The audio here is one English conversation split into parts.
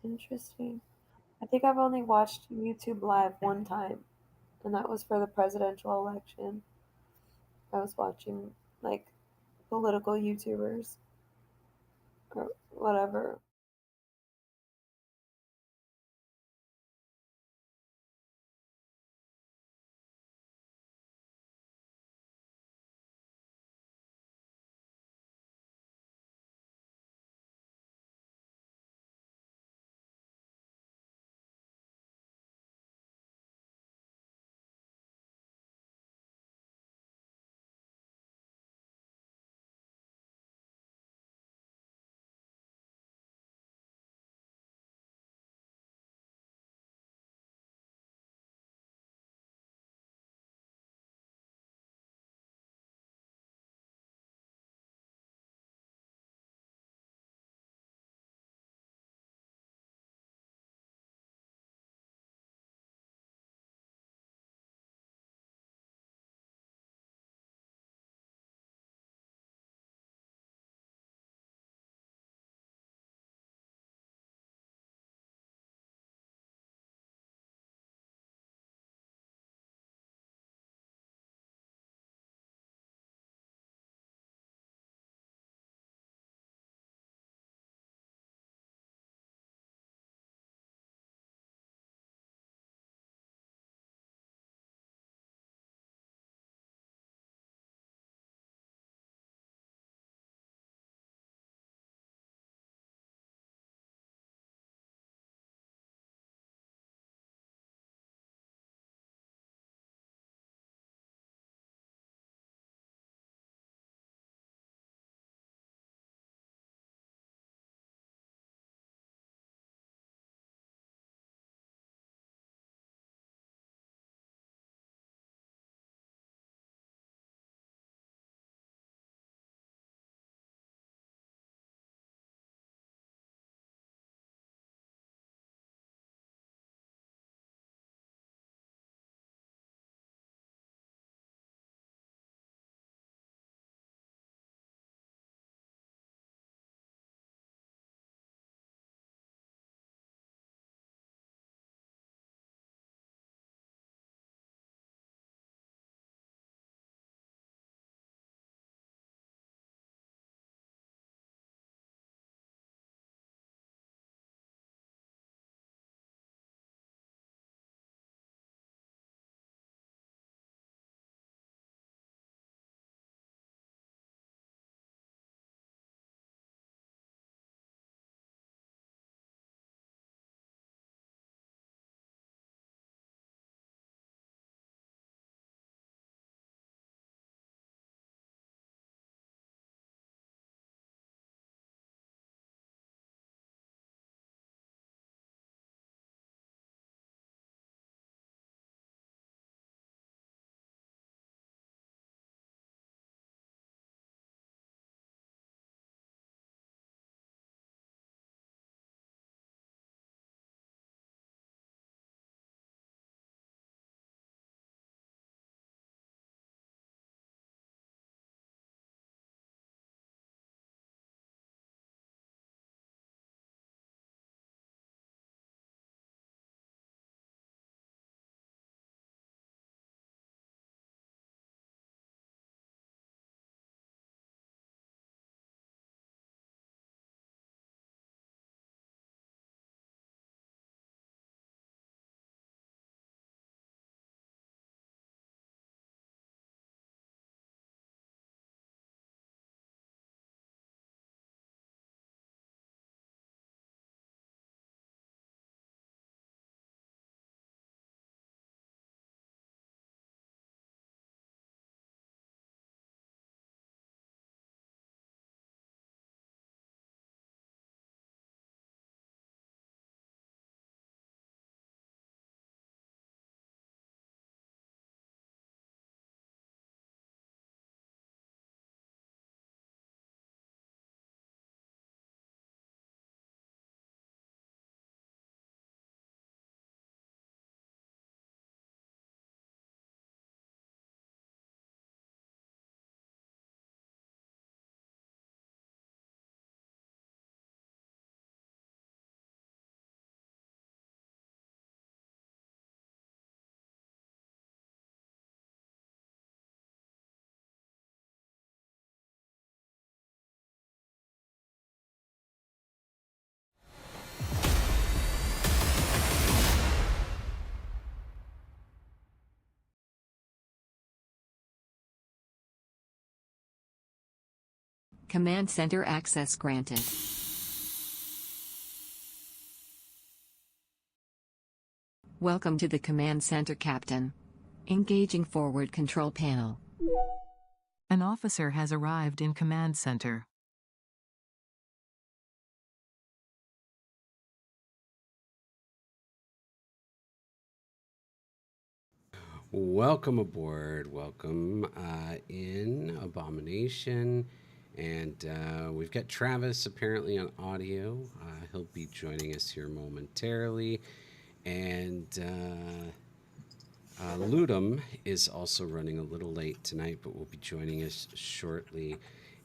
Interesting. I think I've only watched YouTube Live one time, and that was for the presidential election. I was watching like political YouTubers or whatever. Command Center access granted. Welcome to the Command Center, Captain. Engaging forward control panel. An officer has arrived in Command Center. Welcome aboard. Welcome in Abomination. And we've got Travis apparently on audio. He'll be joining us here momentarily. And Ludum is also running a little late tonight, but will be joining us shortly.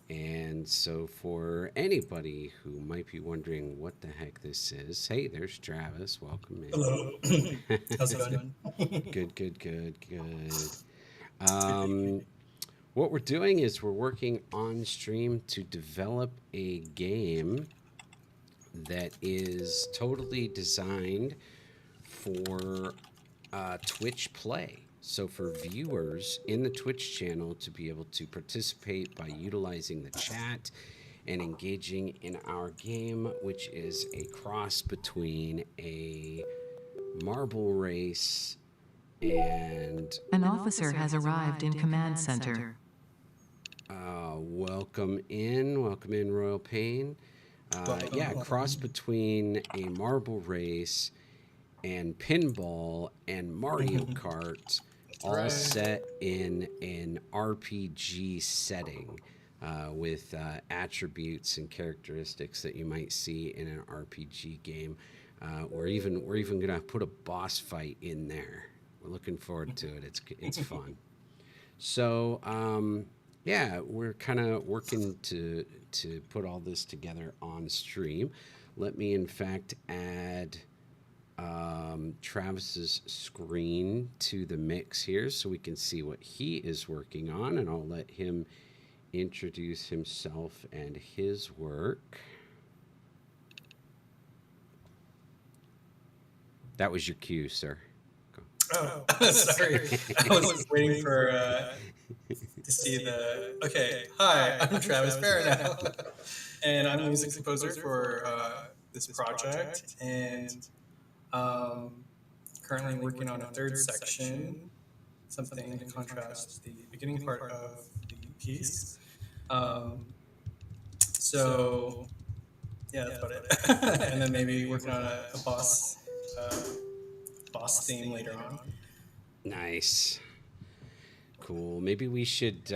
And so for anybody who might be wondering what the heck this is, hey, there's Travis. Welcome in. Hello. How's it going? Good. What we're doing is we're working on stream to develop a game that is totally designed for Twitch play. So for viewers in the Twitch channel to be able to participate by utilizing the chat and engaging in our game, which is a cross between a marble race and... An officer has arrived in Command Center. Welcome in, Royal Pain. Yeah, cross between a marble race and pinball and Mario Kart, all set in an RPG setting with attributes and characteristics that you might see in an RPG game. We're even gonna put a boss fight in there. We're looking forward to it. It's fun. So yeah, we're kind of working to put all this together on stream. Let me in fact add Travis's screen to the mix here so we can see what he is working on, and I'll let him introduce himself and his work. That was your cue, sir. Go. Oh, sorry. I was just waiting for to see the. Okay, hi, I'm Travis Faranow, and I'm the music composer for this project, and currently working on a third section, something to contrast the beginning part of the piece. So yeah, that's about it. And then maybe working on a boss theme later on. Nice. Cool. Maybe we should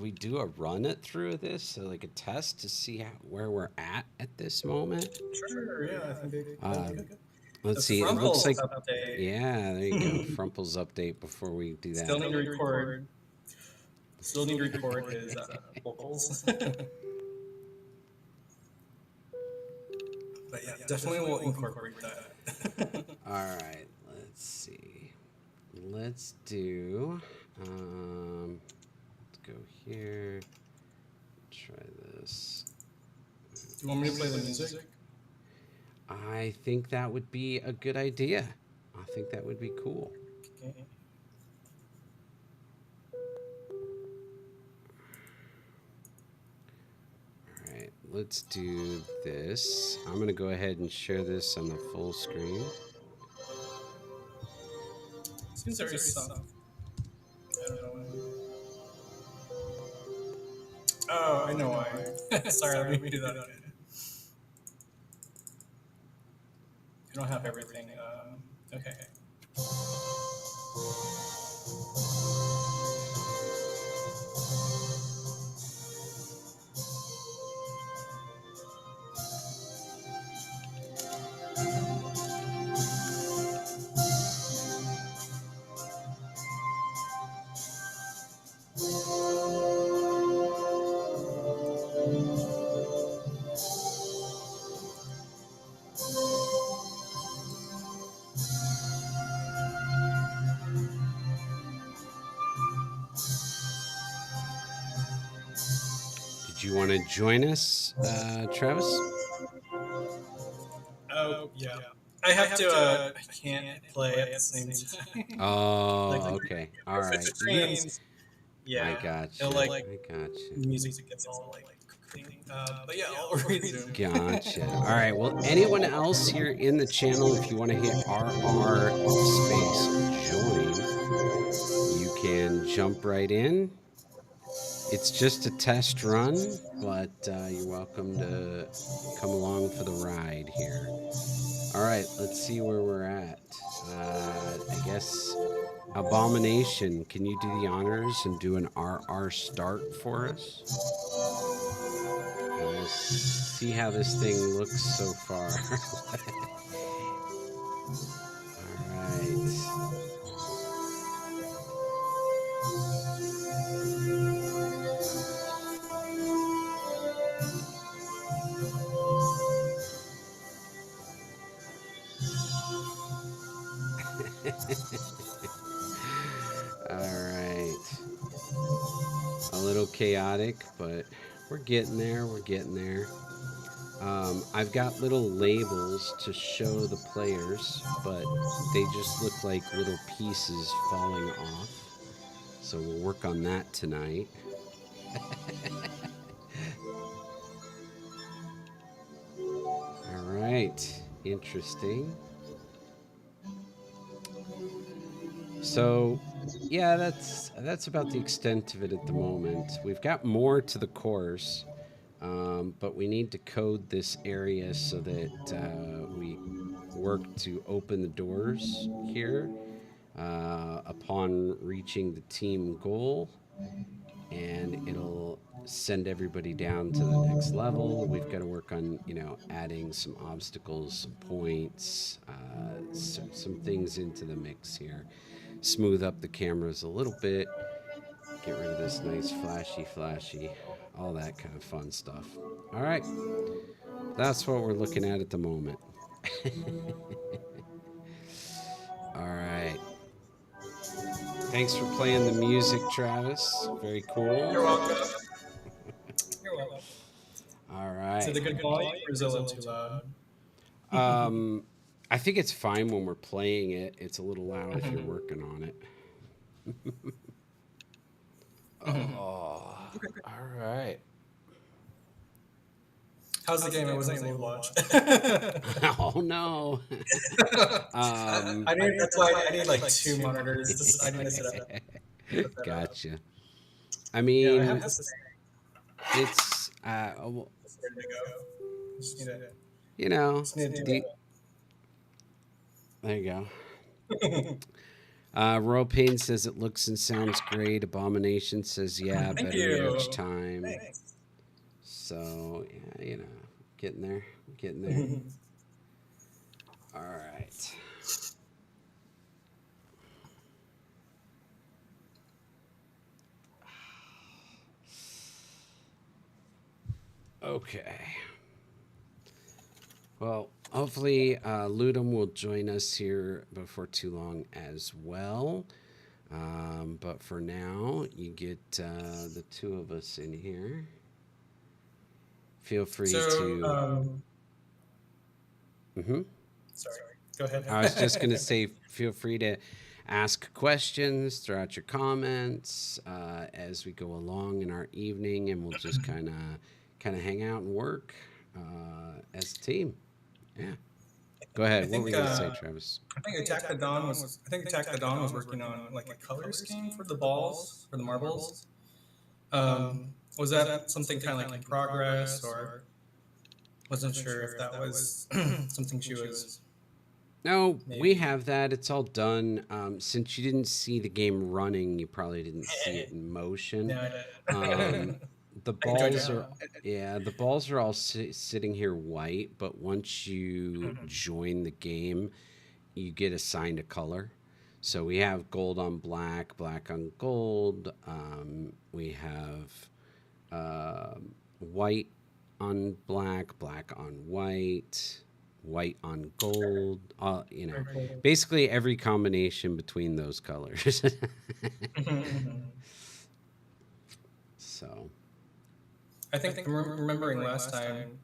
we do a run it through this, so like a test to see where we're at this moment? Sure. Yeah, I think good. Let's see. It looks like update. Yeah, there you go. Frumple's update before we do that. Still need to record. His vocals. But yeah, definitely we'll incorporate that. All right. Let's see. Let's do. Let's go here. Try this. Do you want me to play the music? I think that would be a good idea. I think that would be cool. Okay. All right, let's do this. I'm going to go ahead and share this on the full screen. Seems very soft. I don't know. Oh, I know why. Sorry, let me do that again. I don't have everything. Okay. Did you want to join us, Travis? Oh, yeah. I have to, I can't play at the same time. Oh, okay. All right. Yeah. I got you. It'll, I got you. music gets all anything. But yeah, I'll resume. Gotcha. All right. Well, anyone else here in the channel, if you want to hit RR space join, you can jump right in. It's just a test run, but you're welcome to come along for the ride here. All right, let's see where we're at. I guess Abomination, can you do the honors and do an RR start for us? And we'll see how this thing looks so far. All right. All right. A little chaotic, but we're getting there. We're getting there. I've got little labels to show the players, but they just look like little pieces falling off. So we'll work on that tonight. All right. Interesting. So, yeah, that's about the extent of it at the moment. We've got more to the course, but we need to code this area so that we work to open the doors here upon reaching the team goal, and it'll send everybody down to the next level. We've got to work on, adding some obstacles, some points, some things into the mix here. Smooth up the cameras a little bit. Get rid of this nice flashy, all that kind of fun stuff. All right. That's what we're looking at the moment. All right. Thanks for playing the music, Travis. Very cool. You're welcome. You're welcome. All Is it right. a good volume or is it a little too loud? I think it's fine when we're playing it. It's a little loud if you're working on it. Oh, all right. How's the game? I wasn't able to watch. Oh no. I need. That's why I need like two monitors. I need to set up. Gotcha. I Yeah, I mean, have this it's ready to go. Just need to. you know, Just need to do the, there you go. Royal Pain says it looks and sounds great. Abomination says, yeah, Thank better you. each time. Thanks. So, yeah, getting there. Getting there. All right. Okay. Well, hopefully Ludum will join us here before too long as well. But for now, you get the two of us in here. Feel free to. Sorry. Go ahead. I was just going to say, feel free to ask questions throughout your comments as we go along in our evening, and we'll just kind of hang out and work as a team. Yeah. Go ahead. What were you going to say, Travis? I think Attack the Dawn was working on like a color scheme for the balls, for the marbles. Was that something kind of like in progress, or wasn't sure if that was something she was? No, Maybe. we have that. It's all done. Since you didn't see the game running, you probably didn't see it in motion. Yeah, I did. The balls are all sitting here white, but once you join the game, you get assigned a color. So we have gold on black, black on gold. We have white on black, black on white, white on gold. Basically every combination between those colors. So. I think remembering last time,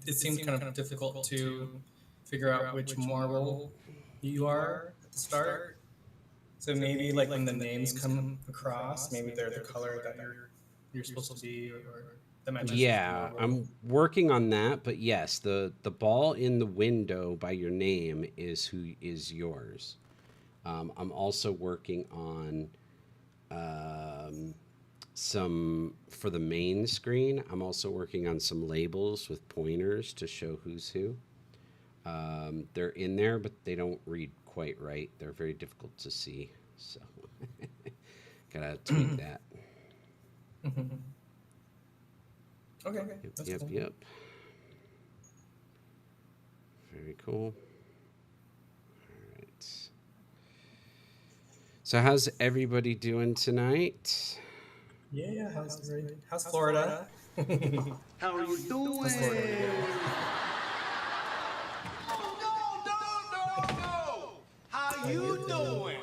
it seemed kind of difficult to figure out which marble you are at the start. So maybe like when the names come across, maybe they're the color that you're supposed to be, or dimensions of the Yeah, marble. I'm working on that, but yes, the ball in the window by your name is who is yours. I'm also working on um, some for the main screen. I'm also working on some labels with pointers to show who's who. They're in there, but they don't read quite right. They're very difficult to see, so gotta tweak that. Okay, Yep, that's yep, cool. yep. Very cool. All right. So how's everybody doing tonight? Yeah, how's Florida? How are you How's Florida doing? today? Oh, no, no, no, no! How you doing?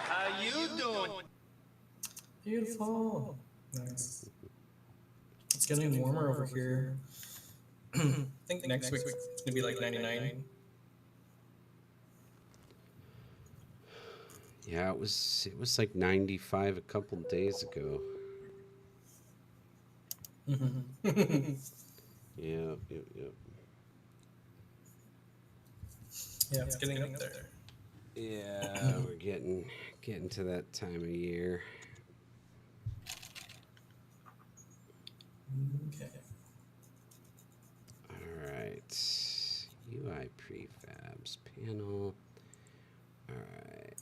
How you doing? Beautiful. Nice. It's getting warmer over here. I think next week it's gonna be like 99. Yeah, it was like 95 a couple days ago. Yep, yep, yep. Yeah, it's getting up there. Yeah, we're getting to that time of year. Okay. All right. UI prefabs panel. All right.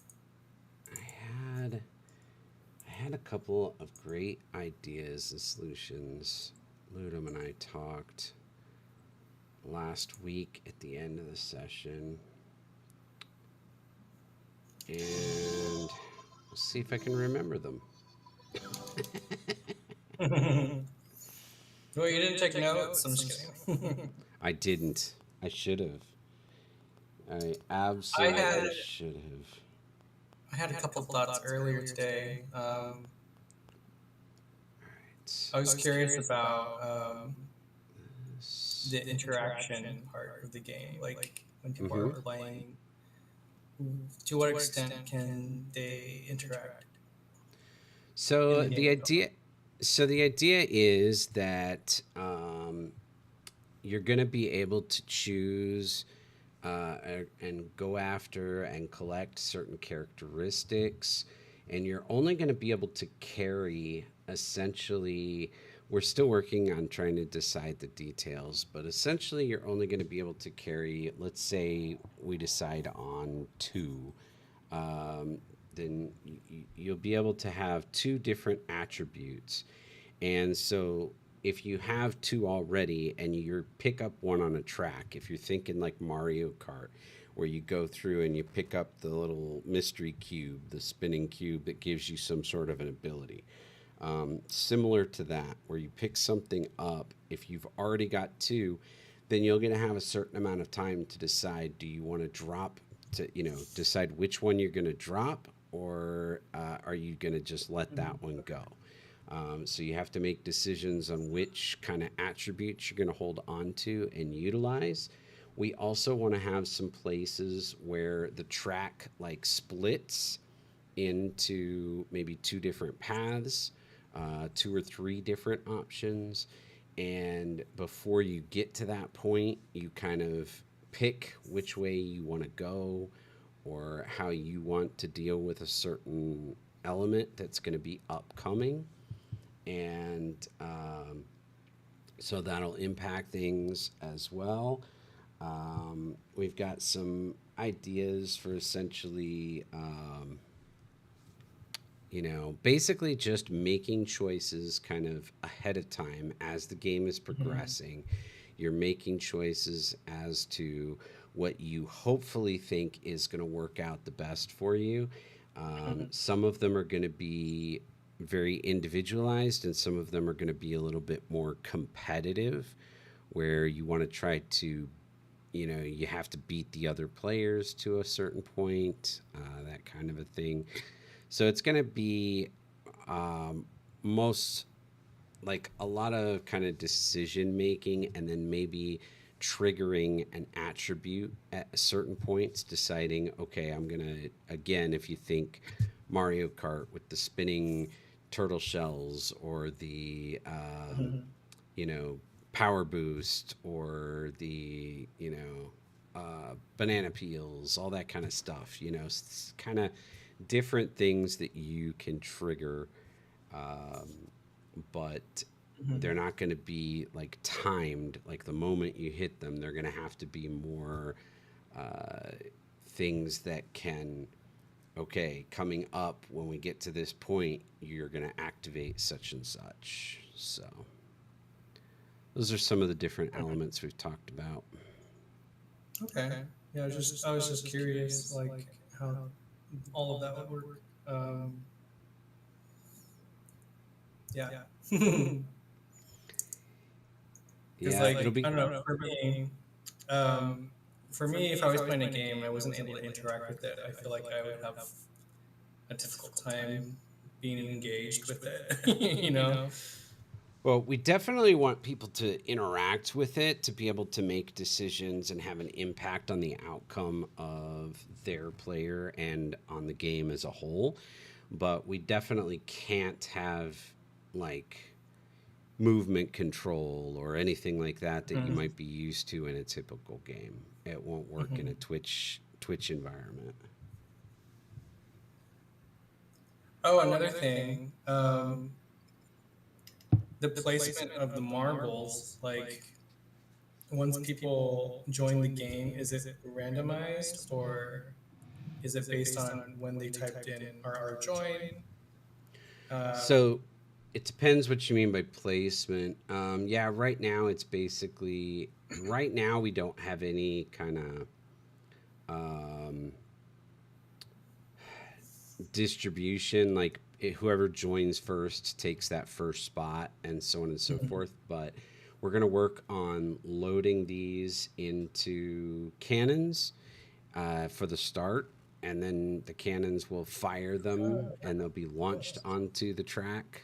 I had a couple of great ideas and solutions. Ludum and I talked last week at the end of the session. And we'll see if I can remember them. Well, you didn't take notes. I'm just kidding. I didn't. I should have. I I absolutely had should have. I had a couple thoughts earlier today. I was curious about the interaction part of the game, like when people are Mm-hmm. playing. To what extent can they interact in So the the game? idea, so the idea is that you're going to be able to choose and go after and collect certain characteristics, and you're only going to be able to carry essentially. We're still working on trying to decide the details, but essentially, you're only going to be able to carry. Let's say we decide on two. Um, then you'll be able to have two different attributes. And so if you have two already and you pick up one on a track, if you're thinking like Mario Kart, where you go through and you pick up the little mystery cube, the spinning cube that gives you some sort of an ability. Similar to that, where you pick something up, if you've already got two, then you're going to have a certain amount of time to decide, do you want to drop to, decide which one you're going to drop, or are you going to just let that one go? So you have to make decisions on which kind of attributes you're going to hold on to and utilize. We also want to have some places where the track like splits into maybe two different paths, two or three different options. And before you get to that point, you kind of pick which way you want to go or how you want to deal with a certain element that's going to be upcoming. And so that'll impact things as well. We've got some ideas for essentially basically just making choices kind of ahead of time as the game is progressing. You're making choices as to what you hopefully think is going to work out the best for you. Some of them are going to be very individualized, and some of them are going to be a little bit more competitive, where you want to try to, you have to beat the other players to a certain point, that kind of a thing. So it's going to be most like a lot of kind of decision making, and then maybe triggering an attribute at certain points, deciding, okay, I'm going to, again, if you think Mario Kart with the spinning turtle shells or the Mhm. you know, power boost or the, banana peels, all that kind of stuff, kind of different things that you can trigger, but they're Mhm. not going to be like timed. Like the moment you hit them, they're going to have to be more uh, things that can, okay, coming up when we get to this point, you're going to activate such and such. So those are some of the different elements we've talked about. Okay. Yeah, I was just curious, like how all of that would work. Yeah. Because Yeah, it'll like be. I don't know, um, for me, if I was playing a game, I wasn't able to interact with it. I feel like I would have a difficult time being engaged with it. You know. Well, we definitely want people to interact with it to be able to make decisions and have an impact on the outcome of their player and on the game as a whole. But we definitely can't have like movement control or anything like that you Mhm. might be used to in a typical game. It won't work in a Mhm. Twitch environment. Oh, another thing, the placement of the marbles, like once people join the game, is it randomized or is it based on when they typed in RR join? Uh, So it depends what you mean by placement. Yeah, right now it's basically right now we don't have any kind of um, distribution. Like whoever joins first takes that first spot, and so on and so mhm, forth. But we're gonna work on loading these into cannons for the start, and then the cannons will fire them, and they'll be launched onto the track.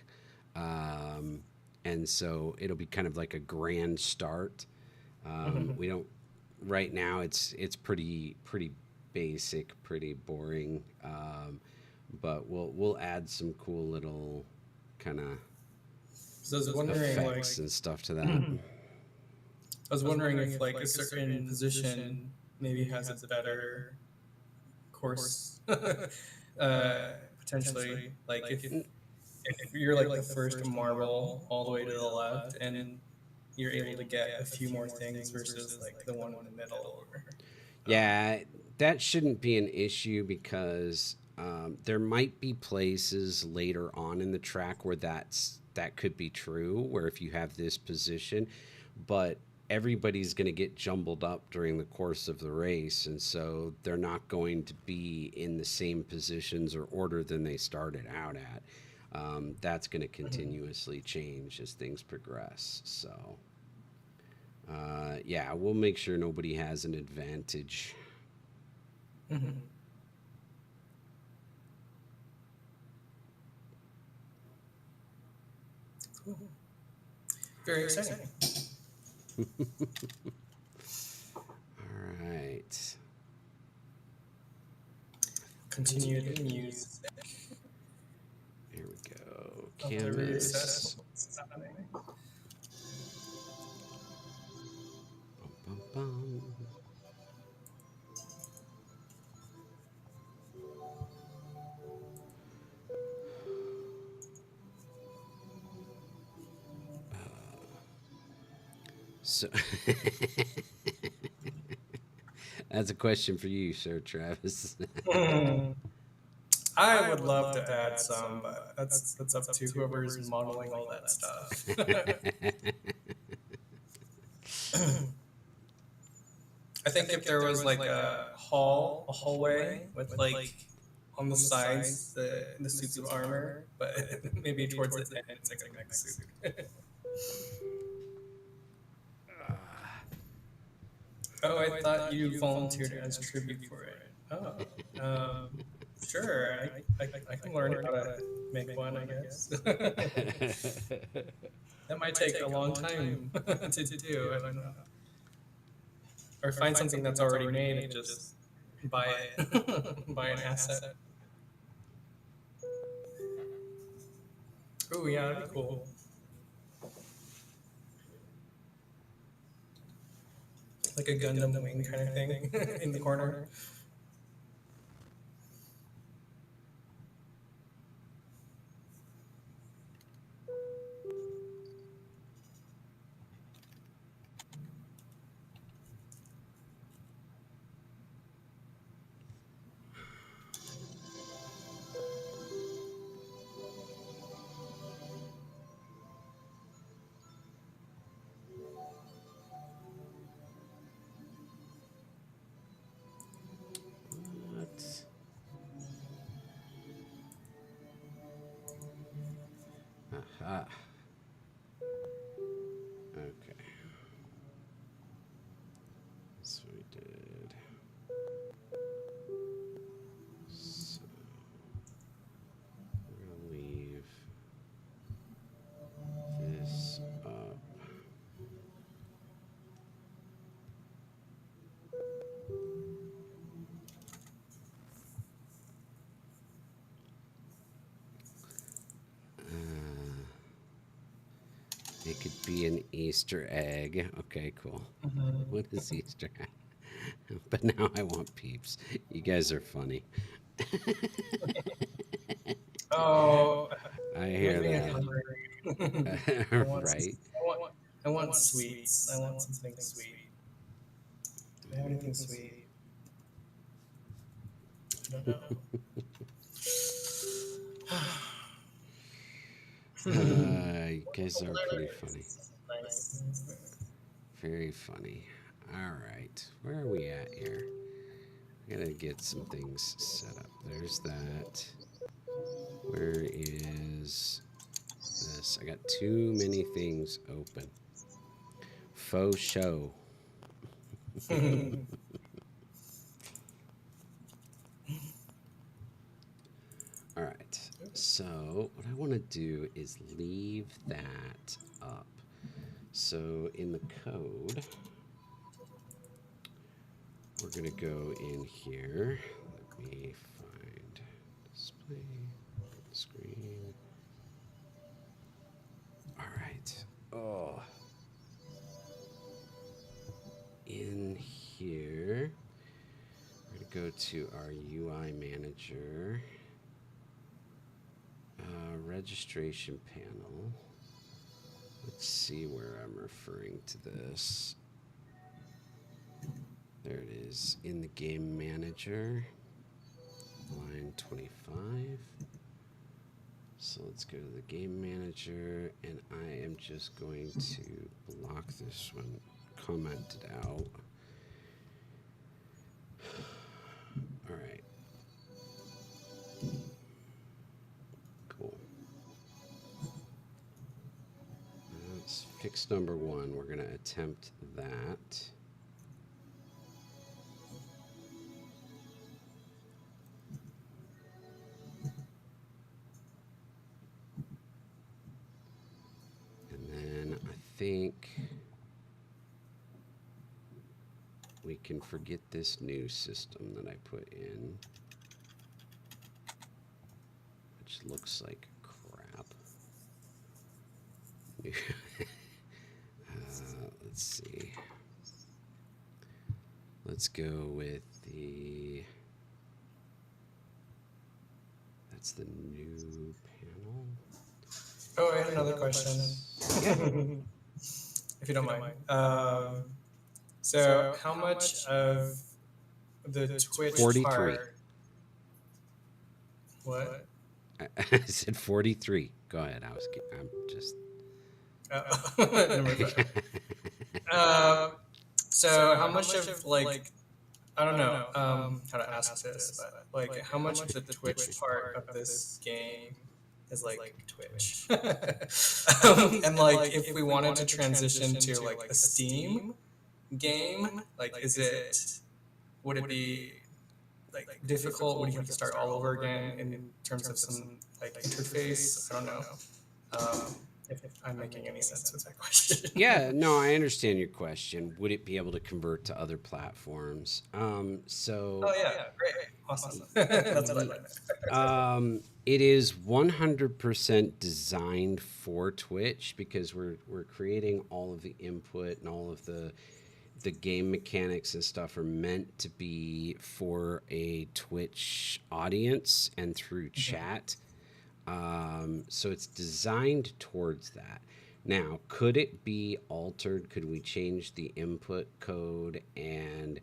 Um, and so it'll be kind of like a grand start. mhm. We don't right now. It's pretty basic, pretty boring. But we'll add some cool little kind of So I was wondering, like, effects and stuff to that. I was wondering if like a certain position maybe has a better course, potentially. Like if you're like the first marble all the way to the left, and you're able to get a few more things versus like the one in the middle, or Yeah, that shouldn't be an issue because there might be places later on in the track where that could be true. Where if you have this position, but everybody's going to get jumbled up during the course of the race, and so they're not going to be in the same positions or order than they started out at. That's going to continuously change as things progress. So, yeah, we'll make sure nobody has an advantage. Mhm. Cool. Very exciting. All right. Continue the music. Here we go. I'll have to reassess Canvas. what's happening. Bum, bum, bum. So that's a question for you, Sir Travis. I would love to add some, but that's up to whoever's modeling all that stuff. I think if there was like a hallway with like on the sides the suits of armor, but maybe towards the end it's like a mech suit. Oh, I thought you volunteered as tribute for it. Oh, sure. I can learn how to make one, I guess. That might take a long time to do. I don't know. Or find something that's already made and just buy it, buy an asset. Ooh, yeah, that'd be cool. Like a Gundam wing kind of thing in the corner. What? Aha. Okay. So we did. So we're gonna leave this up. It could be an Easter egg. Okay, cool. Mm-hmm. What is Easter egg? But now I want peeps. You guys are funny. Oh, I you make hear me that. hungry. Right? I want sweets. I want something sweet. Do I have anything sweet? I don't know. You guys are pretty funny. Nice. Very funny. All right. Where are we at here? I gotta get some things set up. There's that. Where is this? I got too many things open. Faux show. All right. So what I want to do is leave that up. So in the code, we're gonna go in here. Let me find display screen. All right. Oh, in here, we're gonna go to our UI manager, registration panel. Let's see where I'm referring to this. There it is in the game manager, line 25. So let's go to the game manager, and I am just going to block this one, comment it out. All right. Cool. That's fix number one. We're going to attempt that. And then I think we can forget this new system that I put in, which looks like crap. Let's see. Let's go with the. That's the new panel. Oh, I had another question. Yeah. If you don't mind. So how much of the Twitch 43. part? What? I said 43. Go ahead. I'm just. Number five. So how much of like I don't know how to ask this, but like how much of the Twitch part of this game is like Twitch? And like if we wanted to transition to like a Steam game, like would it be like difficult? Would you have to start all over again in terms of some like interface? I don't know. If I'm making any sense with that question. Yeah, no, I understand your question. Would it be able to convert to other platforms? So Oh yeah, great. Awesome. That's what I like. It is 100% designed for Twitch because we're creating all of the input and all of the game mechanics and stuff are meant to be for a Twitch audience and through chat. So it's designed towards that. Now, could it be altered? Could we change the input code and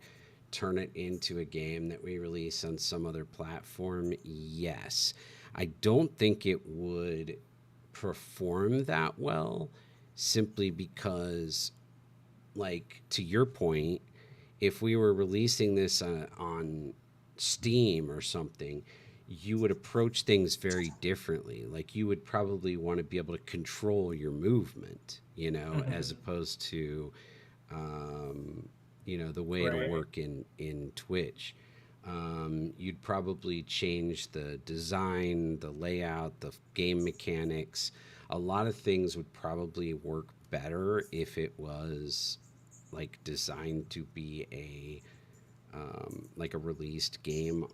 turn it into a game that we release on some other platform? Yes. I don't think it would perform that well simply because, like, to your point, if we were releasing this on Steam or something, you would approach things very differently. Like you would probably want to be able to control your movement, as opposed to, the way it'll Right. work in Twitch. You'd probably change the design, the layout, the game mechanics. A lot of things would probably work better if it was like designed to be like a released game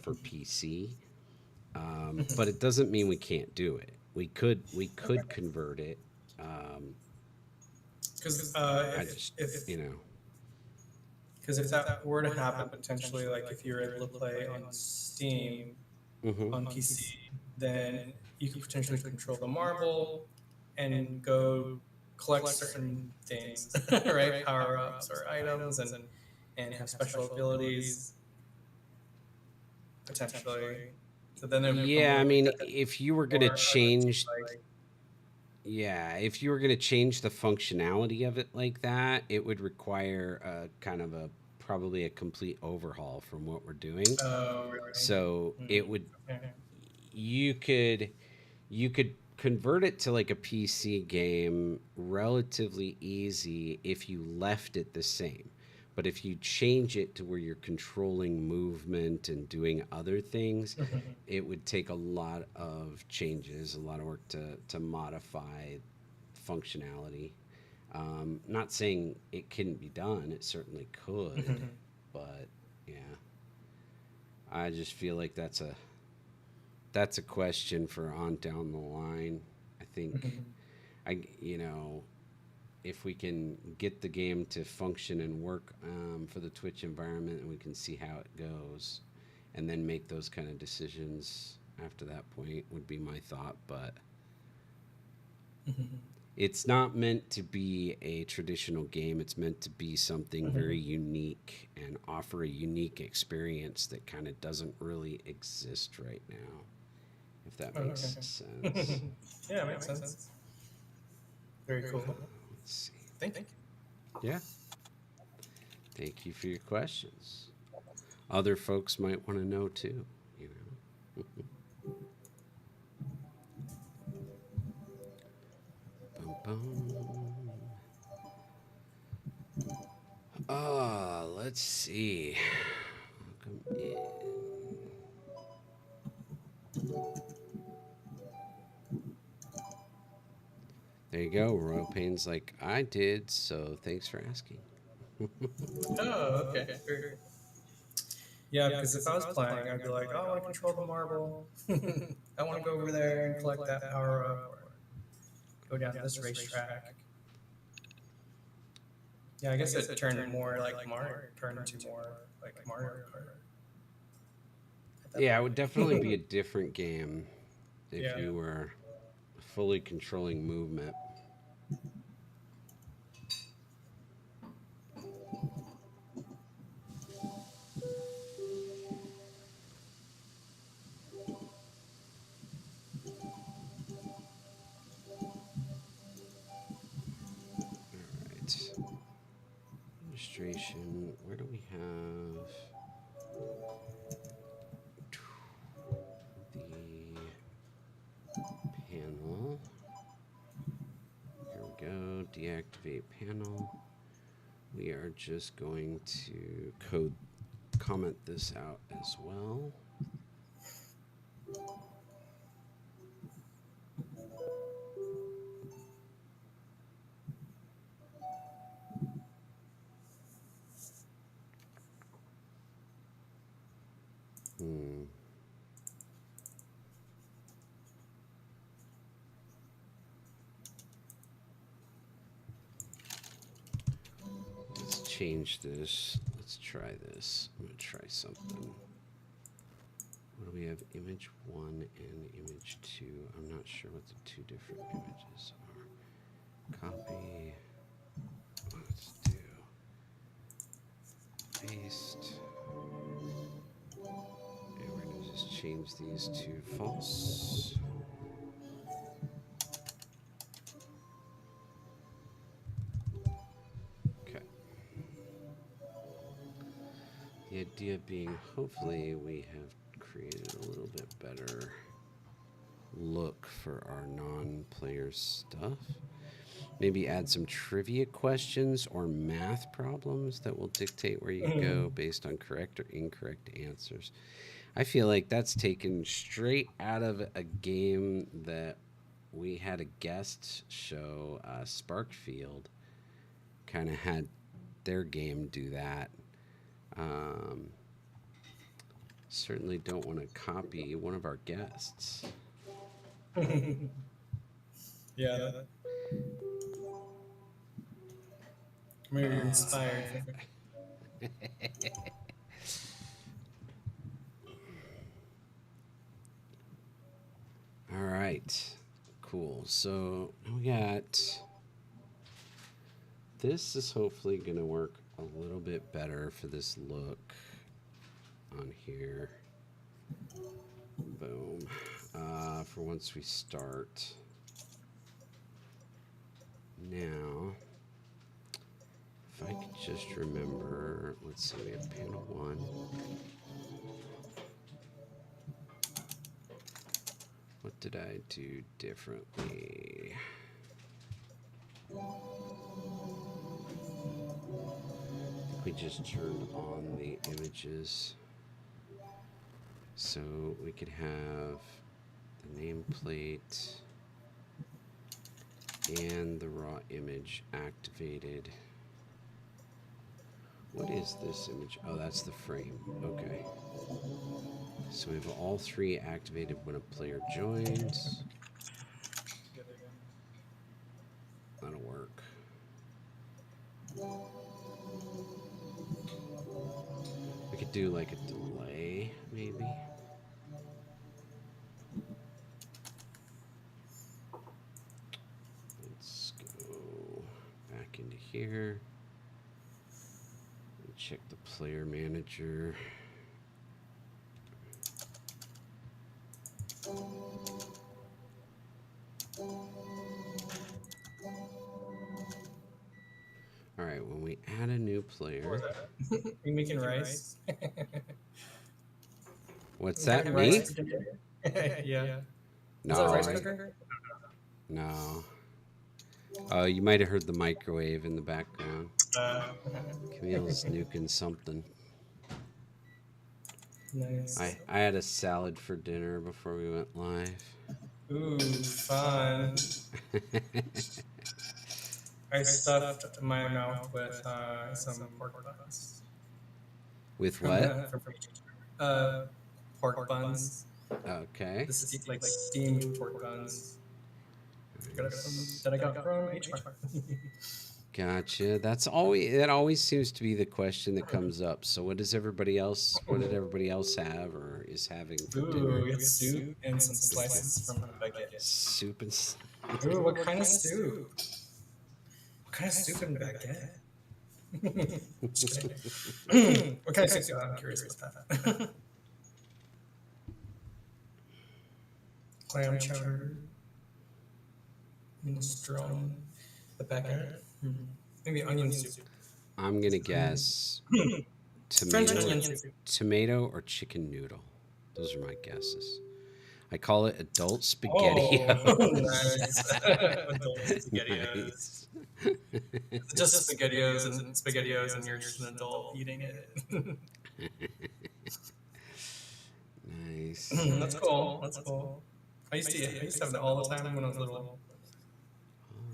for PC. But it doesn't mean we can't do it. We could convert it. Because I just you know if that were to happen potentially, like if you're able to play on Steam hmm on PC, then you could potentially control the marble and go collect certain things, right? Power ups or items, and have special abilities potentially. So then it would become Yeah, more I like mean, that, if you were gonna more change, like yeah, if you were gonna change the functionality of it like that, it would require a kind of a probably a complete overhaul from what we're doing. oh really? So it would Okay. you could you could convert it to like a PC game relatively easy if you left it the same. But if you change it to where you're controlling movement and doing other things, it would take a lot of changes, a lot of work to modify functionality. Not saying it couldn't be done, it certainly could, but yeah, I just feel like that's a question for on down the line. I think I you know if we can get the game to function and work for the Twitch environment, and we can see how it goes, and then make those kind of decisions after that point would be my thought. But it's not meant to be a traditional game. It's meant to be something very unique and offer a unique experience that kind of doesn't really exist right now, if that makes sense. Yeah, makes sense. Very cool. Let's see. Thank you. Yeah. Thank you for your questions. Other folks might want to know too, you know. Bum, bum. Let's see. Welcome in. There you go. Royal Pain's like, I did, so thanks for asking. Oh, okay. Very cool. Yeah, because if I was playing, I'd be like, oh, I want to control the marble. I want to go over there and collect that power up, or go down this racetrack. Yeah, I guess it turned more like Mario, turned into more like Mario Kart. Yeah, it would definitely be a different game if Yeah. you were fully controlling movement. All right. Registration. Where do we have the panel? Here we go. Deactivate panel. We are just going to comment this out as well. change this. Let's try this. I'm gonna try something. What do we have? Image 1 and image 2. I'm not sure what the two different images are. Copy. Let's do paste. And we're gonna just change these to false. Okay. The idea being, hopefully, we have created a little bit better look for our non-player stuff. Maybe add some trivia questions or math problems that will dictate where you go based on correct or incorrect answers. I feel like that's taken straight out of a game that we had a guest show, Sparkfield, kind of had their game do that. Certainly don't want to copy one of our guests. Yeah. Maybe you're inspired. All right, cool. So we got, this is hopefully going to work a little bit better for this look on here. Boom. For once we start. Now, if I could just remember, let's see, we have panel 1. What did I do differently? We just turned on the images so we could have the nameplate and the raw image activated. What is this image? Oh, that's the frame. Okay. So we have all three activated when a player joins. That'll work. We could do like a delay, maybe. Let's go back into here and check the player manager. All right, when we add a new player. Are you making rice? What's that, me? Yeah. No. Is that a rice cooker? No. Oh, you might have heard the microwave in the background. Camille's nuking something. Nice. I had a salad for dinner before we went live. Ooh, fun. I stuffed my mouth with some pork buns. With what? Pork buns. Okay. Like steamed pork buns. That I got from H Mart. Gotcha. That always seems to be the question that comes up. So what does everybody else? What did everybody else have or is having for dinner? Ooh, we had soup and some slices from a baguette. Soup and. Ooh, what kind of soup? What kind of soup and baguette? Just kidding. What kind of soup? I'm curious about that. Clam chowder, minestrone, the baguette. Maybe onion soup. I'm gonna guess French onion soup. tomato or chicken noodle. Those are my guesses. I call it adult spaghettios. Oh, nice. Adult spaghettios. Nice. Just spaghettios, and you're just an adult eating it. Nice. That's cool. That's cool. I used to have that all the time when I was little.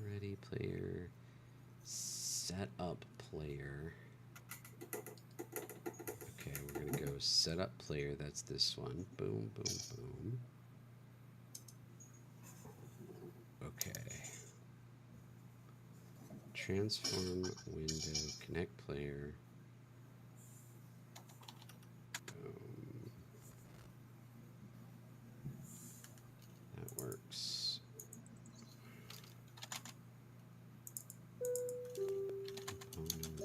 Already player. Set up player. Okay, we're gonna go set up player. That's this one. Boom, boom, boom. Okay. transform window, connect player. That works. Component,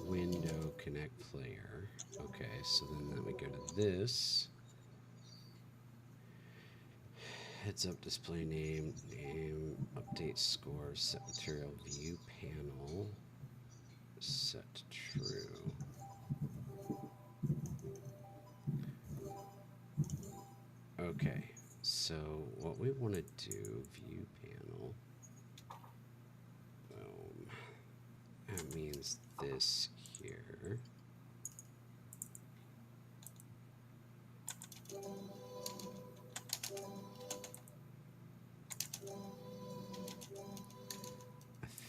window, connect player. Okay, so then we go to this. Heads up display name, update score, set material view panel, set true. Okay, so what we want to do, view panel, that means this here.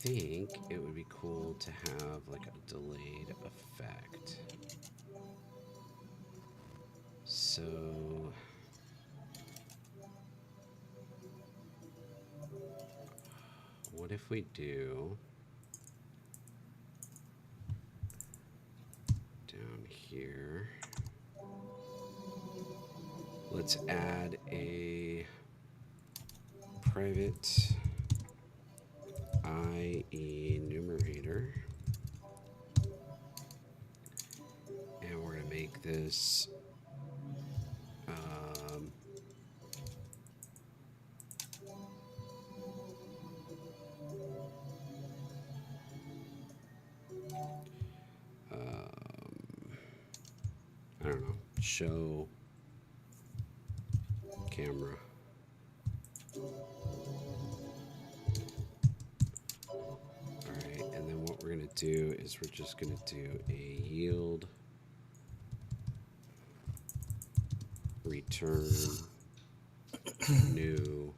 I think it would be cool to have like a delayed effect. So what if we do down here, let's add a private IE numerator, and we're going to make this I don't know, show camera. Alright, and then what we're going to do is we're just going to do a yield return new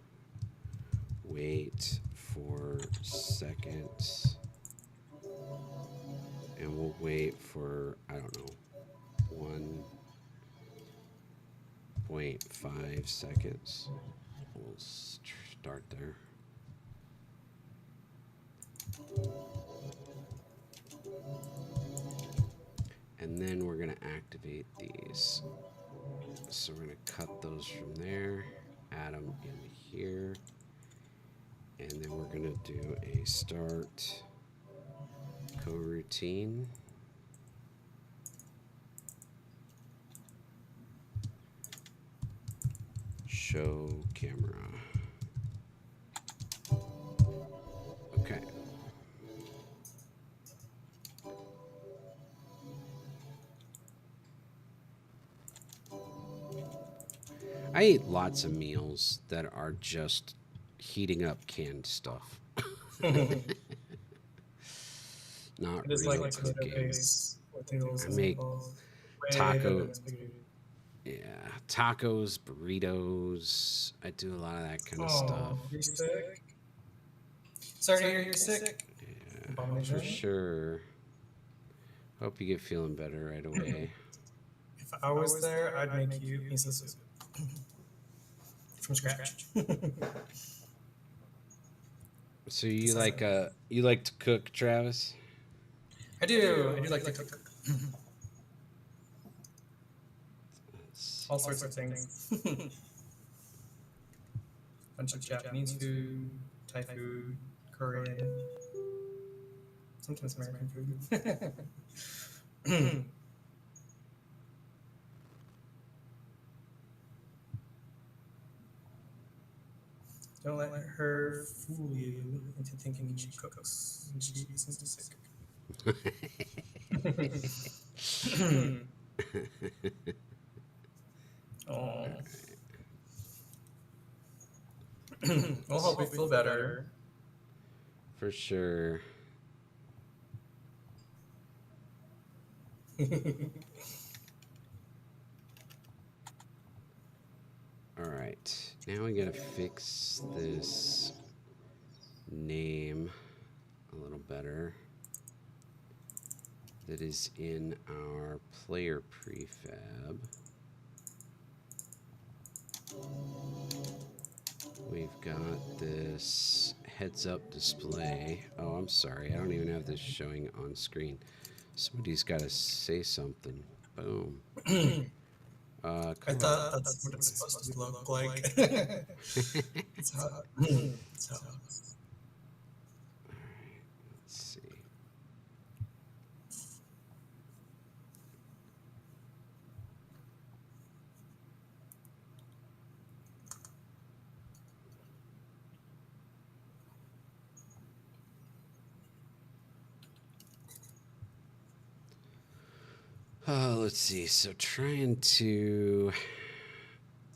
wait for seconds, and we'll wait for, I don't know, 1.5 seconds. We'll start there. And then we're going to activate these. So we're going to cut those from there, add them in here, and then we're going to do a start coroutine. Show camera. Okay. I eat lots of meals that are just heating up canned stuff. Not It is real like tomato cooking. paste with noodles I and make meatballs. Way taco. better than spaghetti. Yeah, tacos, burritos. I do a lot of that kind of Oh, stuff. you're sick. Sorry to hear you're sick. Yeah, Abomination. for sure. Hope you get feeling better right away. If I was there, I'd make you miso soup from scratch. So you like to cook, Travis? I do like to cook. All sorts of things. Bunch of Japanese food, Thai food, Korean, sometimes American food. Don't let her fool you into thinking she cooks and she isn't sick. Oh. We'll help you feel better. For sure. All right, now we gotta fix this name a little better. That is in our player prefab. We've got this heads-up display. Oh, I'm sorry. I don't even have this showing on screen. Somebody's got to say something. Boom. I Come thought that's what it's supposed to look like. It's how, it's how. Let's see. Let's see. So trying to.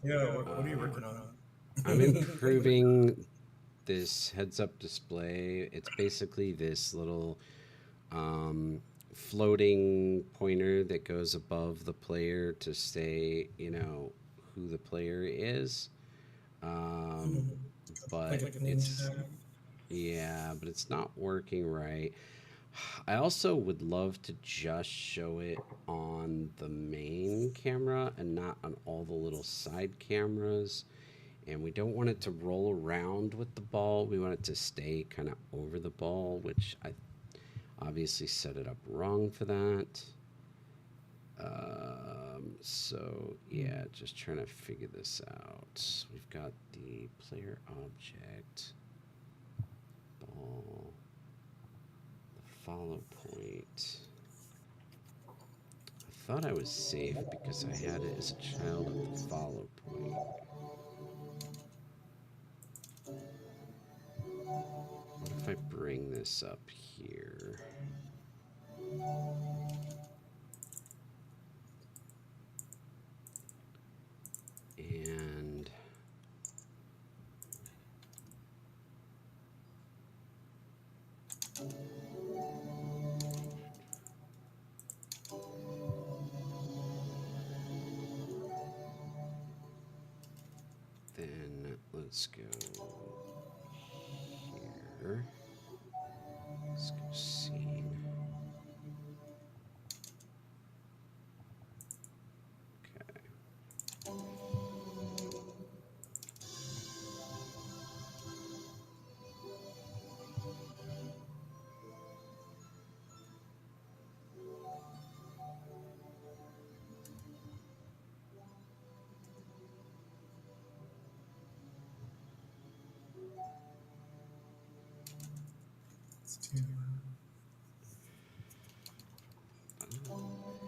Yeah, what are you working on? I'm improving this heads-up display. It's basically this little floating pointer that goes above the player to say, who the player is. Um, Like but a name it's tag. yeah, but it's not working right. I also would love to just show it on the main camera and not on all the little side cameras. And we don't want it to roll around with the ball. We want it to stay kind of over the ball, which I obviously set it up wrong for that. So yeah, just trying to figure this out. We've got the player object, ball, the follow point. I thought I was safe because I had it as a child of the follow point. What if I bring this up here? And then let's go here. Let's go scene. Okay.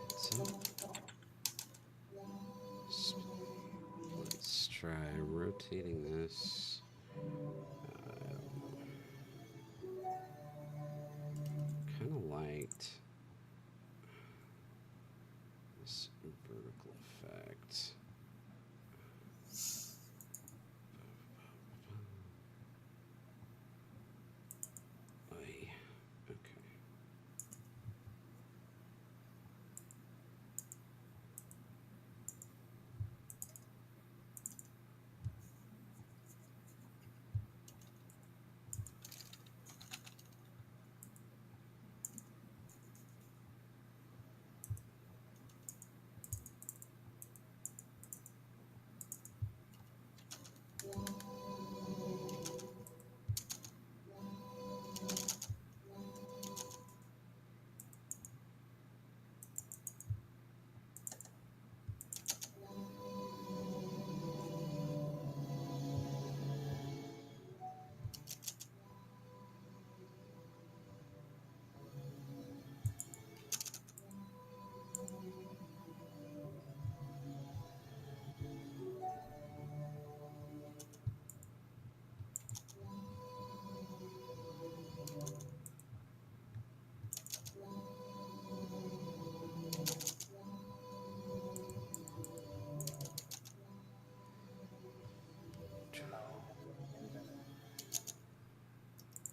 Heads up. Let's try rotating this. I don't know. Kind of liked this vertical effect. Oy. Okay.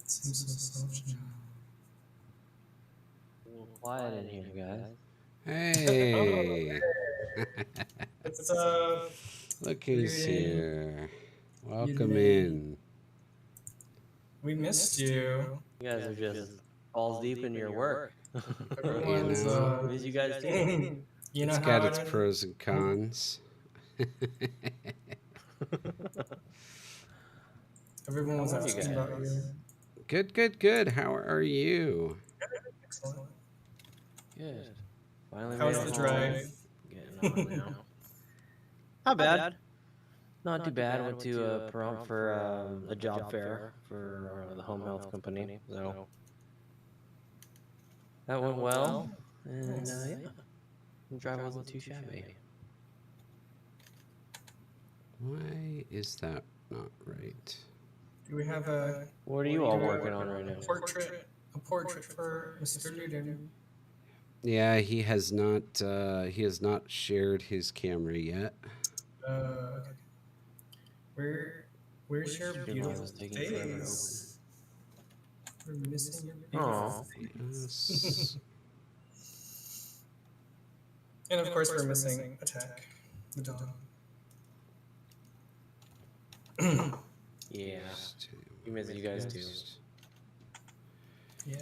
Seems so soft now. A little quiet in here, guys. Hey! It's Look good who's evening. here. Good Welcome evening. in. We missed you. You guys are just balls deep in your work. Everyone's Miss you guys too. you know It's how got its it is. pros and cons. Everyone was How are you asking about you. guys? Good, good, good. How are you? Excellent. Good. Finally How made was it the home. drive? Getting on now. Not bad. Not too bad. Went to Pahrump for a job fair for the home health company. So that went well. And Nice. yeah, the drive wasn't too shabby. Why is that not right? Do we have a What are you all working on right now? portrait? A portrait for Mr. Luden. Yeah, he has not. He has not shared his camera yet. Okay. Where, where's your Your live is beautiful taking forever to open. face? We're missing your beautiful Aw. face. Yes. And of course, we're missing Attack, the dog. Yeah. We miss you guys too. Yeah.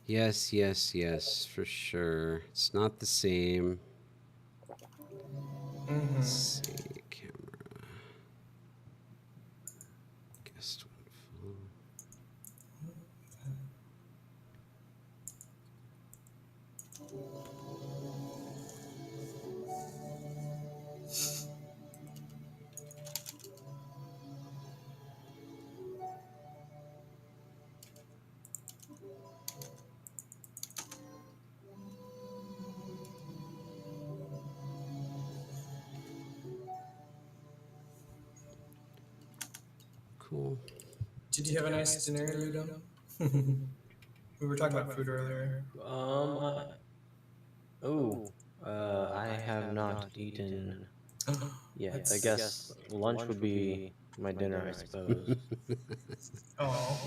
Yes, yes, yes, for sure. It's not the same. Let's see, camera. Guest one full. Cool. Did you have a nice dinner, Ludum? We were talking about food earlier. I have not eaten yet. I guess lunch would be my dinner, I suppose. Oh,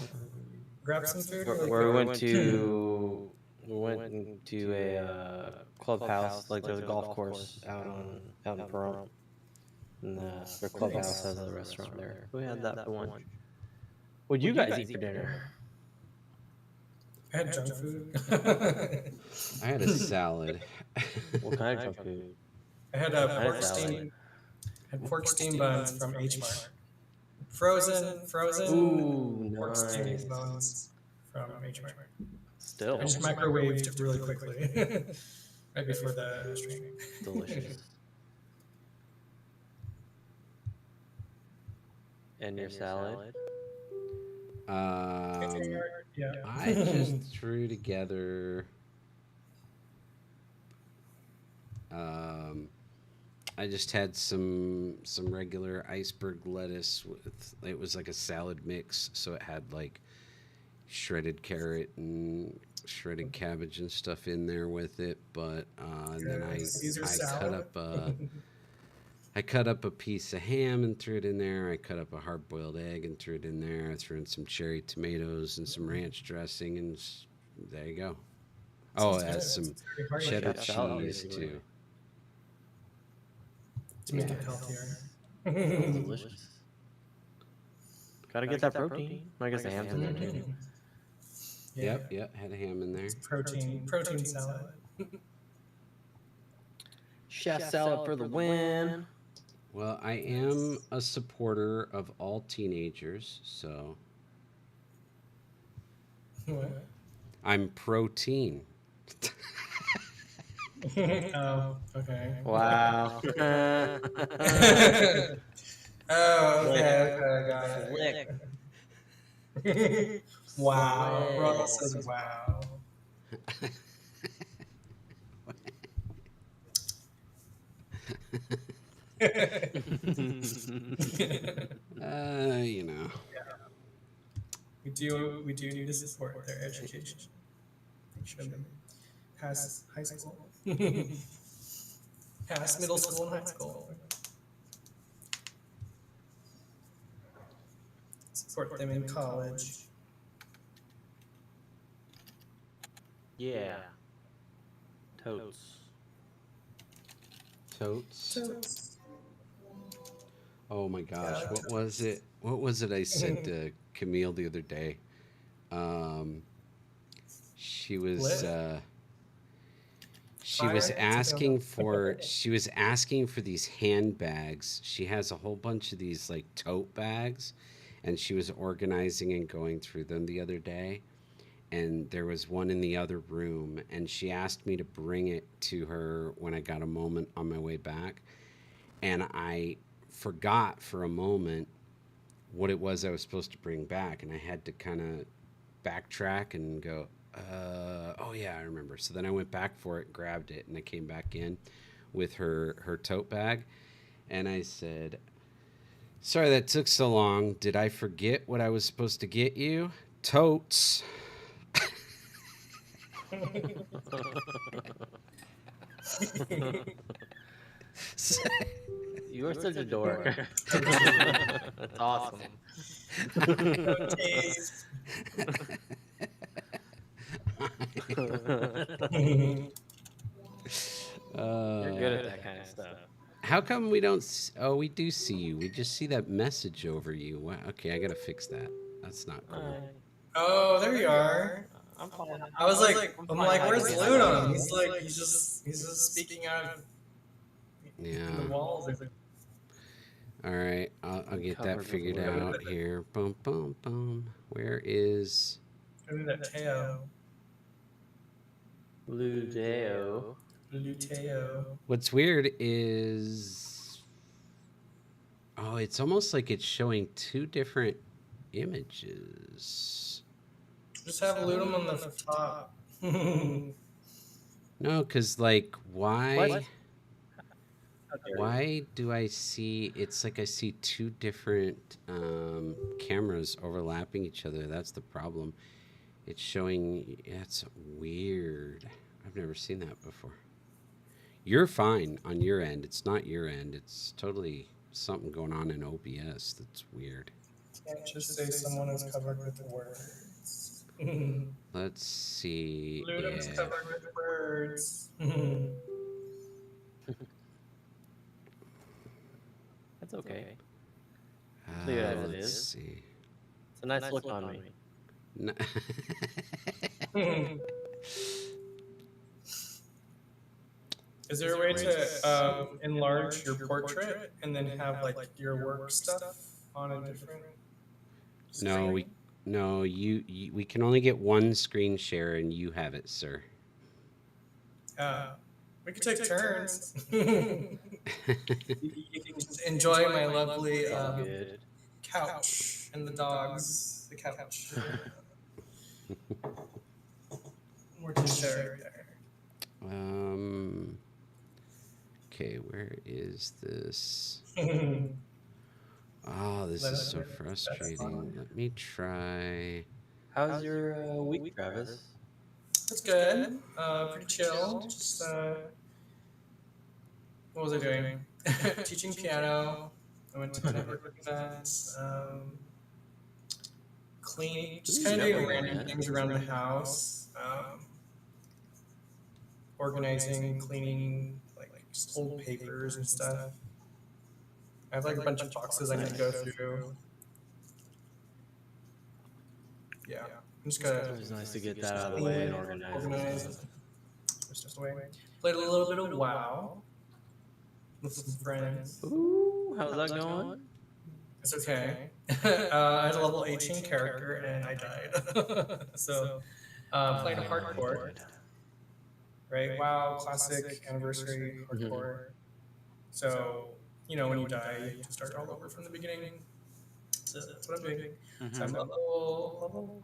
grab some food. Where we went to a clubhouse, like there's a golf course out in Pahrump, and their clubhouse has a restaurant there. We had that for lunch. What'd you guys eat for dinner? I had junk food. I had a salad. What kind of junk food? I had I had pork salad. steam. Had pork steam buns from H Mart. Frozen Ooh, pork steam nice. buns from H Mart. Still I just microwaved it really quickly right before the stream. delicious. And your salad? Yeah. I just threw together. I just had some regular iceberg lettuce with. It was like a salad mix, so it had like shredded carrot and shredded cabbage and stuff in there with it. But and then Caesar I cut salad. up I cut up a piece of ham and threw it in there. I cut up a hard boiled egg and threw it in there. I threw in some cherry tomatoes and some ranch dressing, and there you go. Oh, it has some cheddar Chef salad, cheese basically. too. To make it healthier. Sounds delicious. Gotta get that protein. I guess the ham's in there too. Yeah. Yep, had a ham in there. Protein salad. Chef salad for the win. Well, I am a supporter of all teenagers, so What? I'm pro-teen. Oh, okay. Wow. Oh, okay, got Slick. it. Wow. Ronald says wow. You know. We do need to support their education. Make sure them pass high school. Pass middle school and high school. Support them in college. Yeah. Totes. Totes. Oh my gosh, what was it? What was it I said to Camille the other day? She was asking for these handbags. She has a whole bunch of these like tote bags, and she was organizing and going through them the other day. And there was one in the other room, and she asked me to bring it to her when I got a moment on my way back. And I forgot for a moment what it was I was supposed to bring back, and I had to kind of backtrack and go, oh yeah, I remember. So then I went back for it, grabbed it, and I came back in with her tote bag, and I said, "Sorry that took so long. Did I forget what I was supposed to get you? Totes." You are such a dork. That's awesome. Taste. You're good at that kind of stuff. How come we don't? Oh, we do see you. We just see that message over you. Wow. Okay, I gotta fix that. That's not cool. Oh, there you are. I'm fine. I was like, I'm like, where's Lunum? He's just speaking out of Yeah. the walls. All right, I'll get that Covered figured with out here. Boom, boom, boom. Where is? Maybe that Teo. Ludeo. Luteo. What's weird is, oh, it's almost like it's showing two different images. Just have Lunum on the top. No, because like, why? What? Why do I see? It's like I see two different cameras overlapping each other. That's the problem. It's showing. That's weird. I've never seen that before. You're fine on your end. It's not your end. It's totally something going on in OBS that's weird. Can't just say someone is covered with words. Let's see. Lunum's If, covered with words. That's okay. Leave it as it let's is. see. It's a nice look on me. Is there a way to enlarge your portrait and then have like your work stuff on a different? No, we we can only get one screen share, and you have it, sir. We could take turns. You can just enjoy my lovely Good. couch and the dogs. The couch. We're just there. Okay, where is this? Oh, this is so frustrating. Let me try. How's your week, Travis? That's good. Pretty chill. Just what was I doing? Teaching piano. I went to network events. Cleaning. Just kind of doing random things around the house. Organizing, cleaning, like just old papers and stuff. I have like a bunch of boxes I need to go through. Yeah, I'm just gonna. It was nice to get that out of the way and organize. Just away. Played a little bit of WoW with some friends. Ooh, how's that going? It's okay. I had a level 18 character and I died. So playing hardcore. Right? WoW, classic, anniversary, hardcore. So, you know, when you die, you have to start all over from the beginning. So that's what I'm doing. So I'm level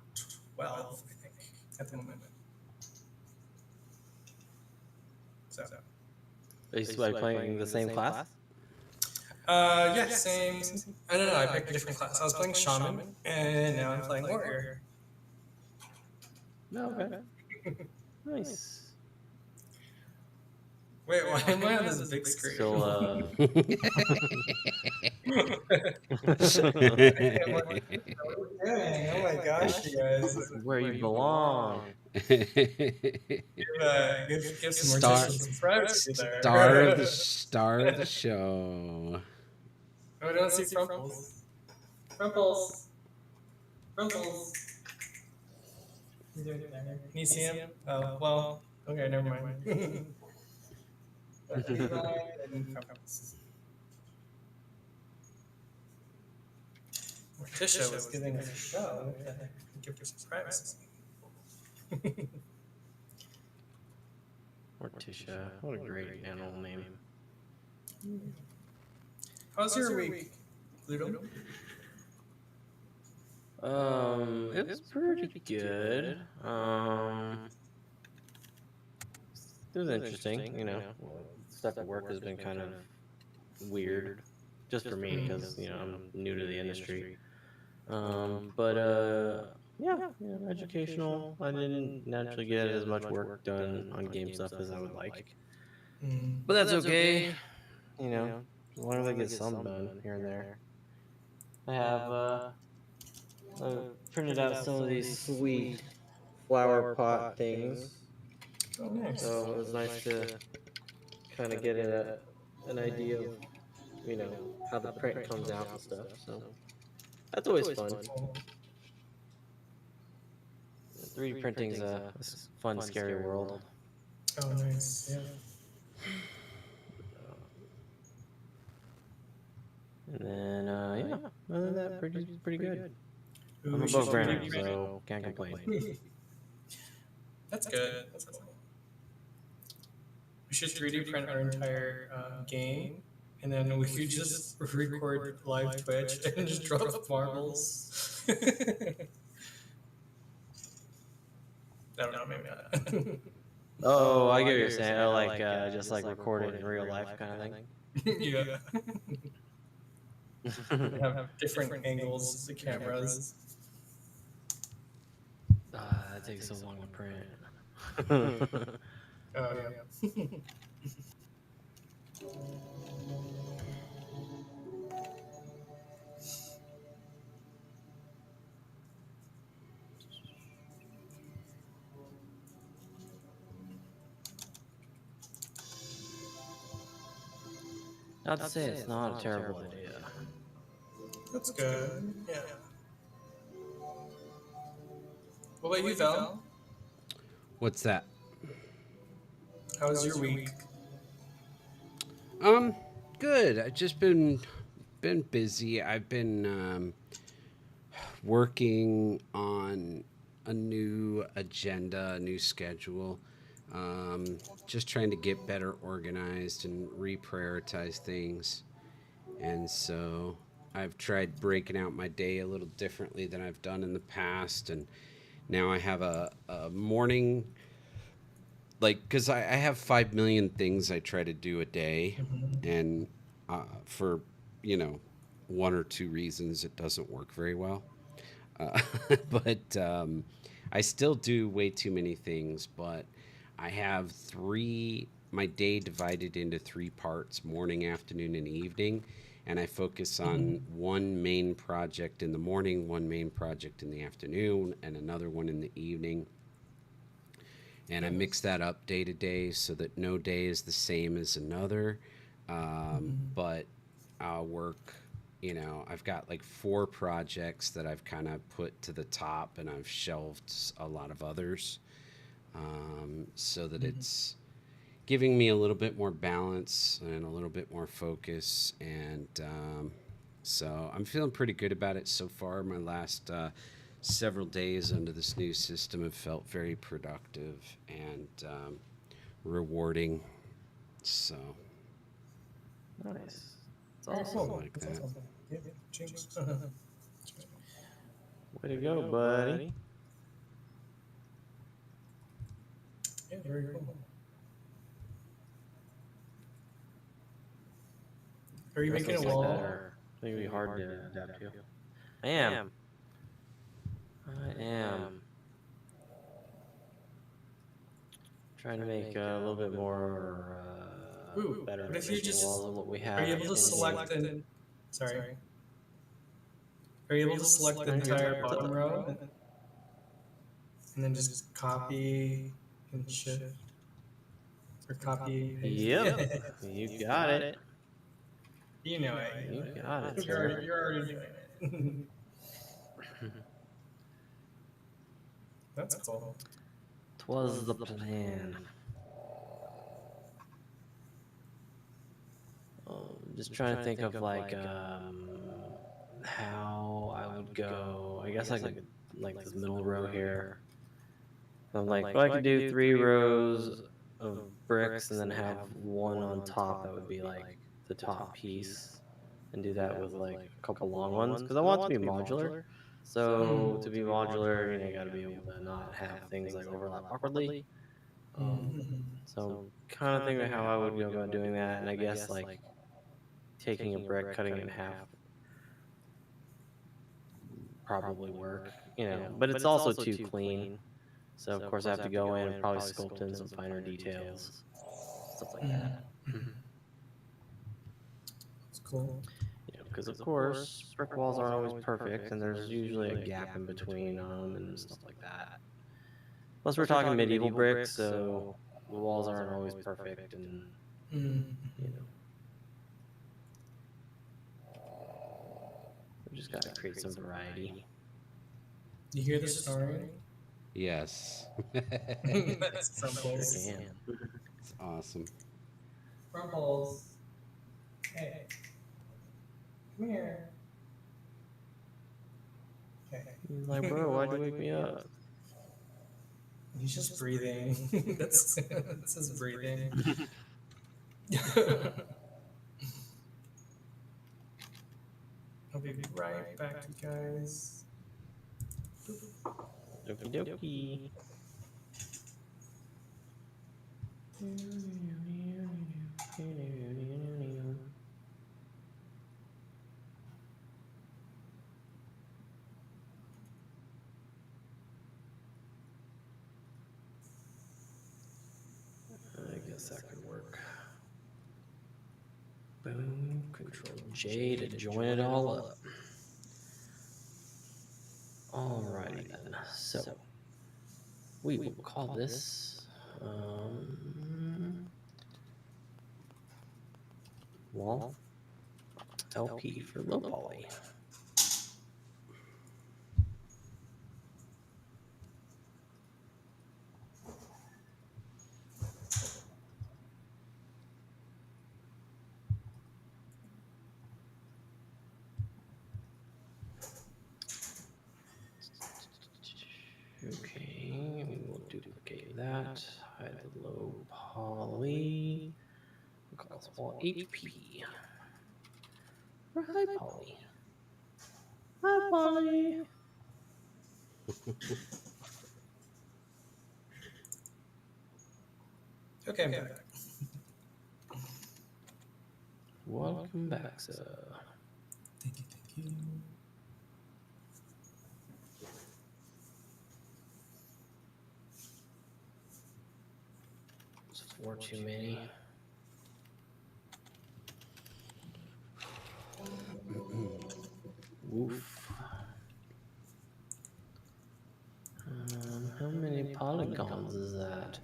12, I think, at the moment. So. Are you still playing the same class? Yeah, same. I don't know. I picked a different class. I was playing Shaman, and now I'm playing Warrior. No, okay. Nice. Wait, why am I on this big screen? Still, Oh my gosh, you guys. where you belong. Give some more privacy there. Star of the show. Oh, I don't see Frumples. Frumples. Frumples. Can you see him? Oh, well, okay, never mind. We're Tisha was giving us a show. We gotta give her some privacy. Morticia. What a great animal name. How's your week, Pluto? It was pretty good. It was interesting, you know. Stuff at work has been kind of weird, just for me, because I'm new to the industry. But educational. I didn't naturally get as much work done on game stuff as I would like, but that's okay. You know, as long as I get some done here and there. I have printed out some of these sweet flower pot things, Oh, nice. so it was nice to kind of get an idea of how the print comes out and stuff. So that's always fun. 3D printing's a fun, scary world. Oh, nice. Yeah. And then other than that, pretty good. Ooh, I'm we should above ground, 3D print. so can't complain. That's good. That's cool. We should 3D print our entire game, and then we could just record live Twitch and just drop marbles. I don't know, maybe not. Oh, I get what you're saying. Oh, like just like recorded in real life kind of thing. Yeah. Have different angles of the cameras. That takes so long to print. Oh, yeah. Not to say it's not a terrible idea. That's good. Yeah. What about you, Val? What's that? How was your week? Good. I've just been busy. I've been working on a new agenda, a new schedule. Just trying to get better organized and reprioritize things. And so I've tried breaking out my day a little differently than I've done in the past. And now I have a morning, like, because I have 5 million things I try to do a day. And for, you know, one or two reasons, it doesn't work very well. Uh, but I still do way too many things. But I have my day divided into three parts: morning, afternoon, and evening. And I focus on one main project in the morning, one main project in the afternoon, and another one in the evening. And I mix that up day to day so that no day is the same as another. But I'll work, I've got like 4 projects that I've kind of put to the top, and I've shelved a lot of others, so that it's giving me a little bit more balance and a little bit more focus. And so I'm feeling pretty good about it so far. My last several days under this new system have felt very productive and rewarding. So Nice. It's Oh, awesome. cool. like That's that. awesome. Yeah, jinx. Way to go, buddy. Yeah, very cool. Are you making a Like wall? that are maybe hard to adapt to. I am. Trying to make a little bit more Ooh, better what if you just walls than what we have. are you able to select the sorry? Are you able to select the entire bottom row and then just copy and shift or copy and paste? Yep, you got it. You know it. You got it, You're sir. already doing it. That's cool. 'Twas the plan. Just trying to think of like how I would go, I guess, like this middle row here. I'm like, well, I could do 3 rows of bricks and then have one on top that would be like the top piece, and do that with like a couple long ones because I want it to be modular. So to be modular, you got to be able to not have things like overlap awkwardly. So I'm kind of thinking how I would go about doing that, and I guess like taking a brick, cutting it in half, probably work, but it's also too clean. So of course I have to go in and probably sculpt in some finer details, stuff like that. It's cool. Because of course brick walls aren't always perfect, and there's usually a gap in between them and stuff like that. Plus we're talking medieval bricks, so the walls aren't always perfect, and we just got to create some variety. You hear the snoring? Yes. That's Rumbles. Sure can. It's awesome. Rumbles. Hey. Come here. Okay. He's like, bro, why'd you wake me up? He's just breathing. That's his breathing. I'll be right back, you guys. Okie dokie. I guess that could work. Boom, Control J to join it all up. Alrighty then, so we will call this wall LP for low poly. Okay, we will duplicate that. Hide the low poly. We'll call this wall HP. Or high poly. High poly. Okay, I'm back. Welcome back, sir. Thank you. It's 4 too many. Woof. How many polygons is that?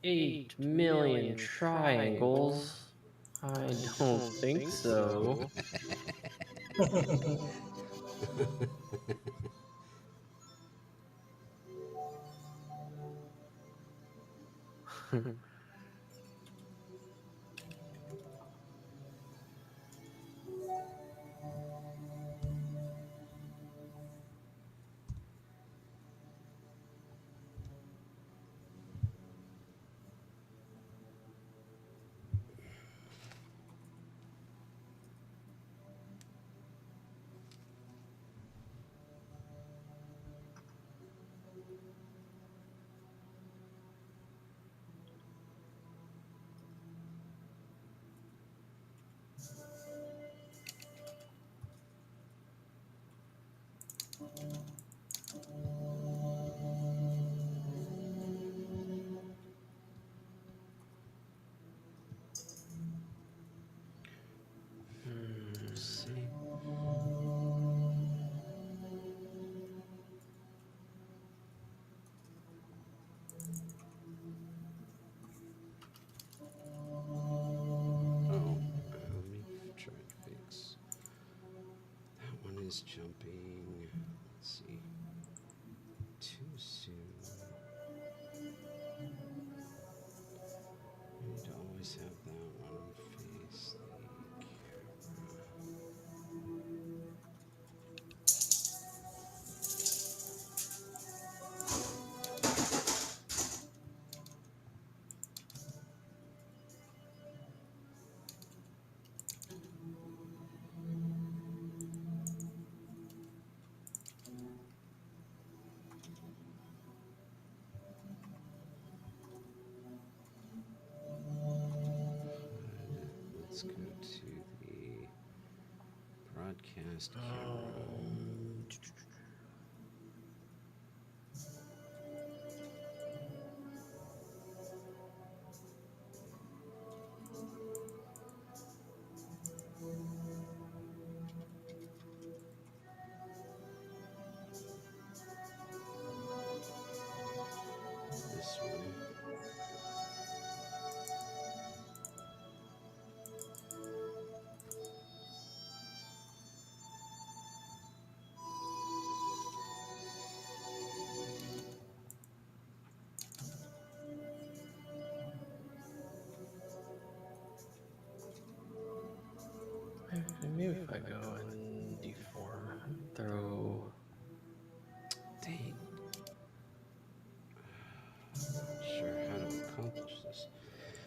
$8 million triangles? I don't think so. is jumping. Let's see. Too soon. I need to always have that one face the camera. Let's go to the broadcast camera. This one. Maybe if I go and deform, throw. Dang. Not sure how to accomplish this.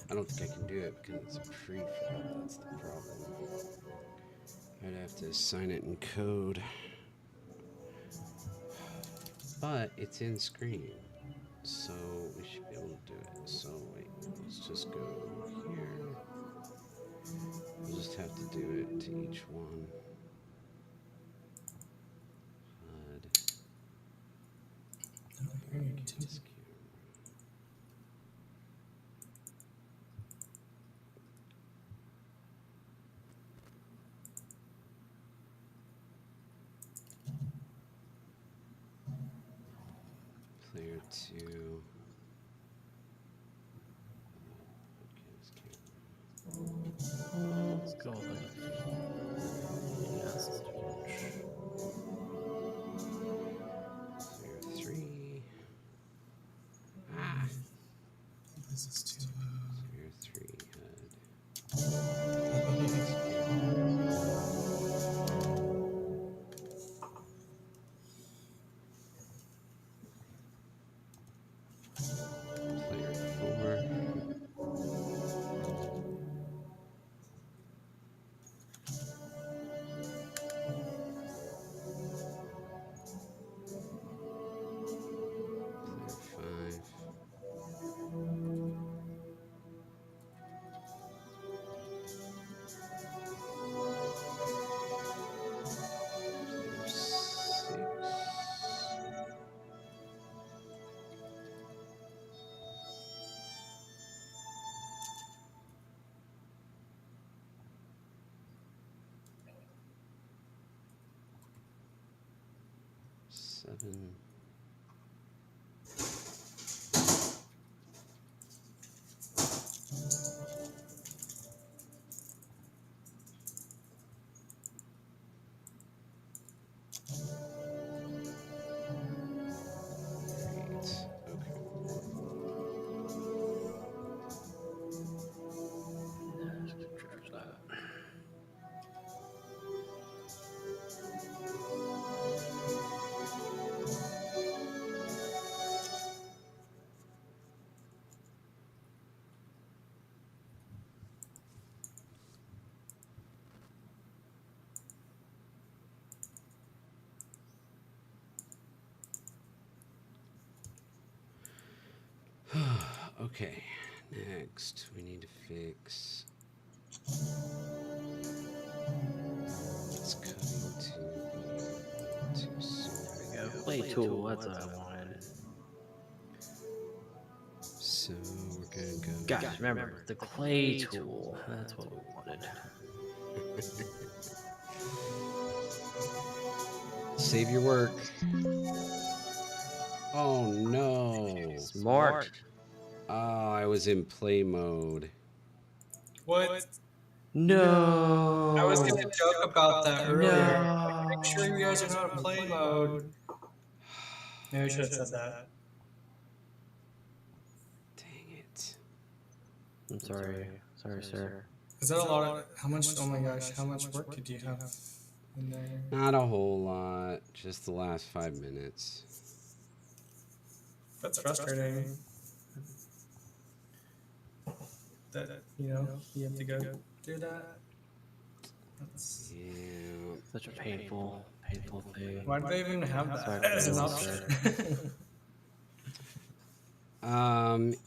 I don't think I can do it because it's a prefab. That's the problem. I'd have to assign it in code. But it's in screen, so we should be able to do it. So wait, let's just go here. We'll just have to do it to each one. HUD. Broadcast camera. Player 2. Broadcast camera. Let's go with message. Player 3. Ah! This is too. Player 3 HUD. Player 4. Player 5. Player 6. 7. Great. Okay. Okay, next we need to fix. It's cutting to be too soon. There we go. Play tool. That's what I wanted. So we're gonna go. Guys, remember the clay tool. That's what we wanted. Save your work. Oh no. Smart. Oh, I was in play mode. What? No. I was gonna joke about that earlier. No. Make sure you guys are not in play mode. Maybe I should have said that. Dang it. I'm sorry. Sorry, sir. Is that a lot of how much? Oh my gosh, how much work did you have in there? Not a whole lot. Just the last 5 minutes. That's frustrating. That you have to go through that. That's, Yeah. Such a painful thing. why do they even have Sorry that for as an you, option?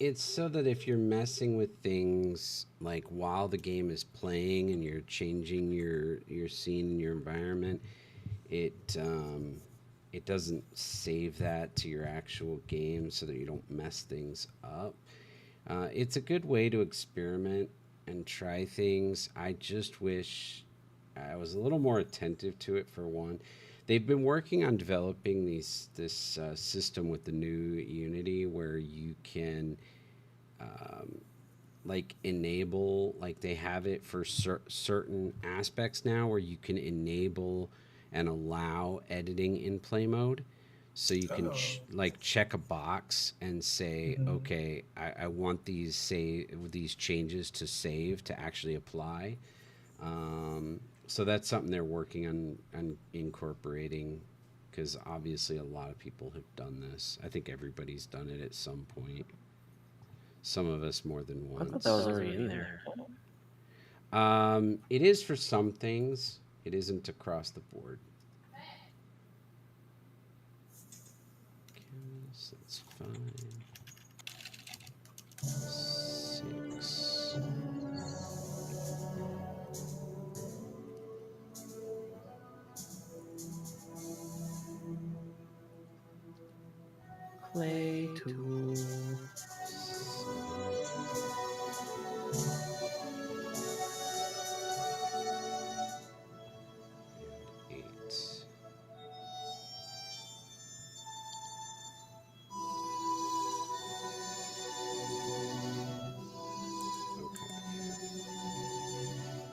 It's so that if you're messing with things like while the game is playing and you're changing your scene and your environment, it doesn't save that to your actual game so that you don't mess things up. It's a good way to experiment and try things. I just wish I was a little more attentive to it. For one, they've been working on developing this system with the new Unity where you can like enable, like they have it for certain aspects now where you can enable and allow editing in play mode. So you can like check a box and say, okay, I want these changes to save to actually apply. So that's something they're working on incorporating, because obviously a lot of people have done this. I think everybody's done it at some point. Some of us more than I once. thought that was already in there. It is for some things. It isn't across the board. So that's 5, 6. Play tool. 8.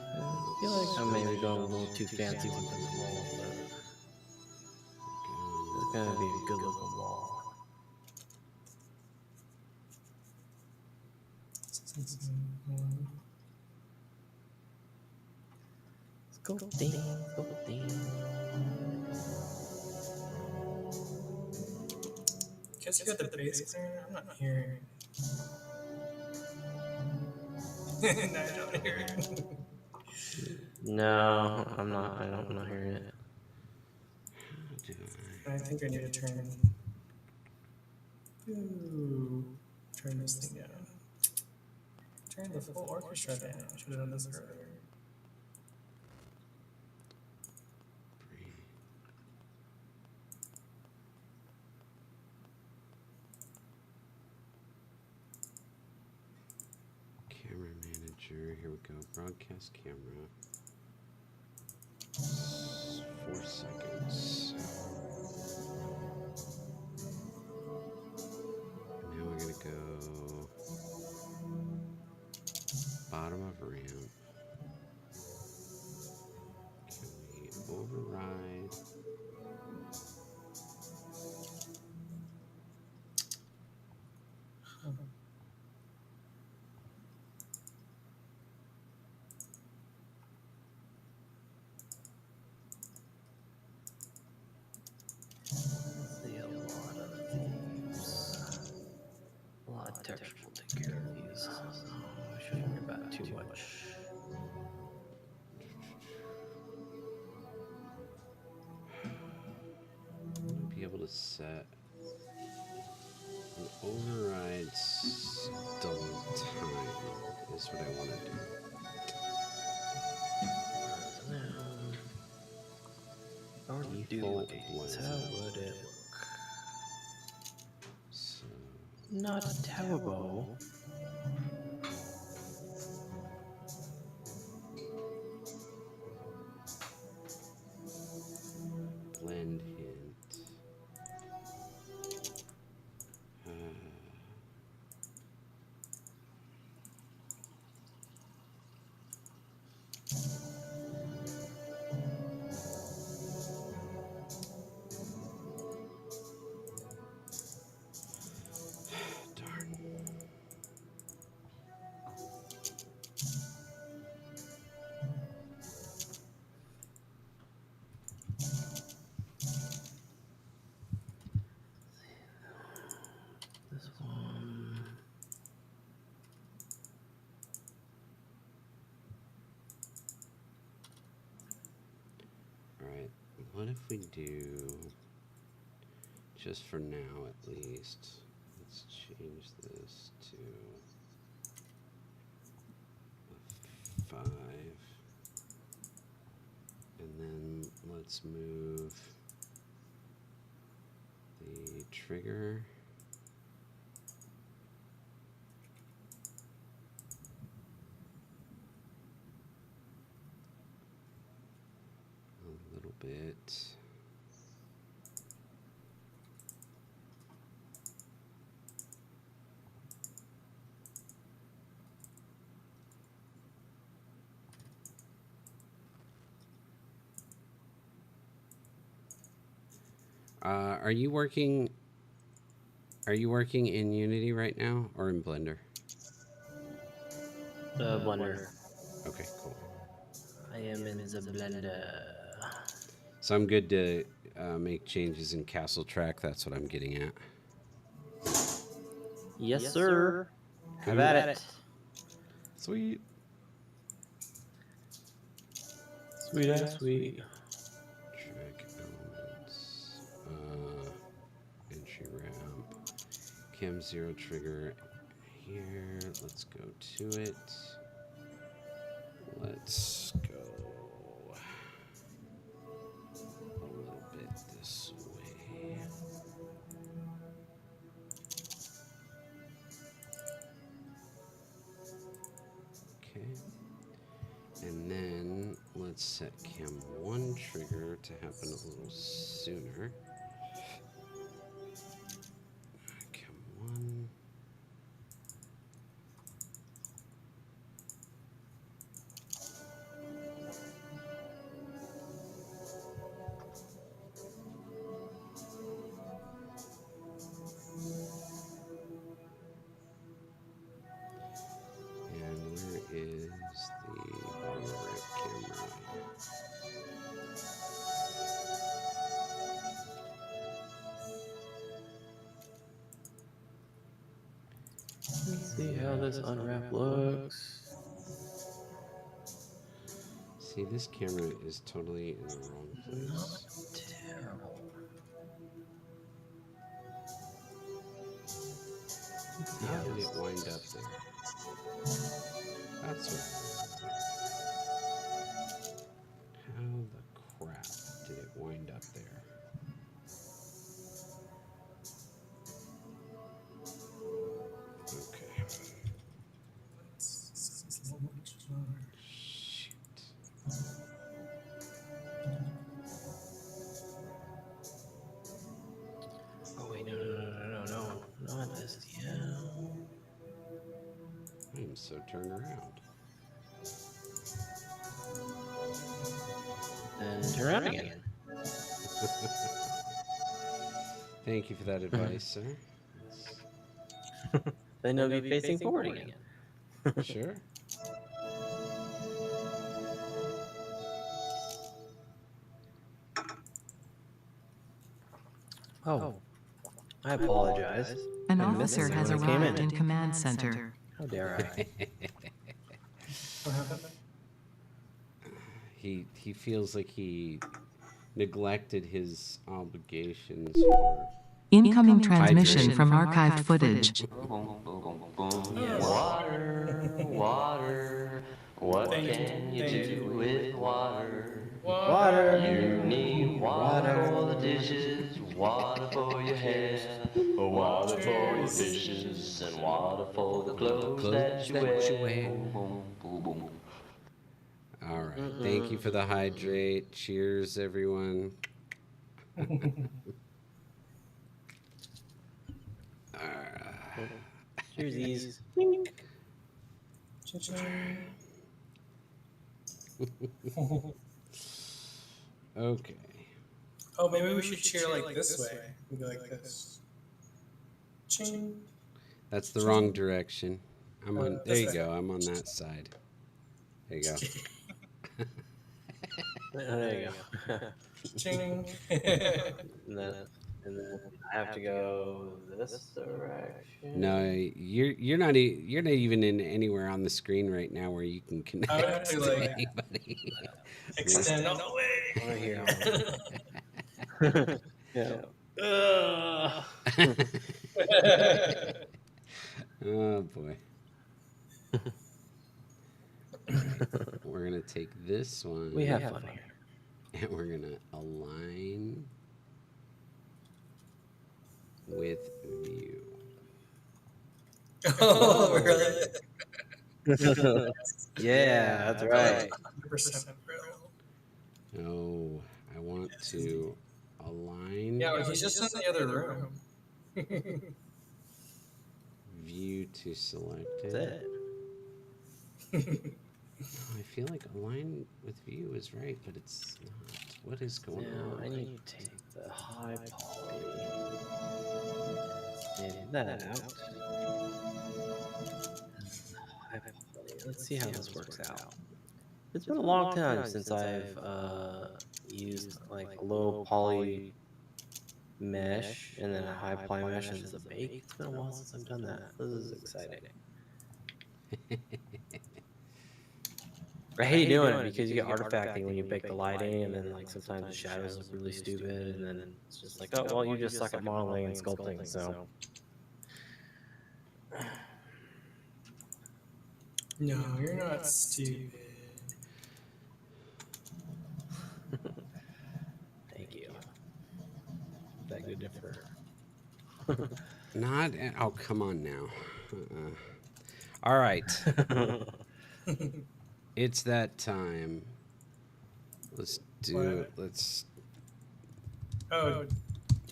I feel like I may be going a little too fancy with this wall, but it's gonna be a good looking wall. Go ding. Guess you got the bass clear? I'm not hearing it. No, I don't hear it. No, I'm not. I'm not hearing it. I think I need to turn this thing down. Turn the full orchestra down. I should have done this earlier. Camera manager. Here we go. Broadcast camera. 4 seconds. Now we're gonna go bottom of ramp. Can we override? See a lot of these. A lot of texture will take care of these. I shouldn't worry about it too much. Be able to set an override double time is what I want to do. So now, if I were to Default duplicate blend. how would it look? So Not terrible. blend hint. right. What if we do, just for now at least, let's change this to a 5. And then let's move the trigger a little bit. Are you working? Are you working in Unity right now or in Blender? Blender. Okay, cool. I am in the Blender. So I'm good to make changes in Castle Track. That's what I'm getting at. Yes, sir. Have at it. Sweet. Sweet ass sweet. Track elements. Entry ramp. Cam 0 trigger here. Let's go to it. Let's go a little bit this way. Okay. And then let's set cam 1 trigger to happen a little sooner. Cam 1. And where is the bottom of ramp camera? Let's see how this unwrap looks. See, this camera is totally in the wrong place. Terrible. How did it wind up there? That's what. How the crap did it wind up there? Okay. Shoot. Oh wait, no, not STL. I am so turned around. And turn around again. Thank you for that advice, sir. Then you'll be facing forward again. Sure. Oh, I apologize. An I missed officer it has when I came arrived in. in command center. How dare I? What happened? He feels like he neglected his obligations for Incoming transmission Hydrate. from archived footage. Water, water. What Thank can you, you thank do you. with water? Water. You need water for the dishes, water for your hair, water for your dishes, and water for the clothes that you wear. Boom, boom, boom, boom. All right. Thank you for the hydrate. Cheers, everyone. Cheersies. Okay. Oh, maybe we should cheer like this way. We go like this. Ching. That's the wrong direction. I'm on. There This you way. go. I'm on that side. There you go. There you go. Ching. And then and then I have to go this direction. No, you're not you're not even in anywhere on the screen right now where you can I would have connect to to like anybody. extend all the Over here. way. Yeah. Ugh. Oh boy. All right. We're gonna take this one. We have fun here. and we're gonna align with view. Oh, really? Yeah, that's right. 100% real. No, I want to align Yeah, he's just in the other room. view to selected. That's it. No, I feel like align with view is right, but it's not. What is going Now on? I need to take the high poly, fade that out. High poly. Let's see how this works out. It's been a long time since I've used like a low poly mesh and then a high poly mesh as a bake. It's been a while since I've done that. This is exciting. I hate doing it because you get artifacting when you bake the lighting, and then like sometimes the shadows look really stupid, and then it's just like, oh well, you just suck at modeling and sculpting. So No, you're not stupid. thank you. Beg to differ. Not. Oh, come on now. All right. It's that time. Let's do. What? Let's Oh,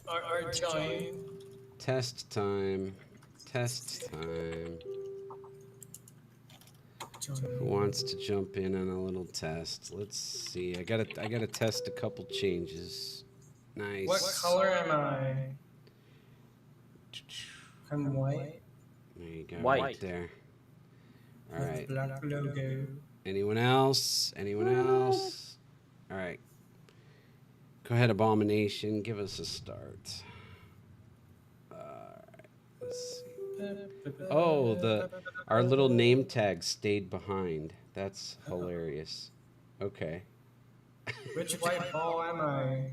our giant. test time. Test time. Who wants to jump in on a little test? Let's see. I gotta test a couple changes. Nice. What color am I? I'm white. There you go. White. Right there. All With right. black logo. Anyone else? Anyone else? All right. Go ahead, Abomination. Give us a start. All right. Let's see. Oh, our little name tag stayed behind. That's hilarious. Okay. Which white ball am I?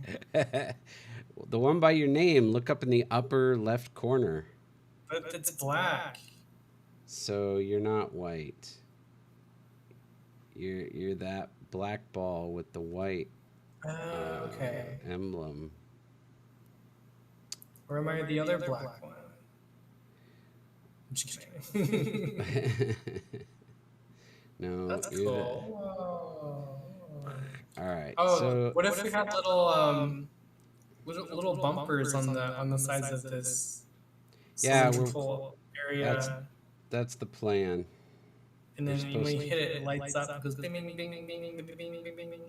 The one by your name. Look up in the upper left corner. But it's black. So you're not white. You're that black ball with the white Okay. emblem. Or am I the other black one? I'm just kidding. No, That's you're cool. All right. Oh, so what if we had little bumpers on the sides of this Yeah, cylindrical area? that's the plan. And then we're when you supposed hit it, it lights up. It goes bing, bing, bing, bing, bing, bing, bing, bing, bing, bing, bing.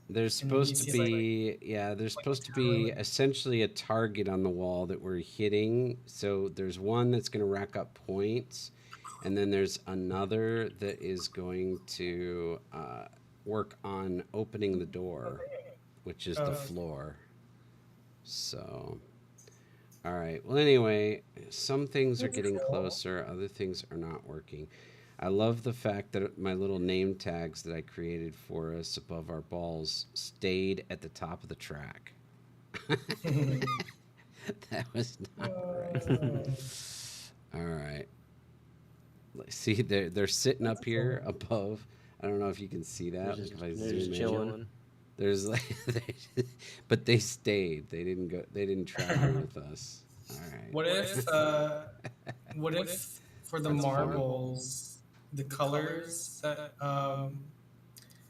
There's And then you supposed to see, be there's supposed to be essentially a target on the wall that we're hitting. So there's one that's going to rack up points, and then there's another that is going to work on opening the door, which is the floor. So, all right. Well, anyway, some things are getting closer, other things are not working. I love the fact that my little name tags that I created for us above our balls stayed at the top of the track. That was not right. All right. See, they're sitting up here above. I don't know if you can see that. If I They're just zoom in, chilling. there's like, but they stayed. They didn't go. They didn't travel with us. All right. What if for the marbles, the colors that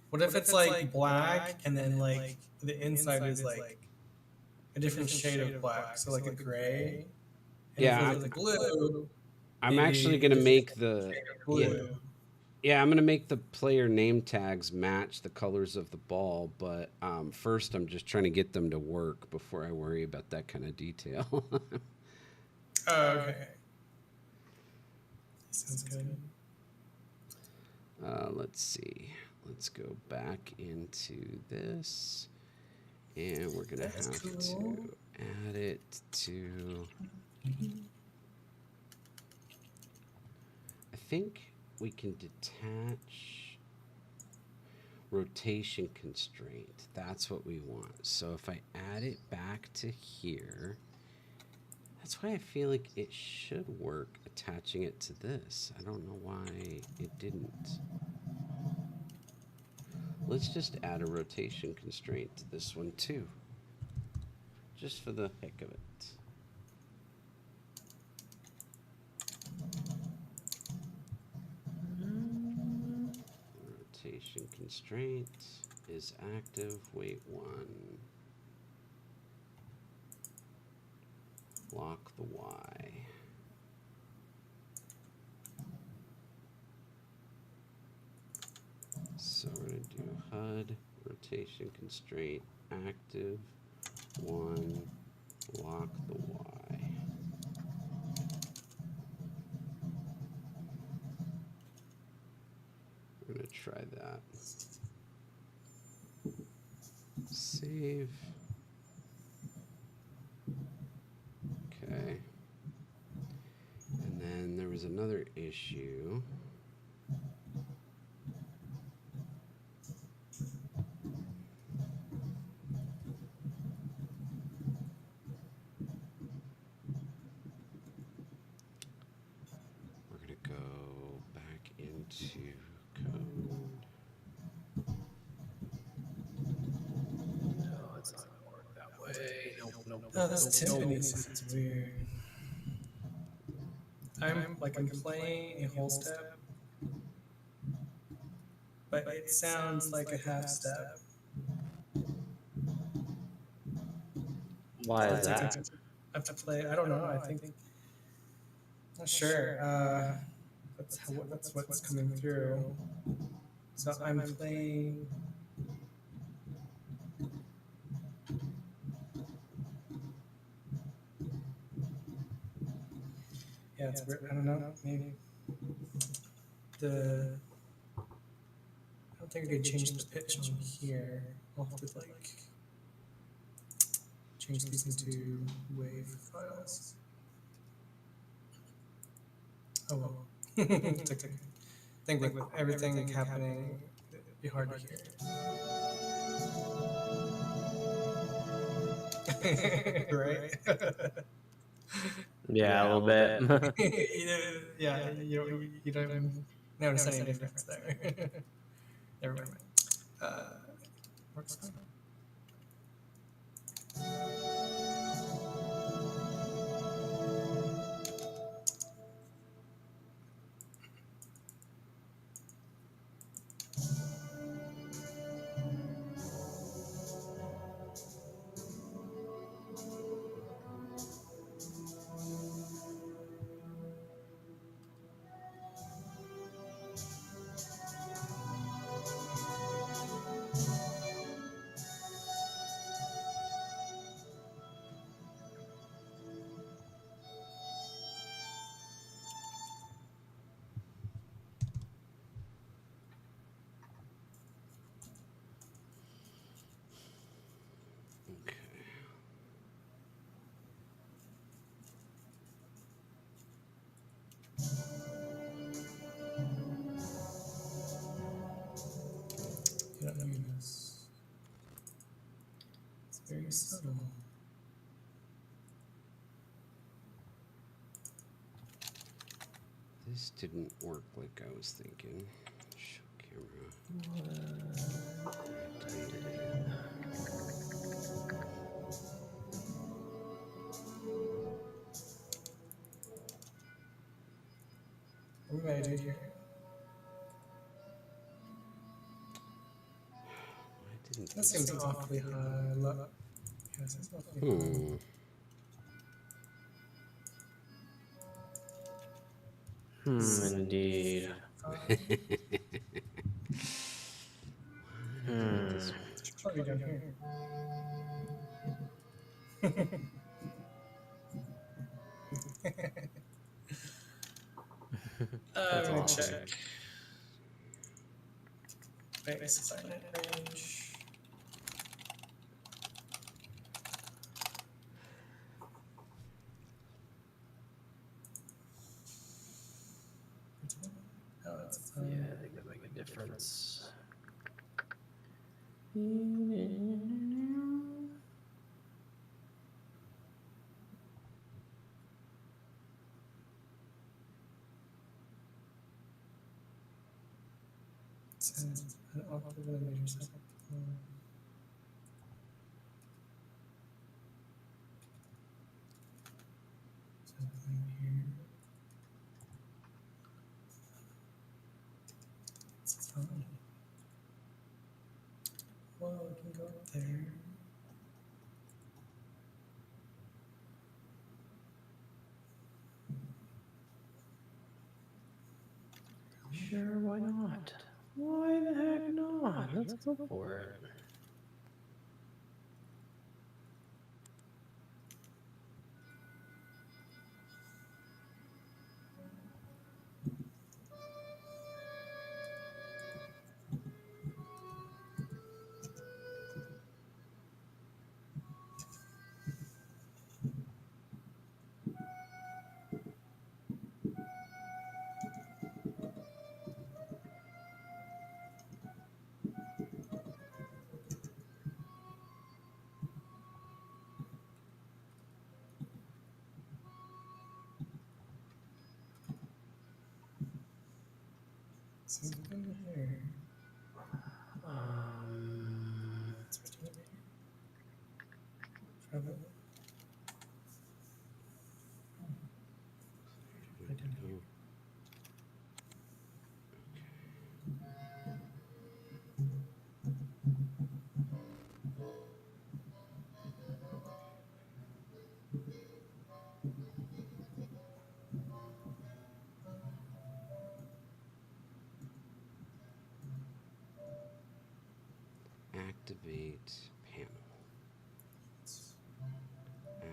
what if it's like black and then like the inside is like a different shade of black, so like a gray. And Yeah, if it was blue, I'm actually gonna make the blue. yeah, I'm gonna make the player name tags match the colors of the ball, but first I'm just trying to get them to work before I worry about that kind of detail. Oh, okay. Sounds good. Let's see. Let's go back into this, And we're gonna That's have cool. to add it to. I think we can detach rotation constraint. That's what we want. So if I add it back to here, that's why I feel like it should work attaching it to this. I don't know why it didn't. Let's just add a rotation constraint to this one too, just for the heck of it. Rotation constraint is active, weight 1. Lock the Y. So we're going to do HUD, rotation constraint, active, 1, lock the Y. We're going to try that. Save. Okay. And then there was another issue. We're going to go back into code. No, it's not gonna work that way. Nope. Oh, this Tiffany stuff is weird. I'm playing a whole step, but it sounds like a half step. Why is that? I have to play. I don't know. I think. Not sure. That's what's coming through. So I'm playing. Yeah, it's weird. I don't know. Maybe the. I don't think I could change the pitch on here. I'll have to change these into wave files. Oh well. I think with everything happening, it'd be hard to hear. Right? Yeah, a little bit. Yeah, you don't even notice any difference there. Never mind. Works fine. Okay. You don't hear this. It's very subtle. This didn't work like I was thinking. Show camera. What do I do here? Why didn't That seems awfully high. Yes, it's awfully high. Indeed. Probably down here. I'm gonna check. Base finite range. difference. Since an octave in a major second. Here. It's fun. Well, we can go up there. Sure, why not? Why the heck not? Let's go for it. So it's been here. Um, It's right here. From it. Right down here. Activate panel.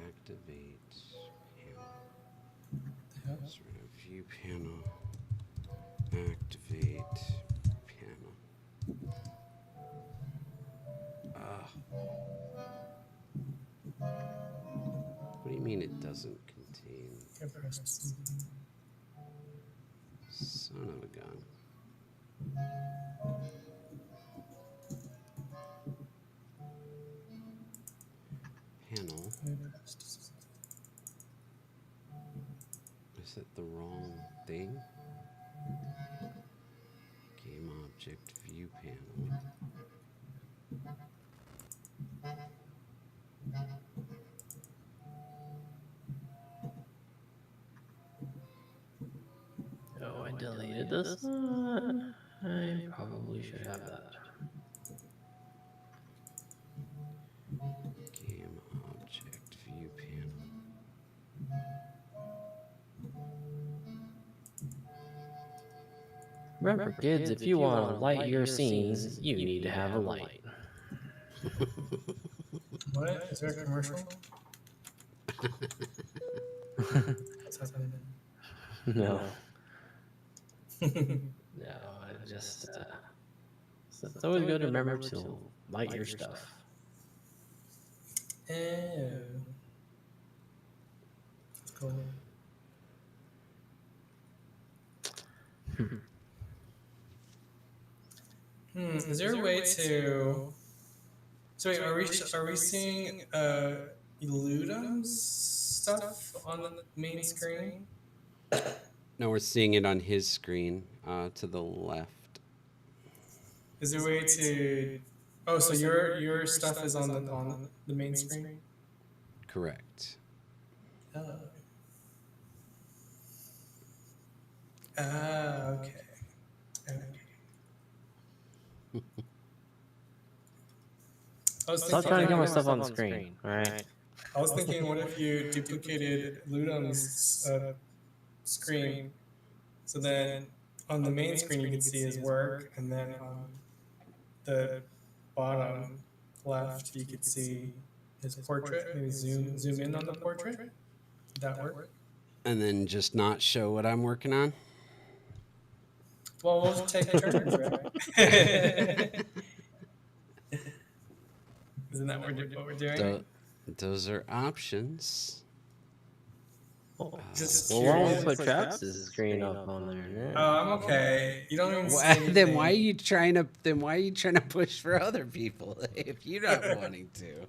Activate panel. Yeah. Sort of view panel. Activate panel. What do you mean it doesn't contain? I pressed something. Son of a gun. Panel. I pressed something. Is it the wrong thing? Game object view panel. oh, I deleted this one. I probably should have that. Game object view panel. Remember, kids, if you want to light your scenes, you need to have a light. What? Is there a commercial? What's happening? No. No, I just, so it's always good to remember to light your stuff. Oh. That's cool. Is there a way to? So wait, are we seeing Ludum's stuff on the main screen? No, we're seeing it on his screen to the left. Is there a way to? Oh, so your stuff is on the main screen? Correct. Oh. Ah, okay. Okay. Stop trying to get my stuff on the screen, alright? I was thinking, what if you duplicated Ludum's screen, so then on the main screen you could see his work, and then on the bottom left you could see his portrait. Maybe zoom in on the portrait. Would that work? And then just not show what I'm working on? Well, we'll take turns, right? Isn't that what we're doing? Those are options. Just Well, why don't we curious. put Travis's screen up on there? Oh, I'm okay. You don't even see Well, anything. then why are you trying to? Then why are you trying to push for other people if you're not wanting to?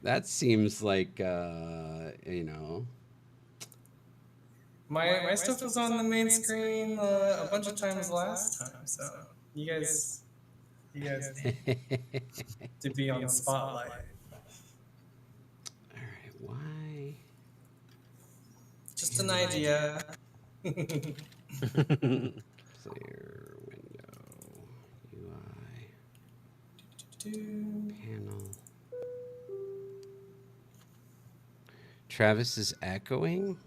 That seems like My stuff was on the main screen a bunch of times last time, so you guys to be on the spotlight. All right, why? Just an idea. Player window, UI, Do- panel. Travis is echoing.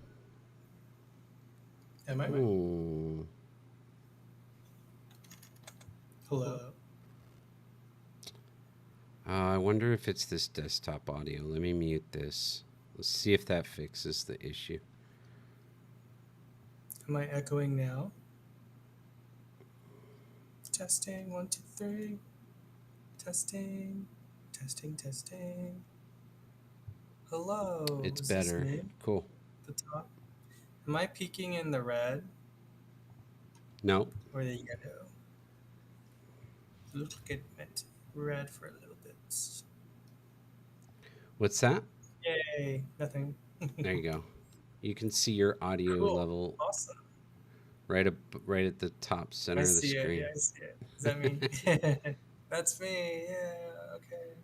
Am I? Hmm. Hello. I wonder if it's this desktop audio. Let me mute this. Let's see if that fixes the issue. Am I echoing now? Testing, 1, 2, 3. Testing, testing. Hello. It's is this better. me? Cool. The top. Am I peeking in the red No. or the yellow? Looked like it went red for a little bit. What's that? Yay! Nothing. There you go. You can see your audio Cool. level Awesome. right at the top center I of the see it. screen. Yeah, I see it. Does that mean that's me? Yeah. Okay.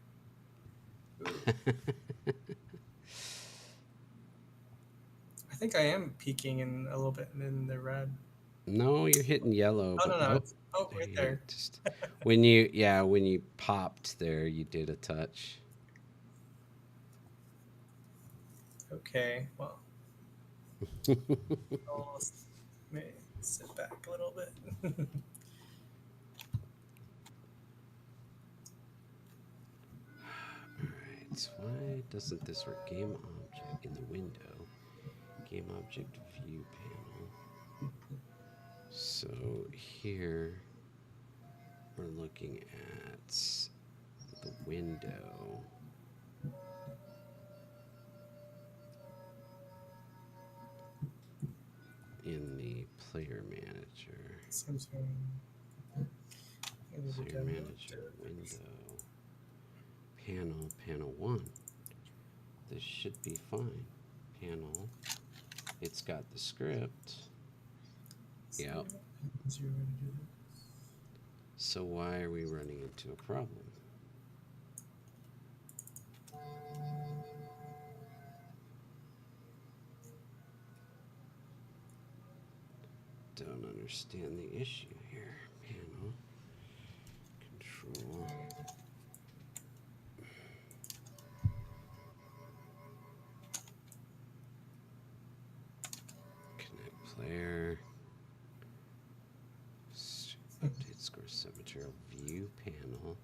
I think I am peeking in a little bit in the red. No, you're hitting yellow. Oh but no! oh, Right you there. just when you popped there, you did a touch. Okay. Well, I'll sit back a little bit. Alright, why doesn't this work? Game object in the window. Game object view panel. So here we're looking at the window. In the player manager. Seems Player manager window. Panel 1. This should be fine. Panel. It's got the script. Yep. So why are we running into a problem? Don't understand the issue here. Panel. Control. Connect player. Update score set material view panel.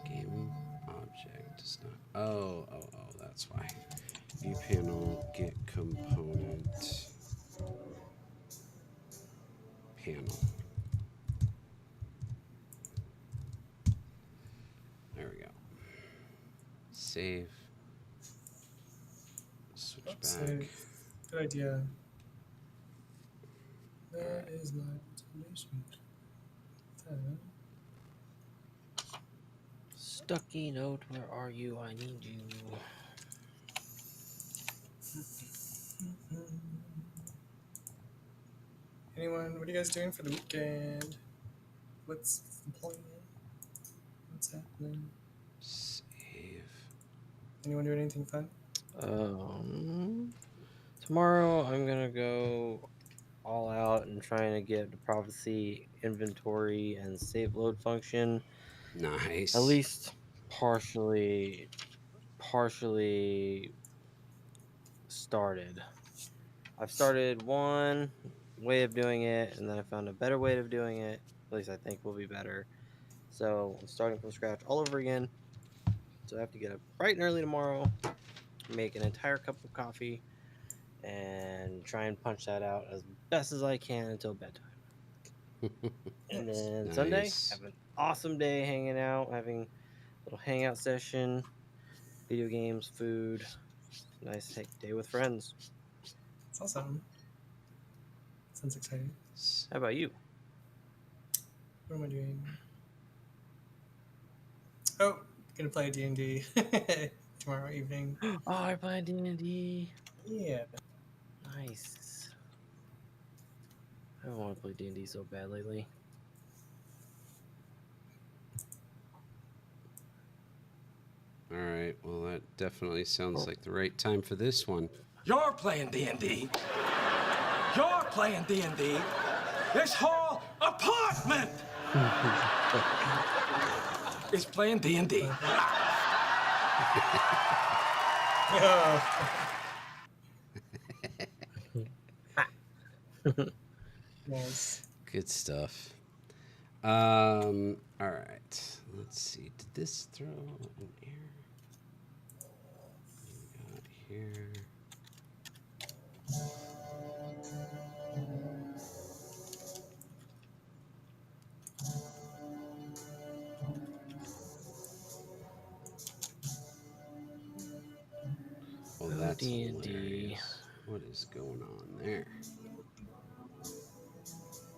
Game object does not. Oh, that's why. View panel get component panel. There we go. Save. Switch back. Save. Good idea. Where is my automation? Stucky note, where are you? I need you. Anyone? What are you guys doing for the weekend? What's the plan? What's happening? Save. Anyone doing anything fun? Tomorrow I'm gonna go all out and trying to get the prophecy inventory and save load function Nice. at least partially started. I've started one way of doing it, and then I found a better way of doing it. At least I think will be better. So I'm starting from scratch all over again. So I have to get up bright and early tomorrow, make an entire cup of coffee, and try and punch that out as best as I can until bedtime. And then Nice. Sunday, have an awesome day hanging out, having a little hangout session. video games, food. Nice day with friends. It's awesome. Sounds exciting. How about you? What am I doing? Oh, gonna play D&D tomorrow evening. Oh, I play D&D. Yeah. Nice. I want to play D&D so bad lately. All right. Well, that definitely sounds like the right time for this one. You're playing D&D. You're playing D&D. This whole apartment is playing D&D. Nice. Good stuff. All right. Let's see. Did this throw an error? We got here. Well, that's D&D. hilarious. What is going on there?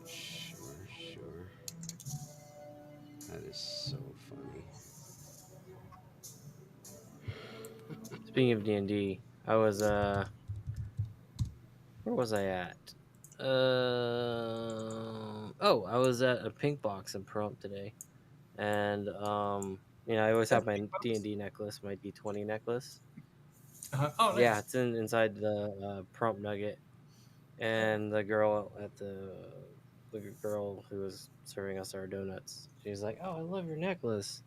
Sure. That is so funny. Speaking of D&D, I was where was I at? I was at a pink box in Prompt today, and I always have my D&D necklace, my D20 necklace. Oh, nice. Yeah, it's inside the Prompt Nugget, and the girl who was serving us our donuts, she's like, "Oh, I love your necklace."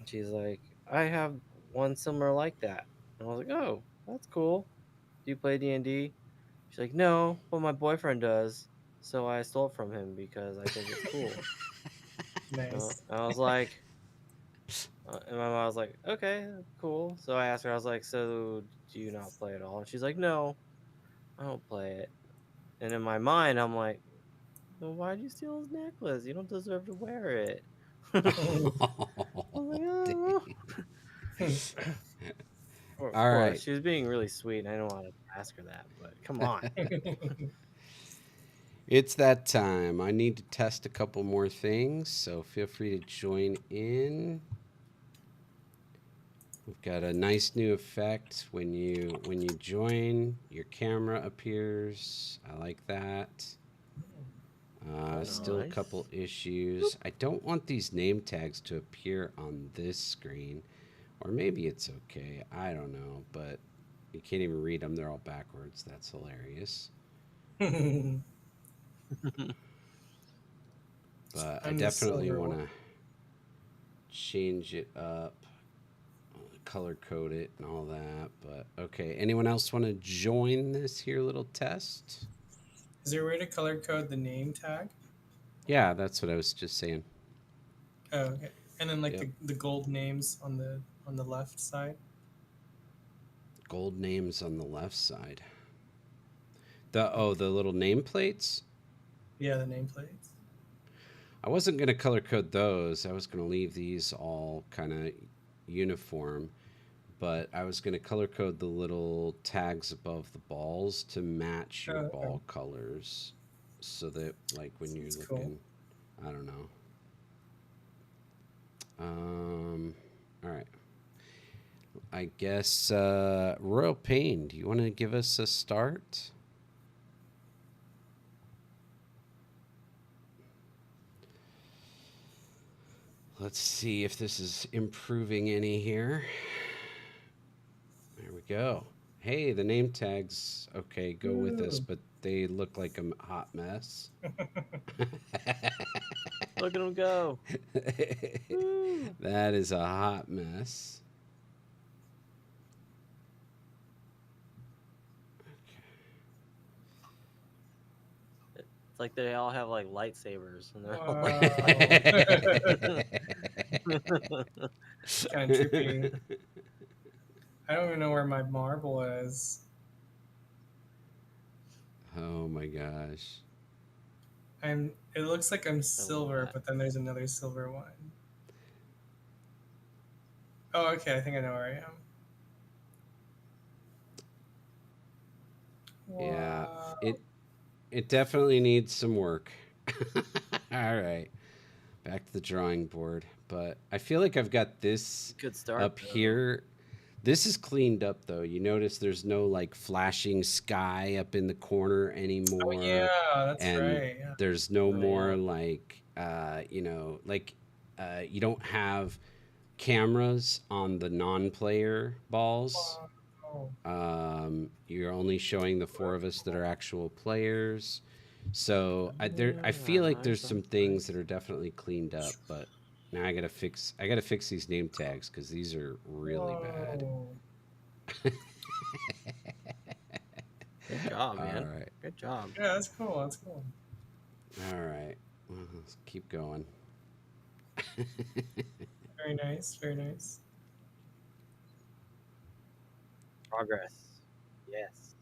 She's like, "I have one similar like that," and I was like, "Oh, that's cool. Do you play D&D?" She's like, "No, but my boyfriend does, so I stole it from him because I think it's cool." Nice. I was like, and my mom was like, "Okay, cool." So I asked her, I was like, "So do you not play at all?" And she's like, "No, I don't play it." And in my mind, I'm like, "Well, why'd you steal his necklace? You don't deserve to wear it." I was like, "Oh." Of All course, right. she was being really sweet, and I didn't want to ask her that, but come on. It's that time. I need to test a couple more things, so feel free to join in. We've got a nice new effect when you join, your camera appears. I like that. Still a Nice. couple issues. I don't want these name tags to appear on this screen, or maybe it's okay. I don't know, but you can't even read them. They're all backwards. That's hilarious. But I I'm the definitely silver want one. to change it up, color code it, and all that. But okay, anyone else want to join this here little test? Is there a way to color code the name tag? Yeah, that's what I was just saying. Oh, okay. And then like Yep. the gold names on the left side. Gold names on the left side. The little nameplates? Yeah, the nameplates. I wasn't going to color code those. I was going to leave these all kind of uniform, but I was going to color code the little tags above the balls to match your Oh, okay. ball colors so that like when you're That's looking, cool. I don't know. All right. I guess Royal Pain, do you want to give us a start? Let's see if this is improving any here. There we go. Hey, the name tags, okay, go with us, Ooh. but they look like a hot mess. Look at him go. Woo. That is a hot mess. It's like they all have like lightsabers, and they're all Wow. like fighting. Kind of trippy. I don't even know where my marble is. Oh my gosh. It looks like I'm silver, that. but then there's another silver one. Oh, okay. I think I know where I am. Yeah, Wow. it definitely needs some work. All right, back to the drawing board. But I feel like I've got this Good start up though. here. This is cleaned up though. You notice there's no like flashing sky up in the corner Oh anymore, yeah, that's and right. Yeah. there's no Oh yeah. more like you don't have cameras on the non-player balls. Wow. You're only showing the four of us that are actual players. So I Yeah, feel like there's nice, some nice, things that nice. are definitely cleaned up, but now I gotta fix these name tags because these are really bad. Whoa. Good job, All man. right, Good job. Yeah, that's cool. That's cool. all right. Well, let's keep going. Very nice. Very nice. Progress. Yes.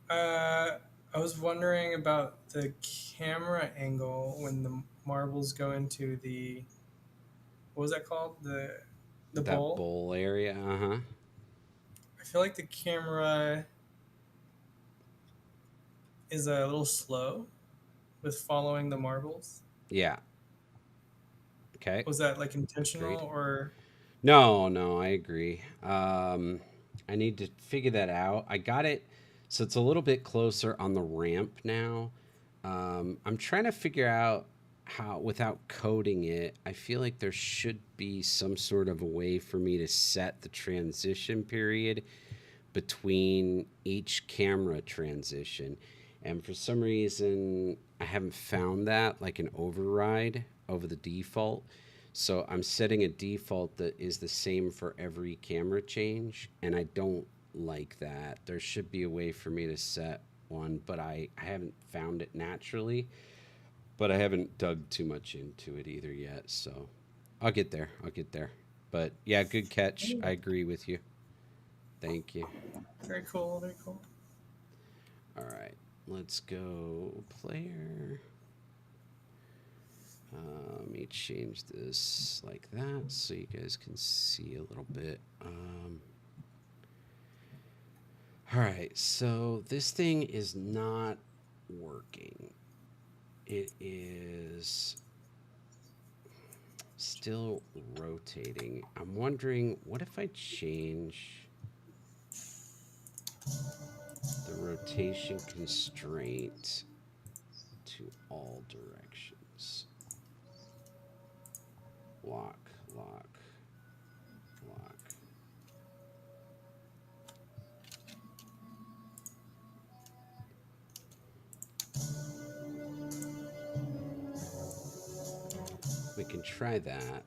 Uh, I was wondering about the camera angle when the marbles go into the what was that called? The That bowl. bowl area, uh huh. I feel like the camera is a little slow with following the marbles. Yeah. Okay. Was that like intentional Agreed. or No, no, I agree. I need to figure that out. I got it, so it's a little bit closer on the ramp now. I'm trying to figure out how, without coding it, I feel like there should be some sort of a way for me to set the transition period between each camera transition. And for some reason, I haven't found that, like an override over the default. So I'm setting a default that is the same for every camera change, and I don't like that. There should be a way for me to set one, but I haven't found it naturally. But I haven't dug too much into it either yet. So I'll get there. I'll get there. But yeah, good catch. I agree with you. Thank you. very cool? Very cool. All right, let's go player. Let me change this like that so you guys can see a little bit. All right, so this thing is not working. It is still rotating. I'm wondering, what if I change the rotation constraint to all directions? Lock, lock, lock. We can try that.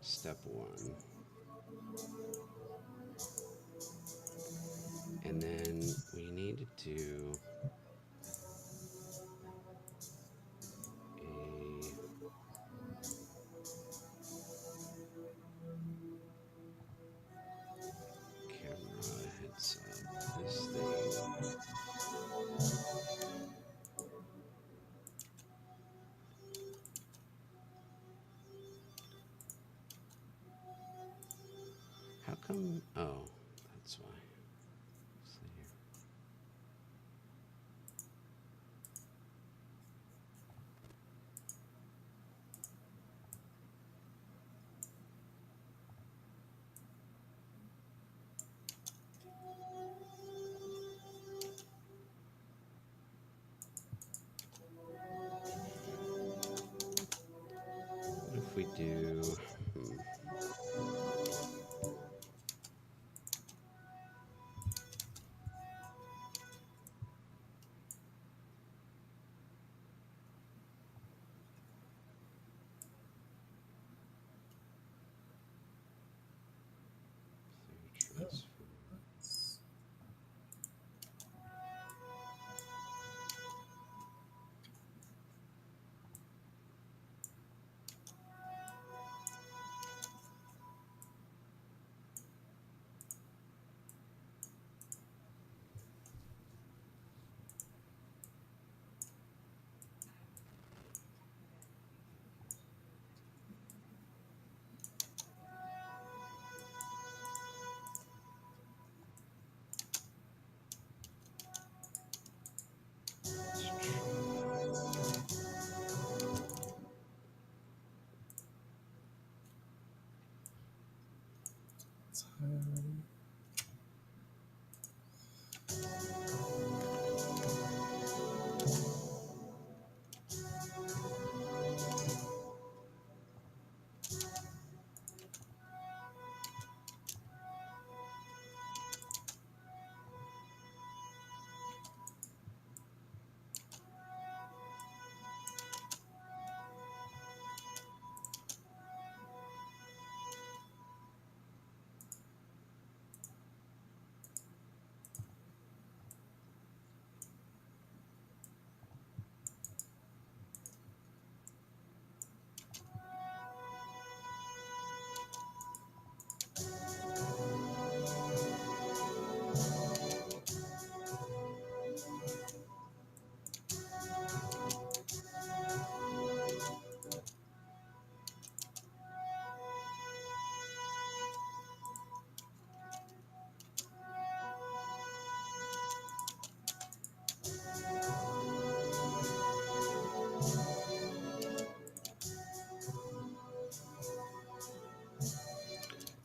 Step one. And then we need to do a camera heads up. This thing. How come? Oh, that's why. See here. What if we do? Player Oh. transfer. Um,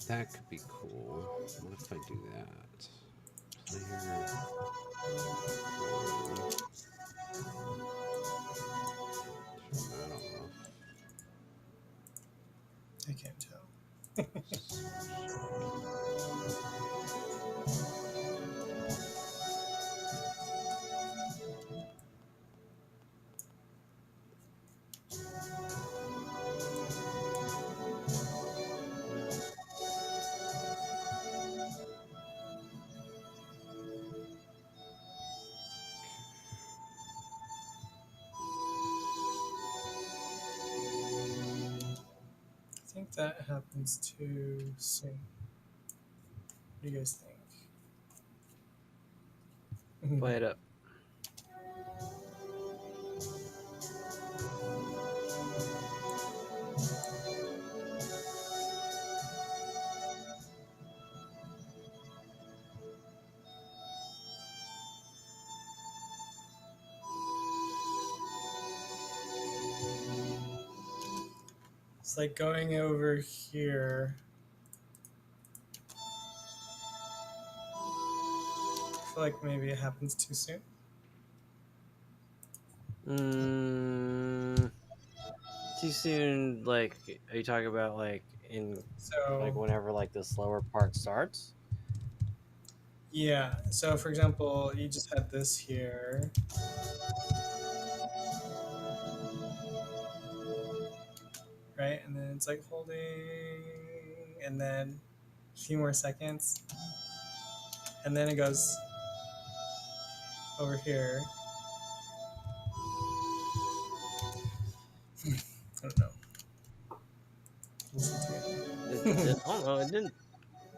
That could be cool. What if I do that? Player one. Turn that off. I can't tell. Switch. I think that happens too soon. What do you guys think? Play it up. It's like going over here. I feel like maybe it happens too soon. Too soon. Like, are you talking about like in like So whenever like the slower part starts? yeah. So for example, you just had this here. Right? And then it's like holding, and then a few more seconds, and then it goes over here. I don't know. Listen to it. I don't know. It didn't.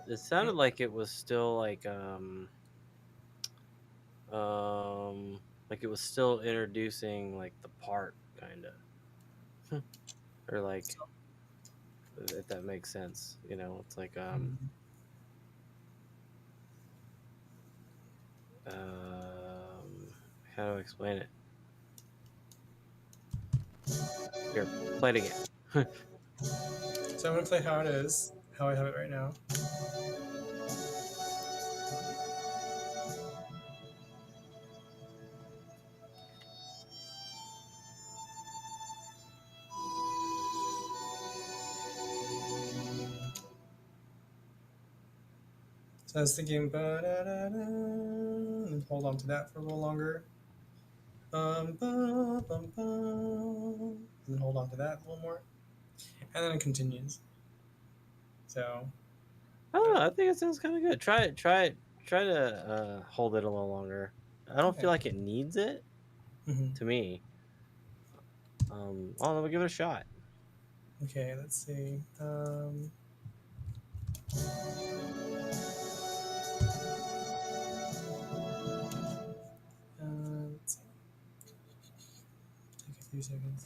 It sounded like it was still like it was still introducing like the part kind of, or like if that makes sense. It's like Mhm. how do I explain it? Here, play it again. So I'm gonna play how it is, how I have it right now. So I was thinking, and hold on to that for a little longer. Bum, bum, bum, and then hold on to that a little more, and then it continues. So I don't know. I think it sounds kind of good. Try it. Try it. Try to hold it a little longer. I don't feel okay, like it needs it hmm to me. Oh, let me give it a shot. okay. Let's see. Let's see. Take a few seconds.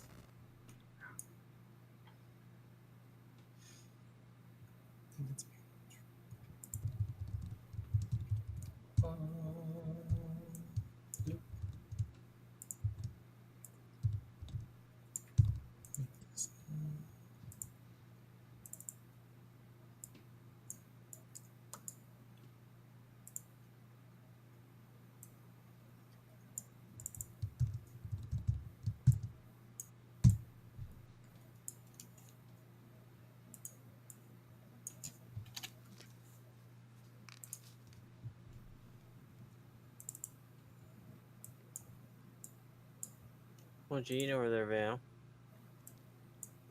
I think it's. Loop. What you eating over there, Val?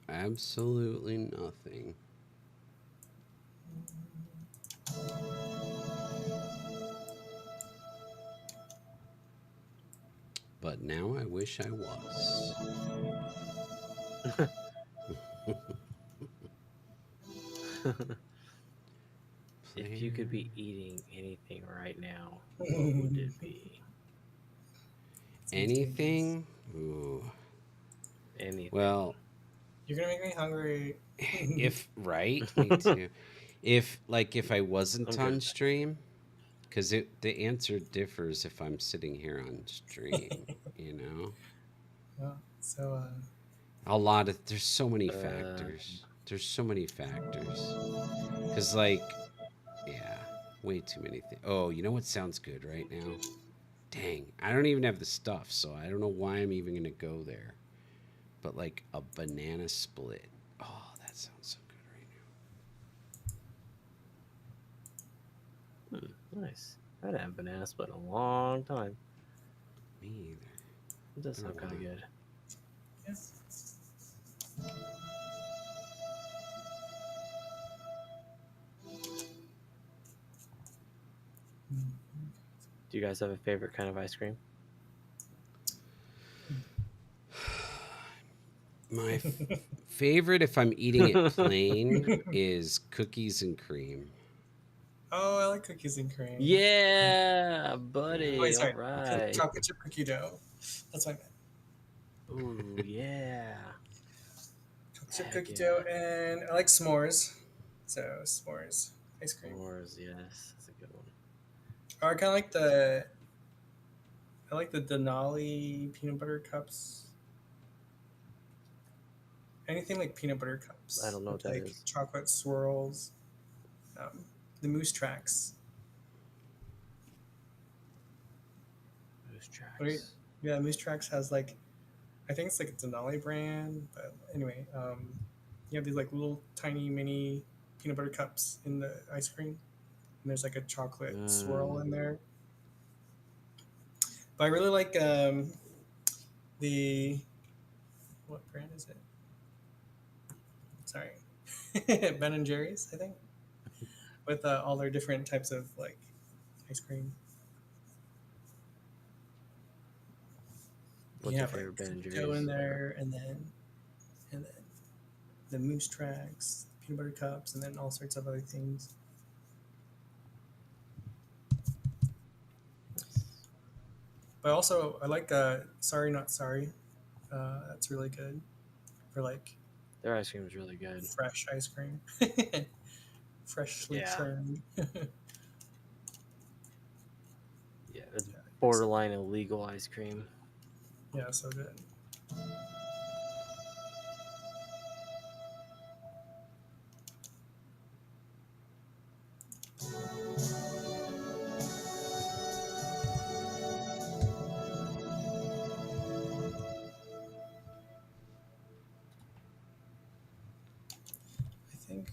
Absolutely nothing. But now I wish I was. If you could be eating anything right now, what would it be? Anything? Ooh. Anything. Well, You're gonna make me hungry. if right, me too. If I wasn't I'm good. on stream, because the answer differs if I'm sitting here on stream. You know, So, a lot of there's so many Uh, factors. There's so many factors. Cause like, yeah, way too many things. Oh, you know what sounds good right now? Dang, I don't even have the stuff, so I don't know why I'm even gonna go there. But like a banana split. Oh, that sounds so good right nice. I haven't had banana split in a long time. now. Me either. It does Been a sound kind of while. good. yes. Do you guys have a favorite kind of ice cream? My favorite, if I'm eating it plain, is cookies and cream. Oh, I like cookies and cream. Yeah, Oh, buddy. wait, All sorry. right. Chocolate chip cookie dough. That's what I meant. Ooh, yeah. Chocolate chip Heck cookie yeah. dough, and I like s'mores. So s'mores ice cream. S'mores, yes. That's a good one. Or I kind of I like the Denali peanut butter cups. Anything like peanut butter cups. I don't know what with that like is. chocolate swirls. The moose tracks. Moose Right? tracks. Yeah, moose tracks has like I think it's like a Denali brand, but anyway, you have these like little tiny mini peanut butter cups in the ice cream, and there's like a chocolate swirl in there. But I really like the what brand is it? Sorry, Ben and Jerry's, I think, with all their different types of like ice cream. What's You your have like favorite Ben and cookie dough in Jerry's? there, and then the moose tracks, peanut butter cups, and then all sorts of other things. But also, I like Sorry Not Sorry. That's really good for like Their ice cream is really good. fresh ice cream, freshly Yeah. churned. Yeah, it's borderline illegal ice cream. Yeah, so good. I think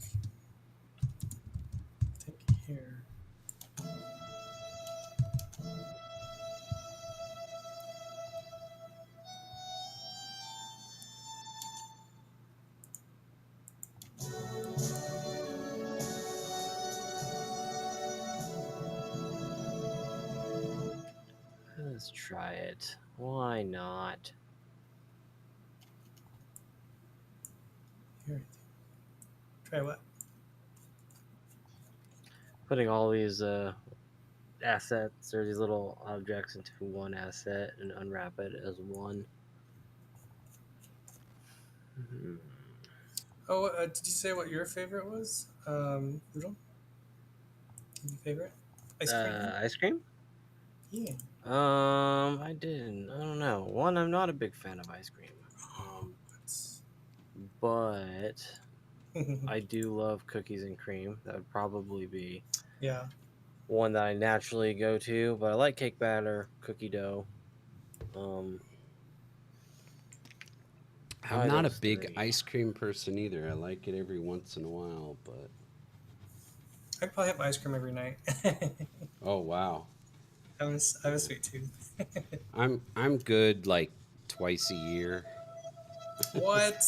here. Let's try it. Why not? Here. Try what? Putting all these assets or these little objects into one asset and unwrap it as one. Mhm. Oh, did you say what your favorite was? Noodle? Your favorite? Ice cream? Ice cream? Yeah. I didn't. I don't know. One, I'm not a big fan of ice cream. But I do love cookies and cream. That would probably be Yeah. one that I naturally go to. But I like cake batter, cookie dough. I'm Probably not a those big three. ice cream person either. I like it every once in a while, but I'd probably have ice cream every night. oh wow. I have a sweet tooth. I'm good like twice a year. What?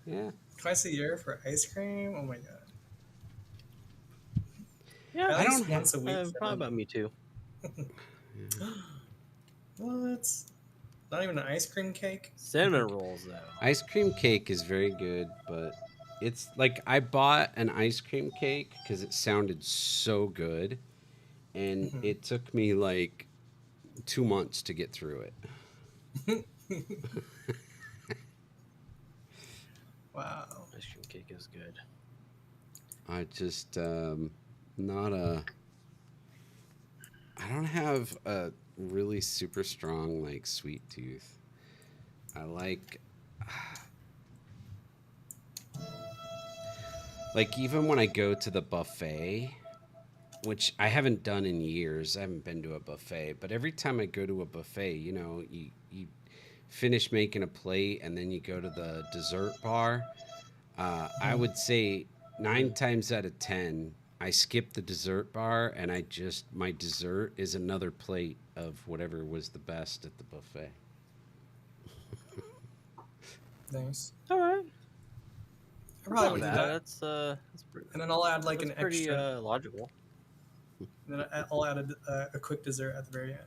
Yeah. Twice a year for ice cream? Oh my god. Yeah, At I least don't have. once a week for probably about me too. Yeah. What? Not even an ice cream cake? Cinnamon rolls though. Ice cream cake is very good, but it's like I bought an ice cream cake because it sounded so good, and Mhm. it took me like 2 months to get through it. Wow. Ice cream cake is good. I just not a. I don't have a really super strong like sweet tooth. I like even when I go to the buffet, which I haven't done in years. I haven't been to a buffet, but every time I go to a buffet, you finish making a plate and then you go to the dessert bar. I would say 9 times out of 10, I skip the dessert bar and my dessert is another plate of whatever was the best at the buffet. Nice. All right, I that's probably not would do bad. that. That's pretty. And then I'll add like That's an pretty extra. logical. And then I'll add a quick dessert at the very end.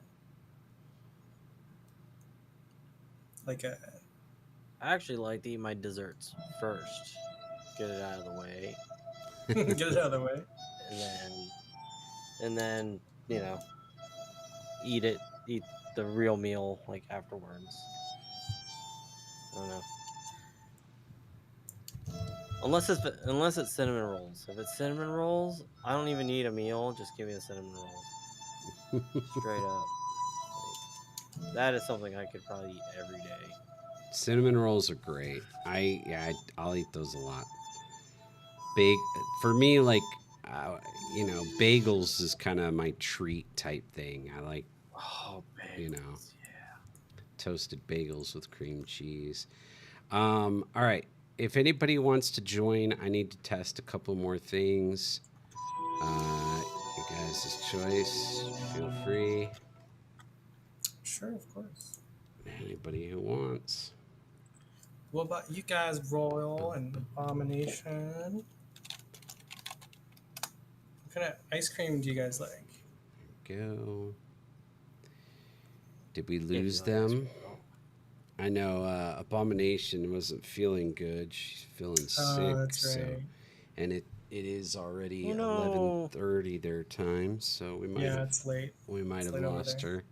Like a. I actually like to eat my desserts first, get it out of the way, Get it out of the way. and then you know eat the real meal like afterwards. I don't know. Unless it's cinnamon rolls. If it's cinnamon rolls, I don't even need a meal. Just give me the cinnamon rolls. Straight up. Like, that is something I could probably eat every day. Cinnamon rolls are great. I'll eat those a lot. For me, like bagels is kind of my treat type thing. I like Oh, you know bagels. Yeah. toasted bagels with cream cheese. All right. If anybody wants to join, I need to test a couple more things. You guys' choice. Feel free. Sure, of course. Anybody who wants. What about you guys, Royal and Abomination? What kind of ice cream do you guys like? Go. Did we If you lose like ice them? cream at all. I know Abomination wasn't feeling good. She's feeling Oh, sick, that's so right. and it is already Oh no. 11:30 their time, so Yeah, it's late. we might It's have late over lost there.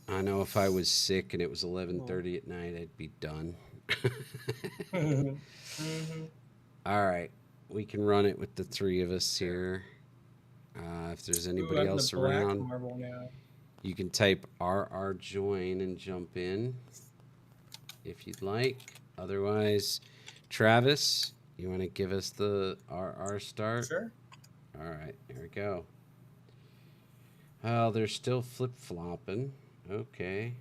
her. I know if I was sick and it was Oh. 11:30 at night, I'd be done. hmm All right, we can run it with the three of us here. If there's Ooh, anybody I'm the else black around, marble now. you can type RR join and jump in if you'd like. Otherwise, Travis, you want to give us the RR start? Sure. All right, here we go. Oh, they're still flip flopping. Okay.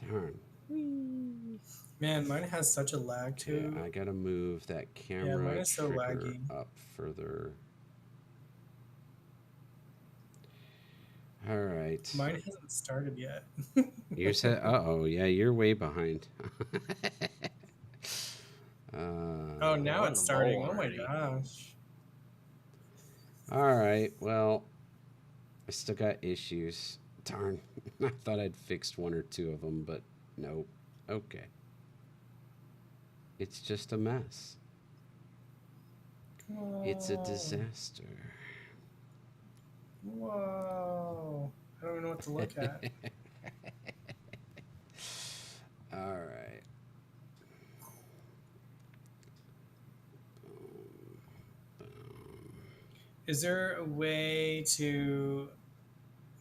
Darn. Whee. Man, mine has such a lag Okay, too. I gotta move that Yeah, mine camera is so trigger laggy. up further. All right. Mine hasn't started yet. You said, oh, yeah, you're way behind. Oh, We're now on it's the starting. bowl Oh my already. gosh. All right. Well, I still got issues. Darn. I thought I'd fixed one or two of them, but nope. Okay. It's just a mess. It's a Whoa. disaster. Whoa. I don't even know what to look at. All right. Is there a way to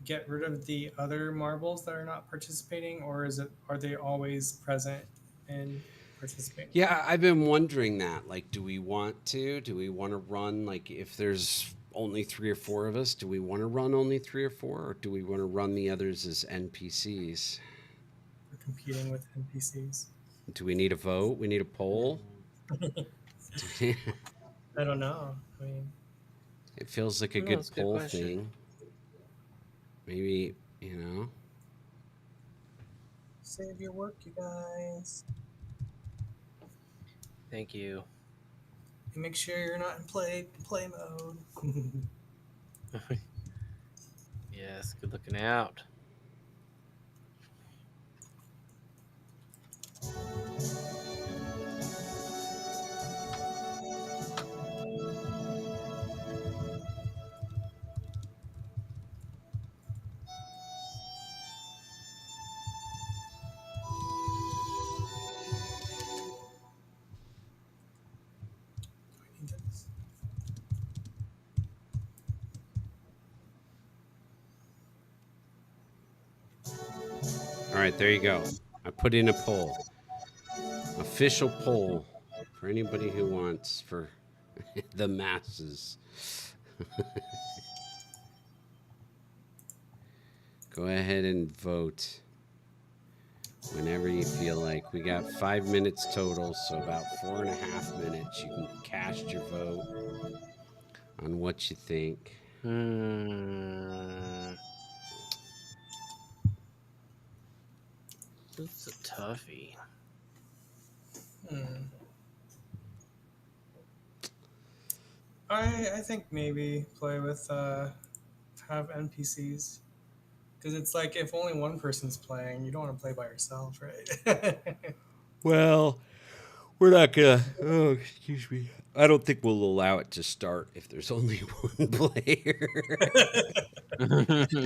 get rid of the other marbles that are not participating, or are they always present and participating? Yeah, I've been wondering that. Like, do we want to? Do we want to run, like, if there's only three or four of us, do we want to run only three or four, or do we want to run the others as NPCs? We're competing with NPCs. Do we need a vote? We need a poll? I don't know. I mean, It feels like a No, good that's a good poll question. thing. Maybe, you know. save your work, you guys. Thank you. And make sure you're not in play mode. Yes, good looking out. All right, there you go. I put in a poll, official poll for anybody who wants for the masses. Go ahead and vote whenever you feel like. We got 5 minutes total, so about 4.5 minutes. You can cast your vote on what you think. Hmm. This is a toughie. Hmm. I think maybe play with have NPCs because it's like if only one person's playing, you don't want to play by yourself, right? Well, we're not gonna. Oh, excuse me. I don't think we'll allow it to start if there's only one player. I don't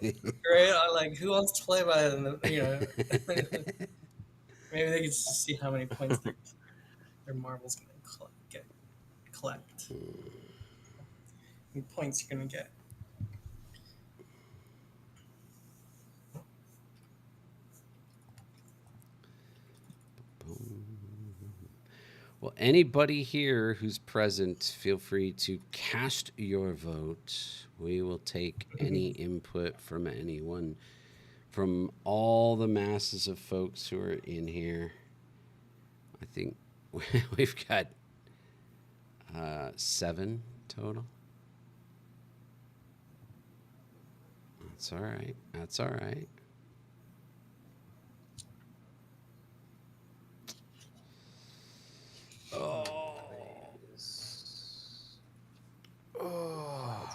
think- Right? Like who wants to play by them? Maybe they could just see how many points their marbles gonna collect. How many points you're gonna get. Well, anybody here who's present, feel free to cast your vote. We will take any input from anyone, from all the masses of folks who are in here. I think we've got 7 total. That's all right. That's all right. Oh.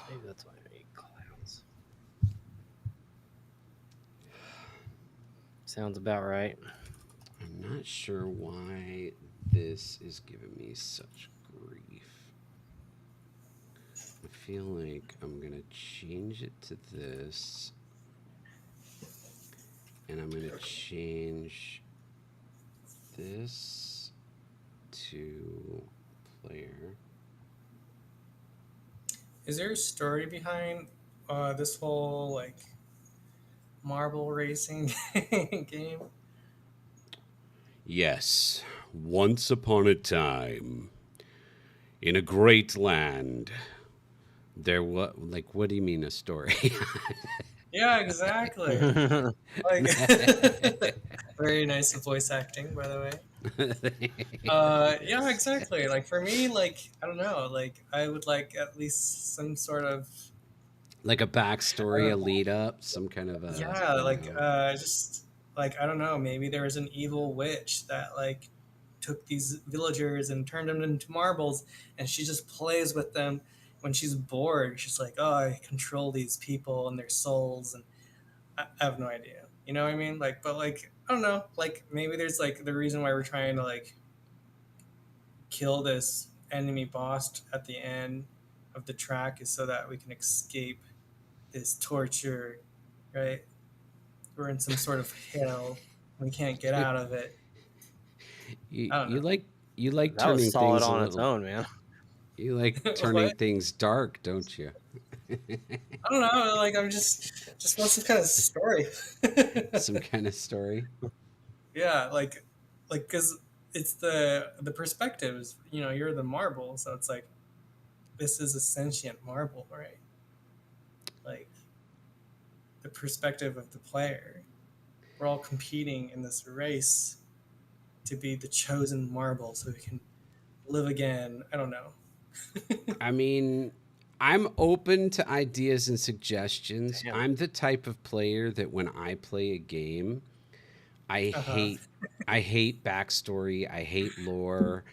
Maybe that's why I hate clowns. Sounds about right. I'm not sure why this is giving me such grief. I feel like I'm going to change it to this. And I'm going to change this to player. Is there a story behind this whole like marble racing game? Yes, once upon a time, in a great land, there was, like, what do you mean a story? Yeah, exactly. Like, very nice voice acting, by the way. Yeah, exactly. Like for me, like I don't know, like I would like at least some sort of Like a I backstory, a don't, lead up, some kind of a, yeah, like just like I don't know, maybe there was an evil witch that like took these villagers and turned them into marbles, and she just plays with them when she's bored. She's like, oh, I control these people and their souls, and I have no idea. You know what I mean? Like, but like I don't know. Like maybe there's like the reason why we're trying to like kill this enemy boss at the end of the track is so that we can escape this torture, right? We're in some sort of hell. We can't get out of it. you, I don't you know. like you like That was turning solid things a on its little. own, man. You like turning What? things dark, don't you? I don't know. Like I'm just want some kind of story. Some kind of story. Yeah, like because it's the perspectives. You know, you're the marble, so it's like this is a sentient marble, right? Like the perspective of the player. We're all competing in this race to be the chosen marble so we can live again. I don't know. I mean, I'm open to ideas and suggestions. Damn. I'm the type of player that when I play a game, I Uh-huh. hate I hate backstory. I hate lore.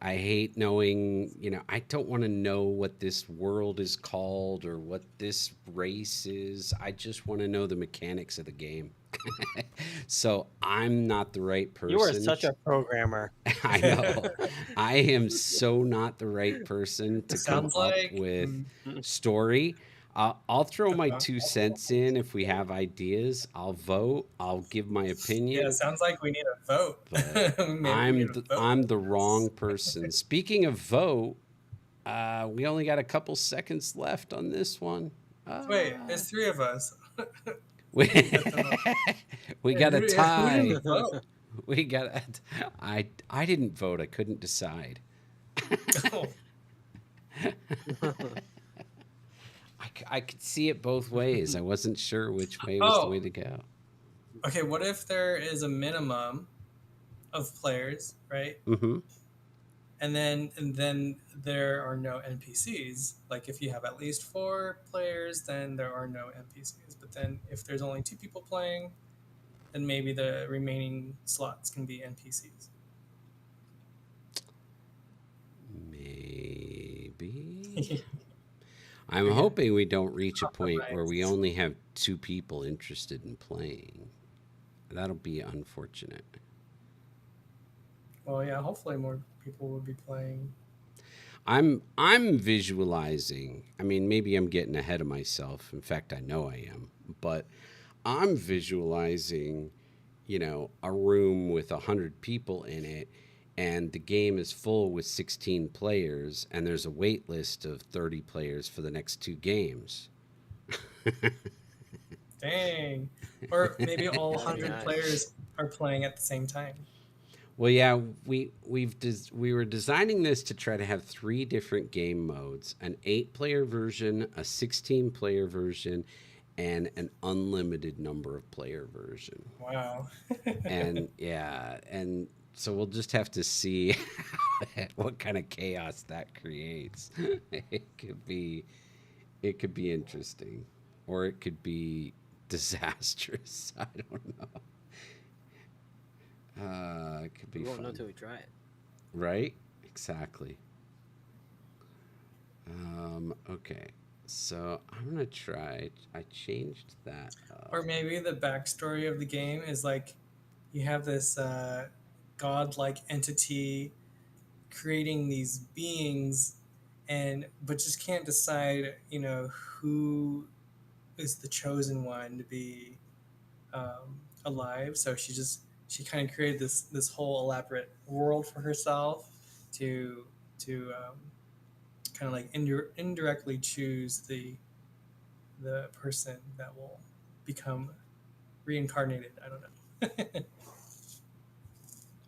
I hate knowing, I don't want to know what this world is called or what this race is. I just want to know the mechanics of the game. So I'm not the right You are person. such a programmer. I know. I am so not the right person It to come sounds up like with story. I'll throw my uh-huh. 2 cents in if we have ideas. I'll vote. I'll give my Yeah, it opinion, sounds like we need a vote. but Maybe we need a vote I'm on the this. wrong person. Speaking of vote, we only got a couple seconds left on this one. Wait, Uh, there's three of us we, at the moment. we Wait, got a who tie. didn't vote? We got a, I didn't vote. I couldn't decide. Oh, I could see it both ways. I wasn't sure which way was the way oh, to go. okay. What if there is a minimum of players, right? Mm-hmm. And then there are no NPCs. Like if you have at least four players, then there are no NPCs. But then if there's only two people playing, then maybe the remaining slots can be NPCs. Maybe. I'm We can hoping we don't reach a point where we compromise. only have 2 people interested in playing. That'll be unfortunate. Well, yeah. Hopefully, more people will be playing. I'm visualizing. I mean, maybe I'm getting ahead of myself. In fact, I know I am. But I'm visualizing, a room with 100 people in it, and the game is full with 16 players, and there's a wait list of 30 players for the next 2 games. Dang. Or maybe all That'd be 100 nice. players are playing at the same time. Well, yeah, we were designing this to try to have 3 different game modes: an 8-player version, a 16-player version, and an unlimited number of player version. Wow. And yeah, and so we'll just have to see what kind of chaos that creates. It could be it could be interesting, or it could be disastrous. I don't know. It could We be won't know fun, till we try it. right? Exactly. Okay. So I'm gonna try. I changed that Or up. maybe the backstory of the game is like you have this godlike entity creating these beings, and but just can't decide, who is the chosen one to be alive. So she kind of created this whole elaborate world for herself to to kind of like indirectly choose the person that will become reincarnated. I don't know.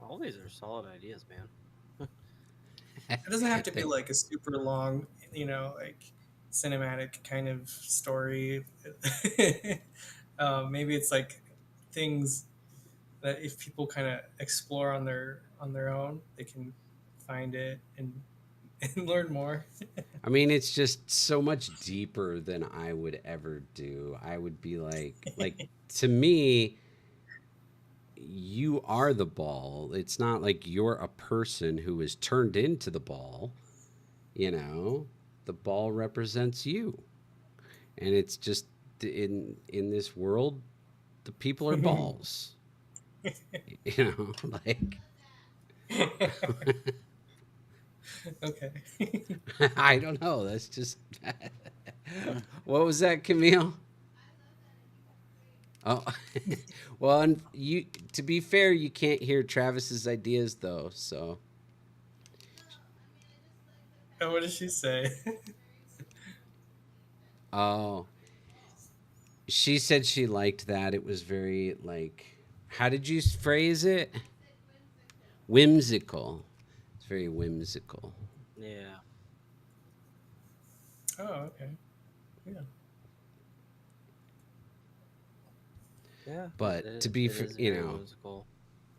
All these are solid ideas, man. It doesn't have to be like a super long, like cinematic kind of story. Maybe it's like things that if people kind of explore on their own, they can find it and and learn more. I mean, it's just so much deeper than I would ever do. I would be like to me, you are the ball. It's not like you're a person who is turned into the ball, you know. The ball represents you. And it's just in this world, the people are balls. You know, like Okay. I don't know. That's just what was that, Camille? Oh, well, and you. To be fair, you can't hear Travis's ideas though. So, And what did she say? oh, she said she liked that. It was very like, how did you phrase it? Whimsical. It's very whimsical. Yeah. Oh, okay. Yeah. Yeah. But to be, It is you very know, whimsical.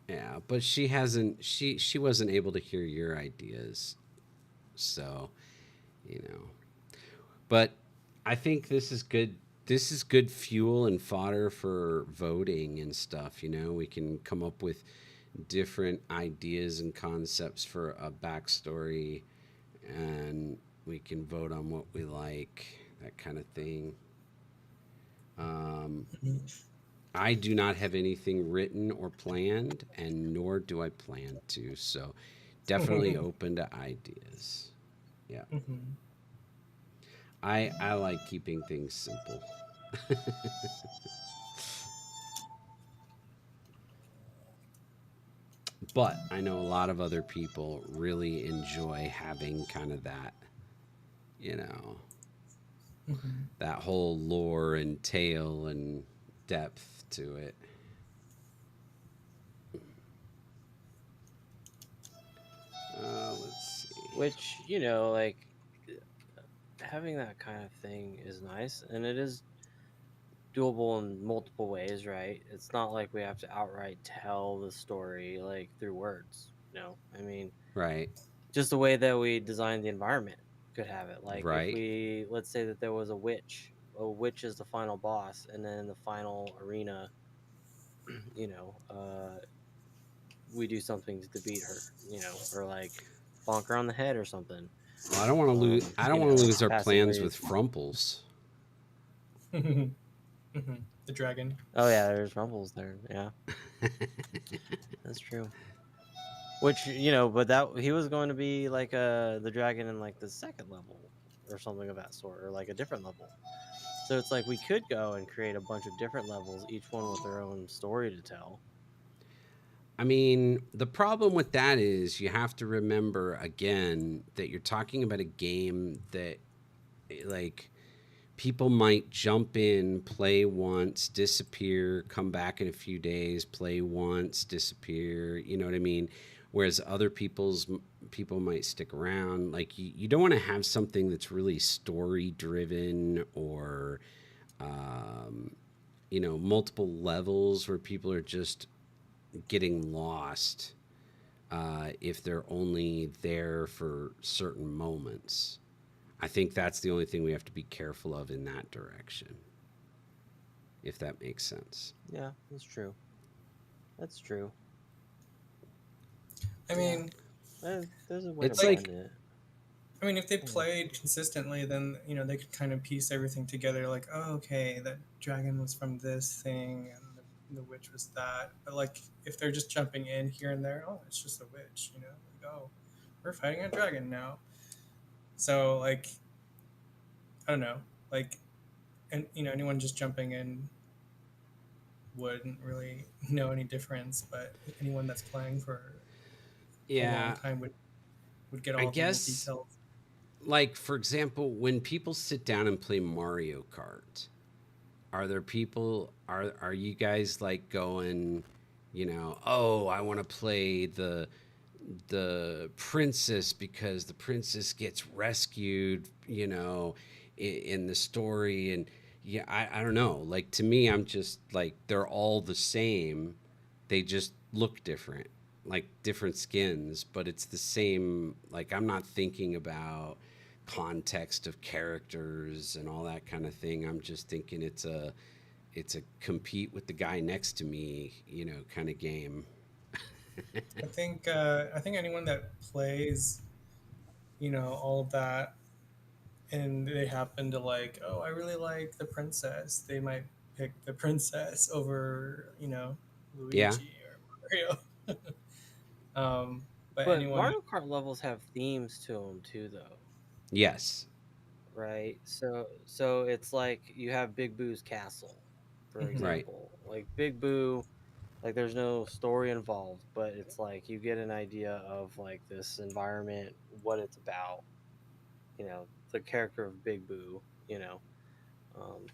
yeah. But she hasn't. She wasn't able to hear your ideas. So, you know. But I think this is good. This is good fuel and fodder for voting and stuff. You know, we can come up with different ideas and concepts for a backstory, and we can vote on what we like, that kind of thing. Um, I do not have anything written or planned, and nor do I plan to. So, definitely open to ideas. Yeah, Mhm. I like keeping things simple. But I know a lot of other people really enjoy having kind of that, you know, Mhm. that whole lore and tale and depth to it. Let's see. Which, like having that kind of thing is nice, and it is doable in multiple ways, right? It's not like we have to outright tell the story like through words. I mean, Right, just the way that we design the environment could have it. Like if right. let's say that there was a witch is the final boss, and then in the final arena, you know, uh, we do something to defeat her, or like bonk her on the head or something. Well, I don't want to lose. I don't want to lose our plans Passively. with Frumples. Mhm. The dragon. Oh yeah, there's rumbles there. Yeah, that's true. Which but that he was going to be like the dragon in like the second level or something of that sort, or like a different level. So it's like we could go and create a bunch of different levels, each one with their own story to tell. I mean, the problem with that is you have to remember again that you're talking about a game that, like, people might jump in, play once, disappear, come back in a few days, play once, disappear. You know what I mean? Whereas other people might stick around. Like you don't want to have something that's really story driven or um, multiple levels where people are just getting lost if they're only there for certain moments. I think that's the only thing we have to be careful of in that direction, if that makes sense. Yeah, that's true. That's true. I Yeah, mean, there's a way to It's like, blend like, it. if they Yeah. played consistently, then they could kind of piece everything together. Like, oh, okay, that dragon was from this thing, and the witch was that. But like, if they're just jumping in here and there, oh, it's just a witch. Like, oh, we're fighting a dragon now. So like, I don't know, like, and anyone just jumping in wouldn't really know any difference. But anyone that's playing for a long yeah, time would get I all the little guess, details. like, for example, when people sit down and play Mario Kart, are there people, are you guys like going, oh, I want to play the princess because the princess gets rescued, in the story. And yeah, I don't know. Like, to me, I'm just like, they're all the same. They just look different, like different skins, but it's the same. Like, I'm not thinking about context of characters and all that kind of thing. I'm just thinking it's a compete with the guy next to me, kind of game. I think anyone that plays, all of that, and they happen to like, oh, I really like the princess. They might pick the princess over, Yeah. Luigi or Mario. But But anyone, Mario Kart levels have themes to them too, though, Yes. right? So it's like you have Big Boo's castle, for Mhm. Right. example. Like Big Boo, like there's no story involved, but it's like you get an idea of like this environment, what it's about, the character of Big Boo, um,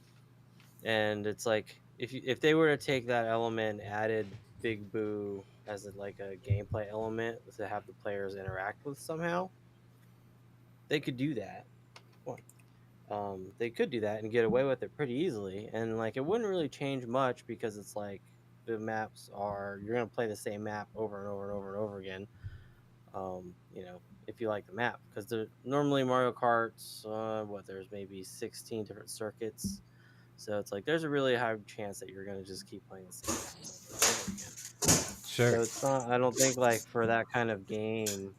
and it's like if they were to take that element, added Big Boo as like a gameplay element to have the players interact with somehow, they could do that. Come they could do that and get away with it pretty easily, and like it wouldn't really change much because it's like the maps are you're gonna play the same map over and over and over and over again. if you like the map, because normally Mario Karts, there's maybe 16 different circuits, so it's like there's a really high chance that you're gonna just keep playing the same over and over again. Sure. So it's not. I don't think like for that kind of game,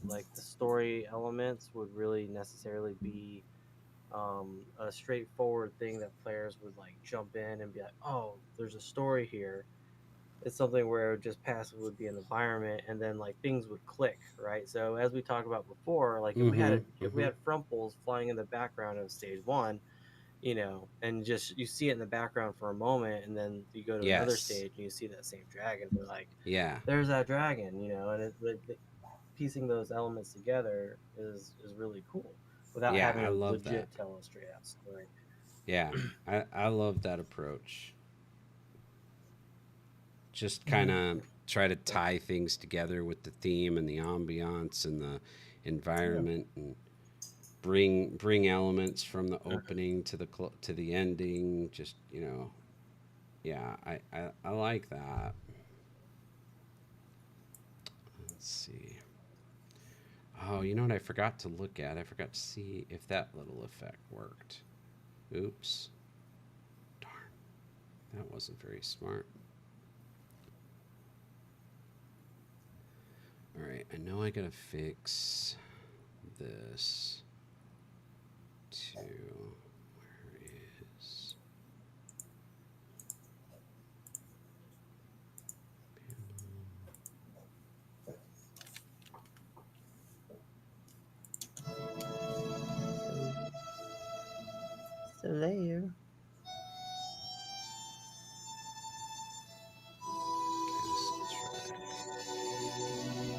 like the story elements would really necessarily be a straightforward thing that players would like jump in and be like, oh, there's a story here. It's something where just passive would be an environment, and then like things would click, right? So as we talked about before, like Mm-hmm. if we Mm-hmm. had frumples flying in the background of stage one, and just you see it in the background for a moment, and then you go to another Yes. stage and you see that same dragon, you're like, Yeah. there's that dragon, and piecing those elements together is really cool without Yeah, having I to love that. legit tell a straight out story. Yeah, I love that approach. Just kind Mhm. of try to tie things together with the theme and the ambiance and the Yeah. environment, and bring elements from the opening to to the ending. Just yeah, I like that. Let's see. Oh, you know what I forgot to look at? I forgot to see if that little effect worked. Oops. Darn. That wasn't very smart. All right, I know I gotta fix this to where is Still there. castle track entry.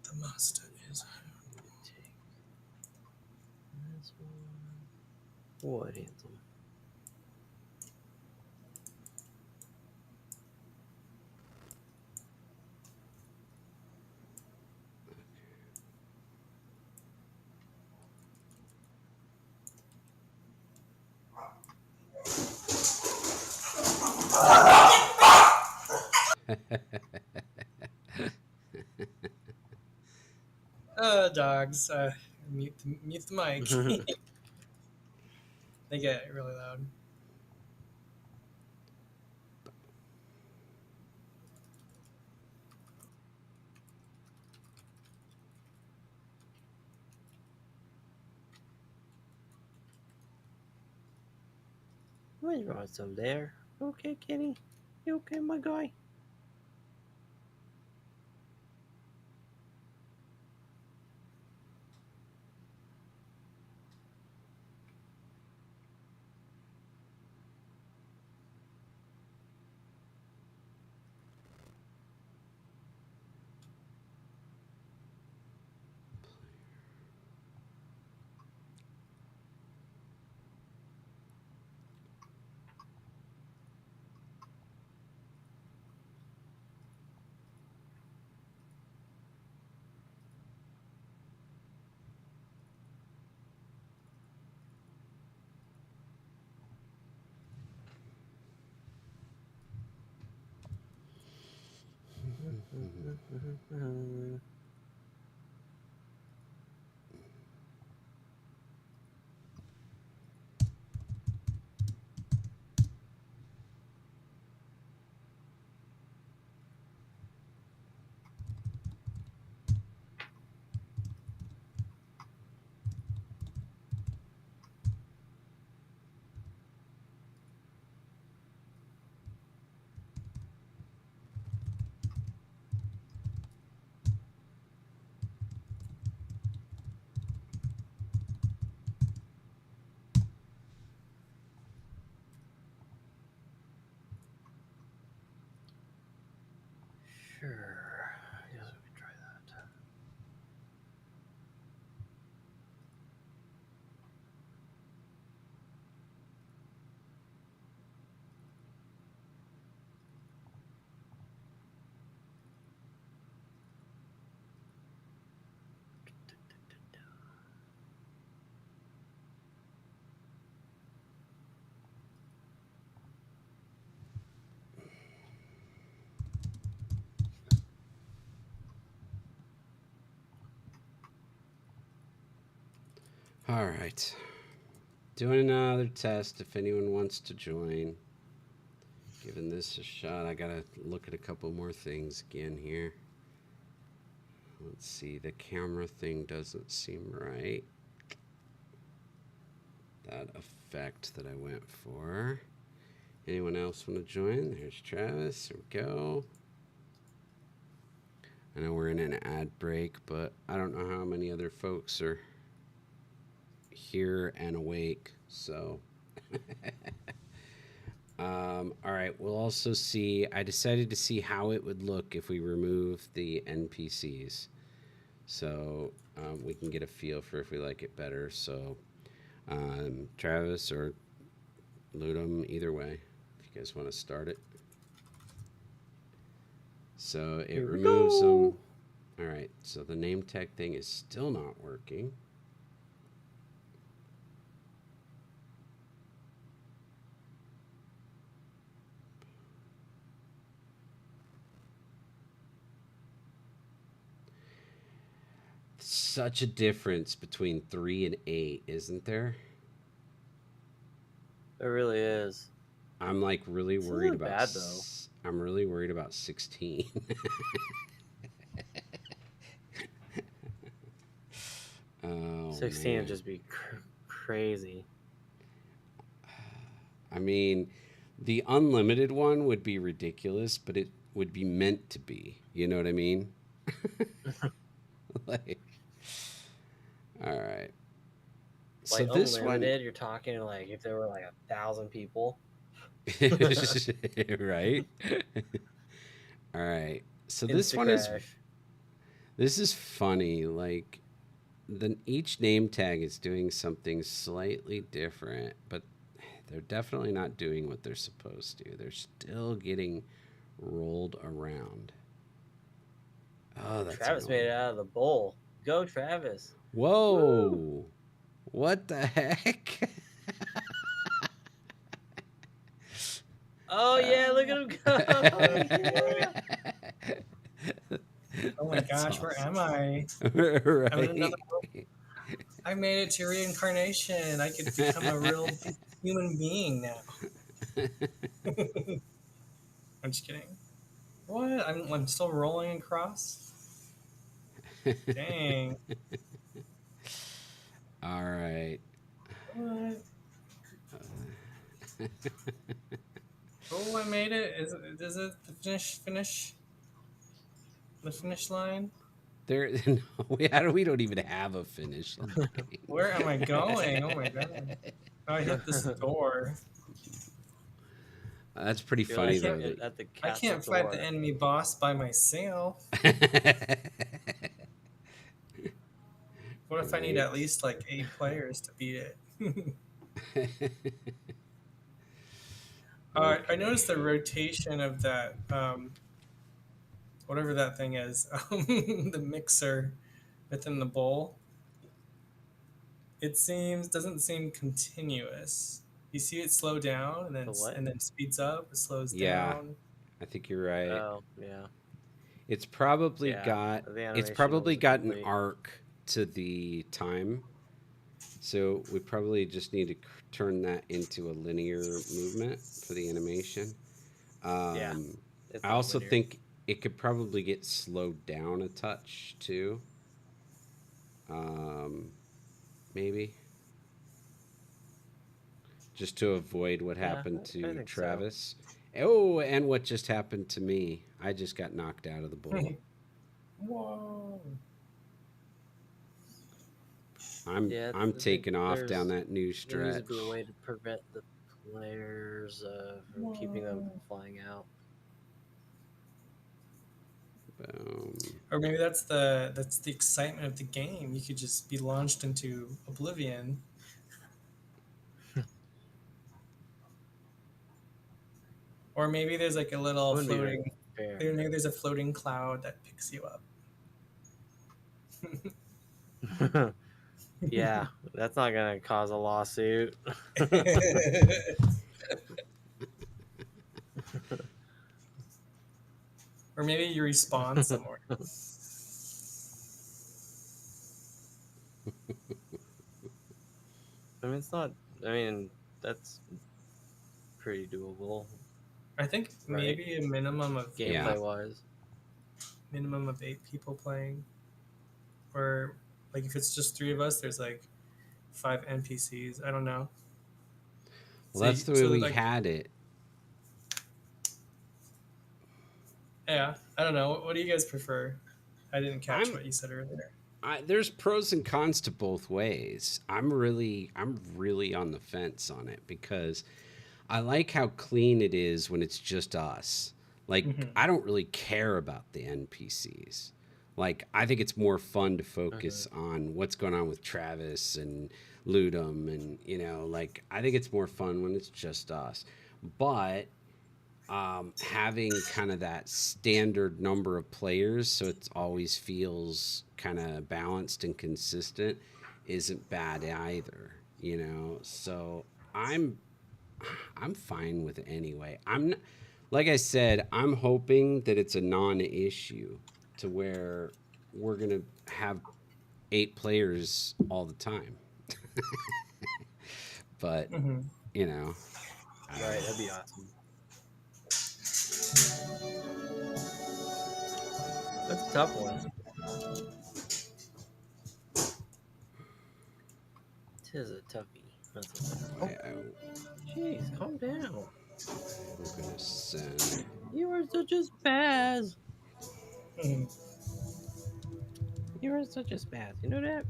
The master is. Need to take this one. What anthem? Dogs. Mute the mic. They get really loud. What's wrong some there? Okay, Kenny. You okay, my guy? Sure. I guess we can try that. All right. Doing another test if anyone wants to join. Giving this a shot. I gotta look at a couple more things again here. Let's see. The camera thing doesn't seem right. That effect that I went for. Anyone else want to join? There's Travis. There we go. I know we're in an ad break, but I don't know how many other folks are here and awake. So, all right. We'll also see. I decided to see how it would look if we remove the NPCs. So we can get a feel for if we like it better. So, Travis or Ludum, either way, if you guys want to start it. So it removes them. All right. So the name tag thing is still not working. Such a difference between 3 and 8, isn't there? It really is. I'm like really This worried isn't about. bad, though. I'm really worried about 16. Oh, 16 man. would just be crazy. I mean, the unlimited one would be ridiculous, but it would be meant to be. You know what I mean? Like, all right. So Like this unlimited, you're talking like if there were like 1,000 people. one, right? All right. So this one is Insta-crash. this is funny. Like, each name tag is doing something slightly different, but they're definitely not doing what they're supposed to. They're still getting rolled around. Oh, that's Travis annoying. made it out of the bowl. Go, Travis. Whoa. Woo. What the heck? Oh yeah, look at him go. Yeah. Oh my That's gosh, where awesome. am I? Right? I'm in another world. I made it to reincarnation. I could become a real human being now. I'm just kidding. What? I'm still rolling across? Dang. All right. What? Oh, I made it. Is it the finish? The finish line? There, no, we don't even have a finish line. Where am I going? Oh my god. Oh, I hit this door. That's pretty You're funny like though. at the I castle can't fight the door. enemy boss by myself. What if I need Right. at least like 8 players to beat it? I noticed the rotation of that, whatever that thing is, the mixer within the bowl. It doesn't seem continuous. You see it slow down The what? and then speeds up. It slows Yeah, down. I think you're right. Oh yeah. It's probably Yeah. got The it's animation probably wasn't got an complete. arc to the time. So we probably just need to turn that into a linear movement for the animation. Yeah. It's I not also linear. think it could probably get slowed down a touch too. Maybe just to avoid what Yeah, happened I to think so. Travis. Oh, and what just happened to me? I just got knocked out of the bowl. Whoa. Yeah, I'm I think taking off down that new there needs stretch. to be a way to prevent the players from keeping them from flying out. Boom. Or maybe that's the excitement of the game. You could just be launched into oblivion. Or maybe there's like a little Wouldn't be floating. fair. Maybe there's a floating cloud that picks you up. Yeah, that's not gonna cause a lawsuit. Or maybe you respawn somewhere. I mean, it's not. I mean, that's pretty doable, I think right? maybe a minimum of Yeah. Gameplay wise. 8 people playing, or like if it's just 3 of us, there's like 5 NPCs. I don't know. Well, that's the way so we like had it. yeah, I don't know. What do you guys prefer? I didn't catch I'm what you said earlier. there's pros and cons to both ways. I'm really on the fence on it because I like how clean it is when it's just us. Like Hmm. I don't really care about the NPCs. Like I think it's more fun to Mm-hmm. focus on what's going on with Travis and Ludum and like I think it's more fun when it's just us. But having kind of that standard number of players so it always feels kind of balanced and consistent isn't bad either, so i'm I'm fine with it anyway. Like I said, I'm hoping that it's a non-issue to where we're gonna have 8 players all the time. But Hmm. you know I don't Right, that'd know. be awesome. That's a tough one. Tis a toughie. That's a tough. Oh, jeez, calm down. I'm gonna send. You are such a spaz. Hmm. You are such a spaz. You know that?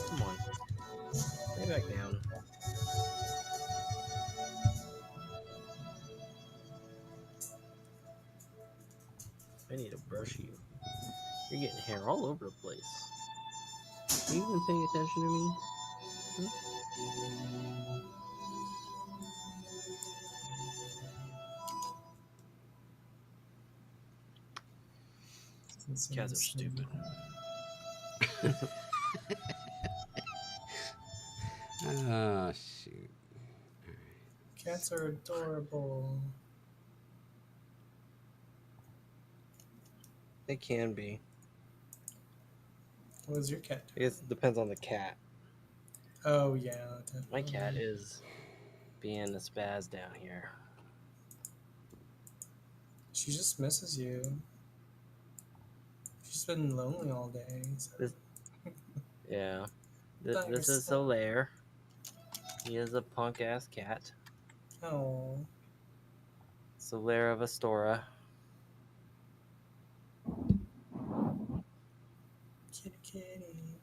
Come on, lay back down. I need to brush you. You're getting hair all over the place. Are you even paying attention to me? Hmm? Cats are stupid. Oh shoot. Cats are adorable. They can be. What was your cat I doing? guess it depends on the cat. Oh yeah, My cat definitely. is being a spaz down here. She just misses you. She's been lonely all day. So. This, yeah. By This is herself. Solaire. He is a punk ass cat. Oh, Solaire of Astora. kitty, kitty,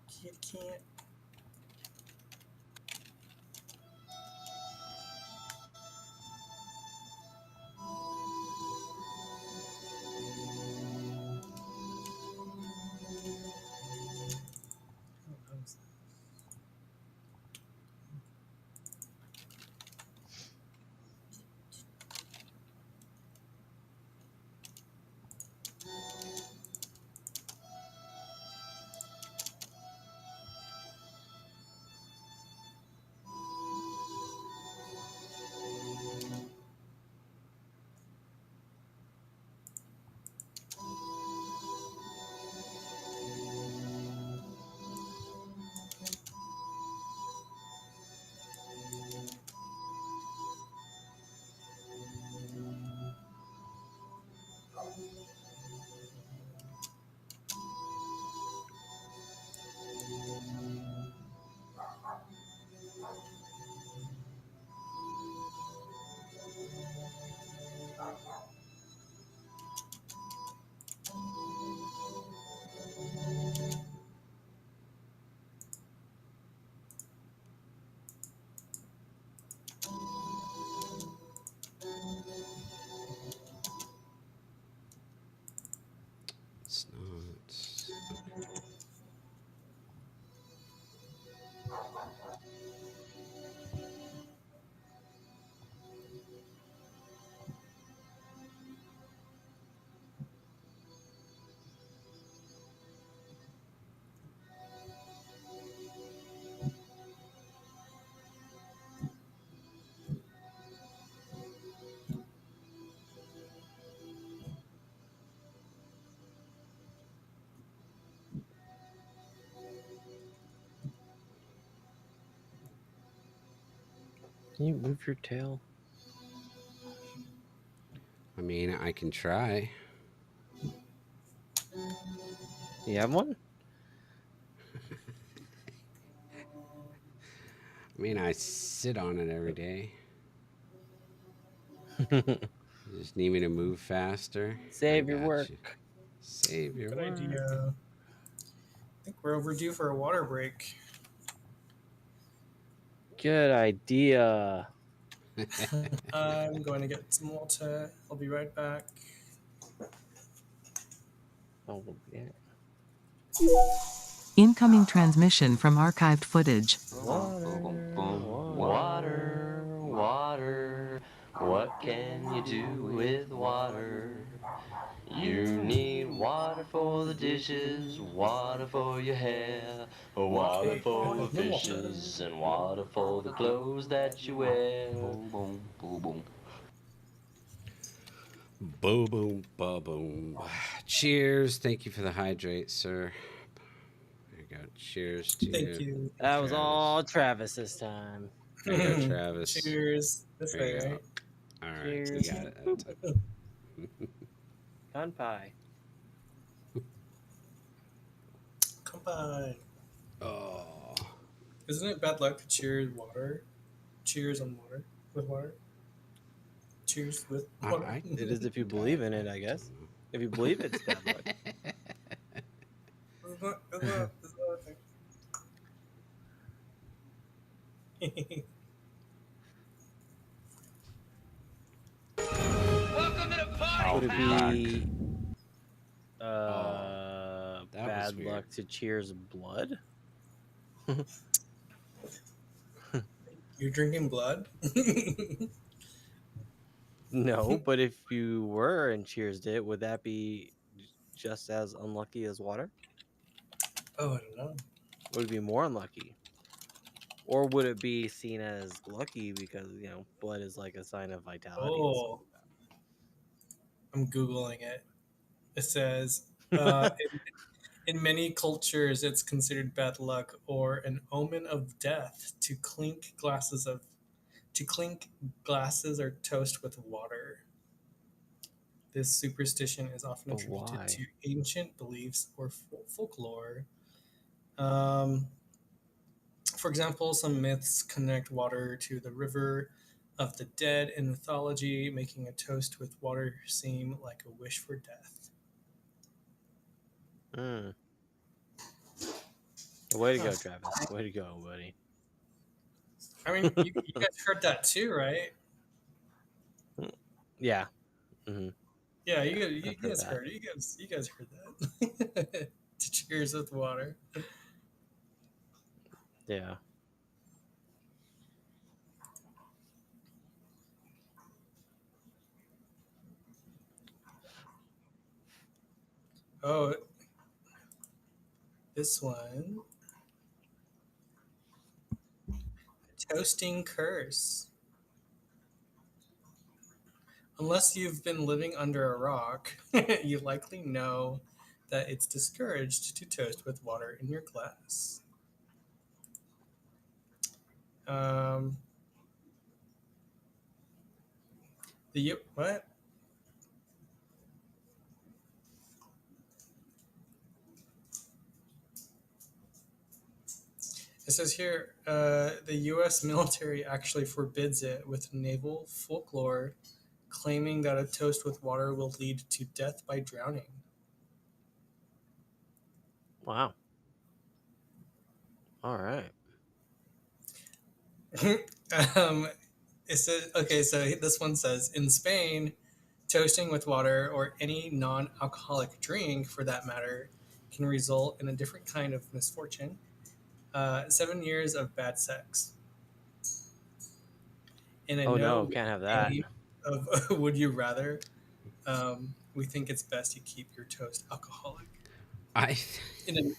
kitty, cat. Can you move your tail? I mean, I can try. You have one? I mean, I sit on it every day. You just need me to move faster. I Save your got work. you. Save your Good work. idea. I think we're overdue for a water break. Good idea. I'm going to get some water. I'll be right back. Oh, yeah. Incoming transmission from archived footage. Water, water. What can you do with water? You need water for the dishes, water for your hair, water Okay, for the no water. fishes, and water for the clothes that you wear. Boom, boom, boom, boom. Boom, boom, ba boom. Cheers. Thank you for the hydrate, sir. There you go. Cheers to Thank you. That was Travis. all Travis this time. There you go, Travis. Cheers. This There you way, go. right? All right, you Cheers. got it that time. Kanpai. Come by. Oh, Isn't it bad luck to cheers water? Cheers on water. With water? Cheers with water. It is if you believe in it, I guess. If you believe it's bad luck. Isn't that a thing? Welcome to the party. Would it be that was bad weird. luck to cheers blood? You're drinking blood? No, but if you were and cheersed it, would that be just as unlucky as water? Oh, I don't know. Would it be more unlucky? Or would it be seen as lucky because, blood is like a sign of vitality and stuff Oh, I'm Googling it. It says, like in many cultures, it's considered bad luck or an omen of death to clink glasses or toast with water. This superstition is often But attributed why? to ancient beliefs or folklore. Um, for example, some myths connect water to the river of the dead in mythology, making a toast with water seem like a wish for death. Mm. Way to Huh. go, Travis. Way to go, buddy. I mean, you guys heard that too, right? Yeah. Mm-hmm. Yeah, I've heard guys that. heard it. You guys heard that. To cheers with water. Yeah. Oh, this one. Toasting curse. Unless you've been living under a rock, you likely know that it's discouraged to toast with water in your glass. Um, what? It says here the U.S. military actually forbids it with naval folklore, claiming that a toast with water will lead to death by drowning. Wow. All right. um, it says okay. So this one says in Spain, toasting with water or any non-alcoholic drink, for that matter, can result in a different kind of misfortune. 7 years of bad sex. In a Oh no no, can't have that. game of Would You Rather, we think it's best you keep your toast alcoholic. I In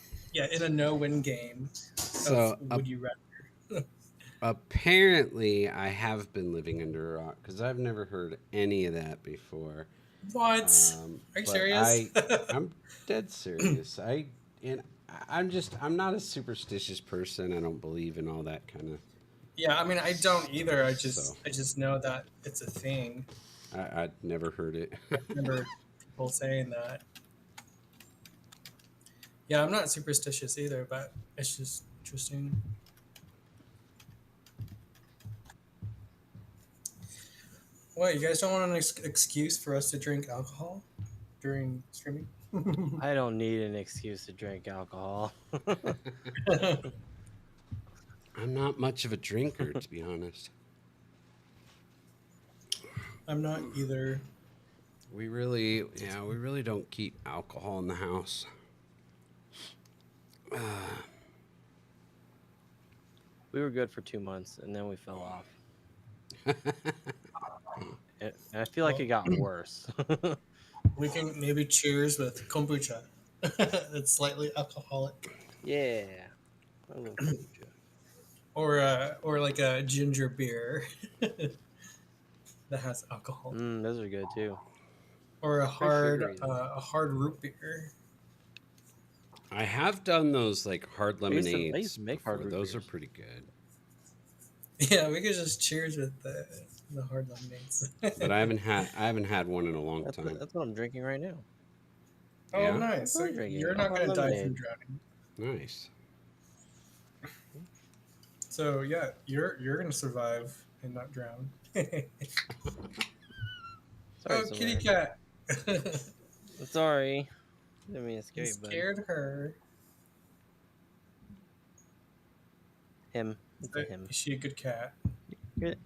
a no-win game so of Would You Rather. apparently I have been living under a rock because I've never heard any of that before. What? Are you But serious? I'm dead serious. I'm not a superstitious person. I don't believe in all that kind of Yeah, I mean, I don't either. So I just know that it's a thing. I'd never heard it. I remember people saying that. Yeah, I'm not superstitious either, but it's just interesting. What, you guys don't want an excuse for us to drink alcohol during streaming? I don't need an excuse to drink alcohol. I'm not much of a drinker, to be honest. I'm not either. We really don't keep alcohol in the house. We were good for 2 months, and then we fell off. And I feel like Well, it got worse. we can maybe cheers with kombucha. It's slightly alcoholic, Yeah, I love kombucha. or like a ginger beer that has alcohol, Those are good too. or Pretty sugary though. a hard root beer. I have done those like hard I used lemonades to make hard before. root Those are beers. pretty good. Yeah, we could just cheers with the hard lemonades. But I haven't had one in a long time. That's what I'm drinking right now. Oh, Yeah, nice. That's So what I'm drinking. you're A not hard gonna die from lemonade. drowning. nice. So yeah, you're gonna survive and not drown. Sorry, Oh, kitty Samara. cat. I'm sorry. Didn't mean to scare You you, bud. scared her. Him. It's a him. Is she a good cat? Good.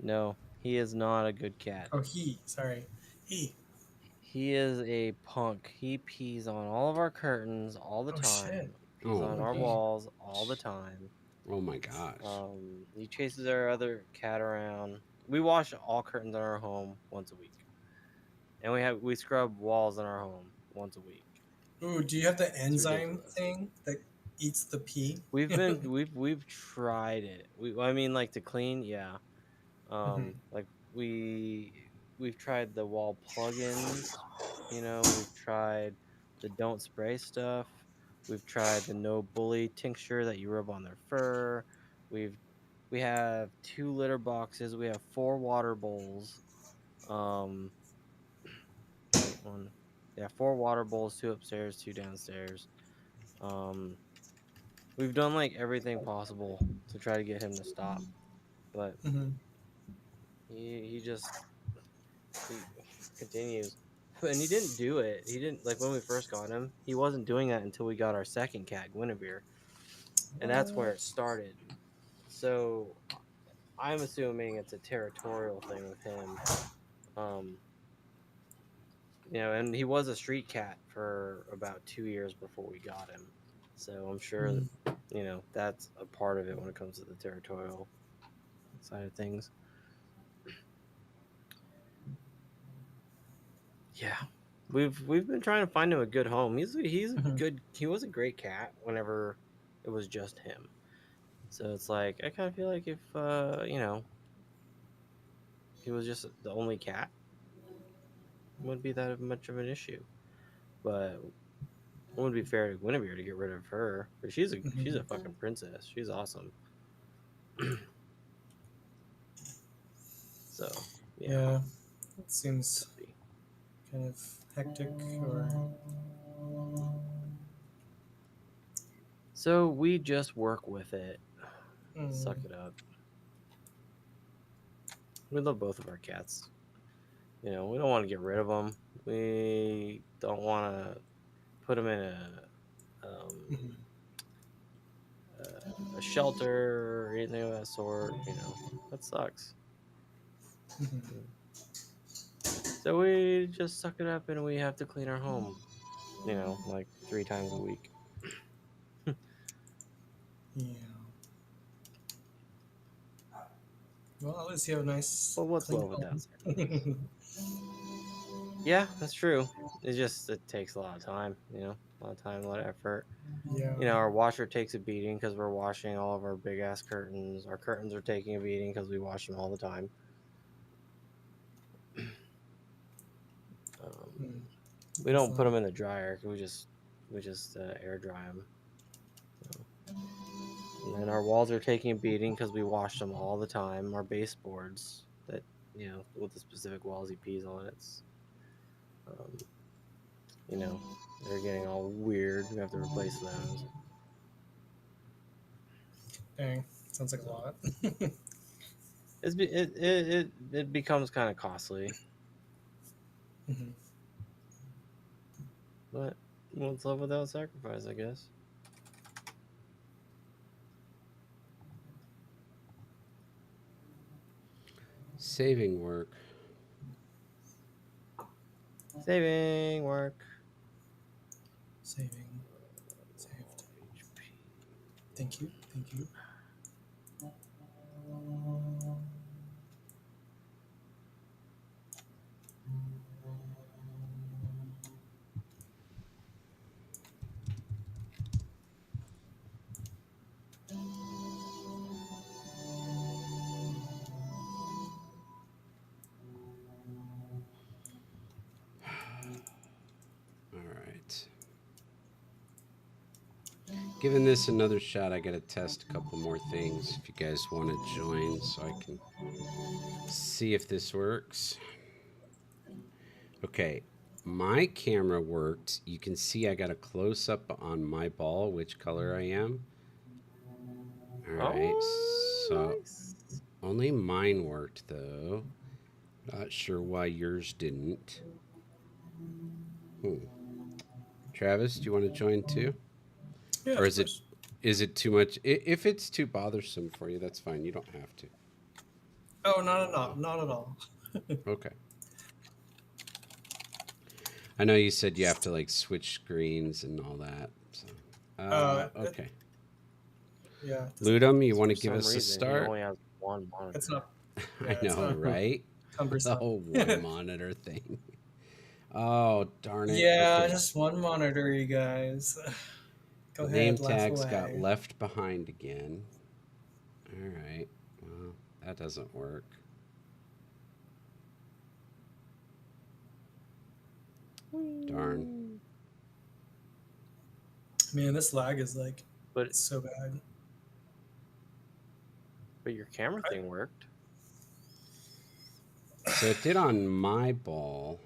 No, he is not a good cat. Oh, he. Sorry, he. He is a punk. He pees on all of our curtains all the Oh time. shit. Pees on our Okay. walls all the time. Oh my gosh. He chases our other cat around. We wash all curtains in our home once a week, and we scrub walls in our home once a week. Ooh, do you have the enzyme ridiculous. thing that eats the pee? We've tried it. I mean, like, to clean, yeah. Mhm. Like, we've tried the wall plugins. We've tried the don't spray stuff. We've tried the no bully tincture that you rub on their fur. We have 2 litter boxes. We have 4 water bowls. Wait, one. Yeah, 4 water bowls, 2 upstairs, 2 downstairs. We've done like everything possible to try to get him to stop, but Mhm. he just he continues. And he didn't do it. He didn't, like, when we first got him. He wasn't doing that until we got our second cat, Guinevere, and that's where it started. So I'm assuming it's a territorial thing with him. And he was a street cat for about 2 years before we got him. So I'm sure Mhm. that's a part of it when it comes to the territorial side of things. Yeah. We've been trying to find him a good home. He was a great cat whenever it was just him. So it's like, I kind of feel like if he was just the only cat, it wouldn't be that much of an issue. But it wouldn't be fair to Guinevere to get rid of her. But she's a fucking princess. She's awesome. So Yeah, it seems kind of hectic or. So we just work with it. Mm. Suck it up. We love both of our cats. We don't want to get rid of them. We don't want to put them in Mhm. a shelter or anything of that sort. That sucks. Mhm. So we just suck it up, and we have to clean our home. Like 3 times a week. Yeah. Well, at least you have a nice Well, what's clean love without home. sacrifice? Yeah, that's true. It takes a lot of time. A lot of time, a lot of effort. Yeah. Our washer takes a beating because we're washing all of our big ass curtains. Our curtains are taking a beating because we wash them all the time. Mm. We don't put them in the dryer. We just air dry them. And then our walls are taking a beating because we wash them all the time. Our baseboards that, with the specific walls he pees on, um, they're getting all weird. We have to replace those. Dang, sounds like a lot. It becomes kind of costly, Mhm. but what's love without sacrifice, I guess. Saving work. Saving work. Saving. Saved. Thank you. Thank you. All right. Giving this another shot, I gotta test a couple more things if you guys want to join so I can see if this works. Okay, my camera worked. You can see I got a close up on my ball, which color I am. All right, Oh, so nice. only mine worked though. Not sure why yours didn't. Travis, do you want to join too? Yeah, Or of course. is it too much? If it's too bothersome for you, that's fine. You don't have to. Oh, not at all. Not at all. Okay. I know you said you have to like switch screens and all that. So, Uh, it, okay. yeah, it doesn't. Ludum, you want For to give some us a reason, he start? only has one It's monitor. not. I Yeah, it's know, not right? The cumbersome. whole one monitor thing. Oh, darn it. Yeah, Okay. just one monitor, you guys. Go The name ahead, laugh tags got away. left behind again. All right. Well, that doesn't work. Darn. Man, this lag is like But so bad. your camera thing worked. So it did on my ball.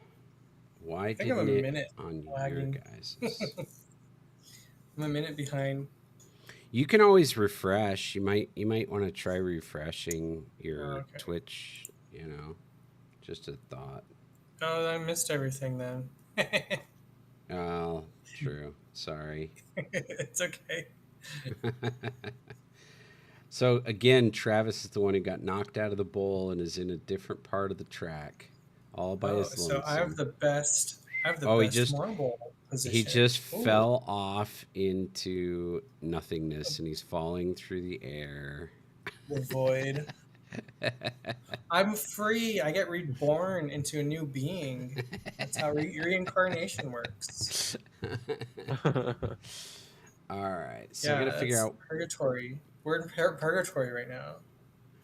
Why I think I'm a didn't it minute on your lagging. guys's? I'm a minute behind. You can always refresh. You might want to try refreshing Oh, your okay. Twitch, just a thought. Oh, I missed everything then. Oh, true. Sorry. It's okay. So again, Travis is the one who got knocked out of the bowl and is in a different part of the track, all by Oh, his so I have lonesome. the best. I have the Oh, he best just marble he position. just Ooh, fell off into nothingness and he's falling through the air. the void. I'm free. I get reborn into a new being. That's how reincarnation works. All right, so I got to Yeah, figure it's out purgatory. We're in purgatory right now.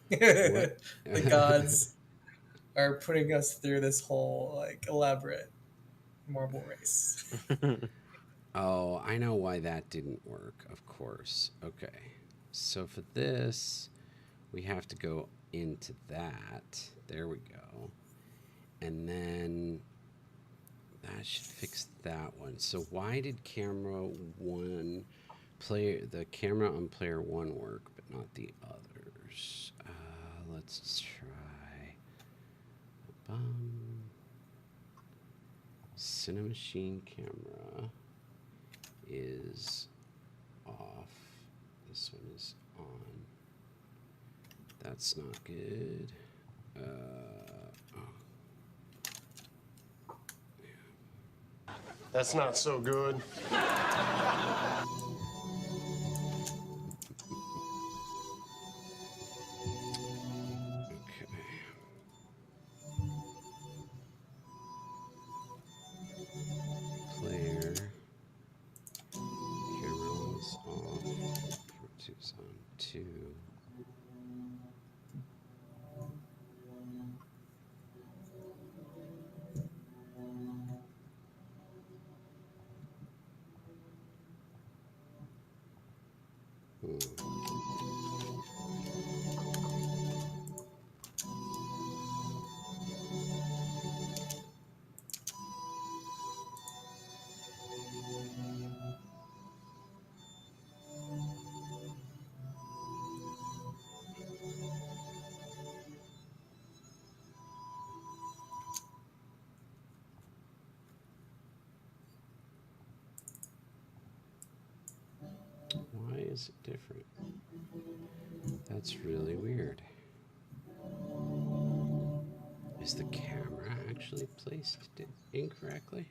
what. The gods are putting us through this whole like elaborate marble race. Oh, I know why that didn't work. Of course. Okay, so for this, we have to go into that. There we go, and then that should fix that one. So why did the camera on player one work, but not the others? Let's try. Cinemachine camera is off. This one is on. That's not good. Oh. That's not so good. Okay. Player. Camera was off. Camera two's on two. Why is it different? That's really weird. Is the camera actually placed incorrectly?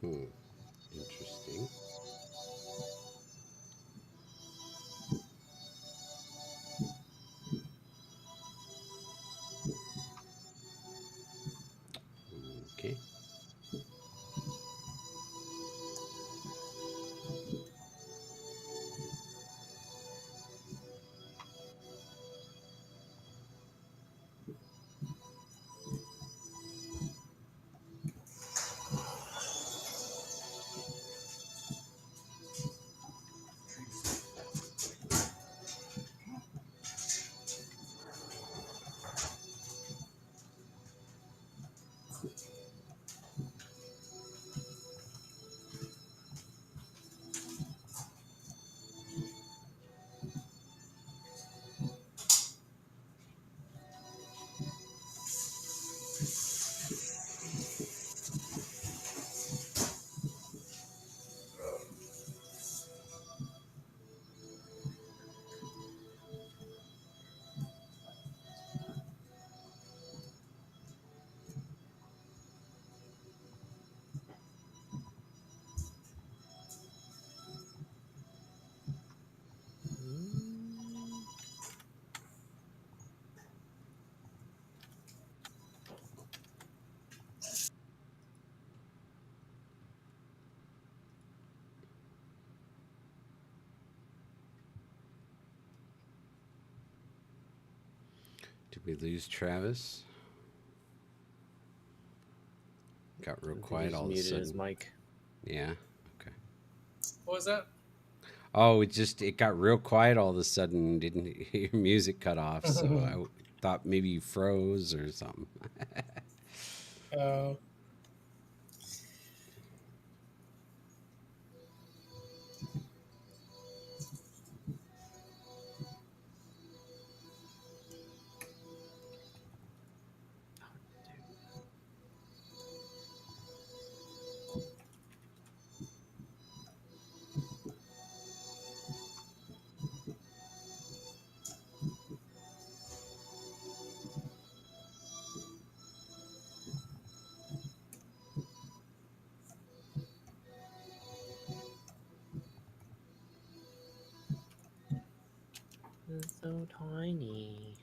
Hmm. Interesting. Okay. Did we lose Travis? Got real I think quiet he's all of a muted his sudden. mic. Yeah. Okay. What was that? Oh, it got real quiet all of a sudden. Didn't hear music cut off, so I thought maybe you froze or something. uh, It's so tiny.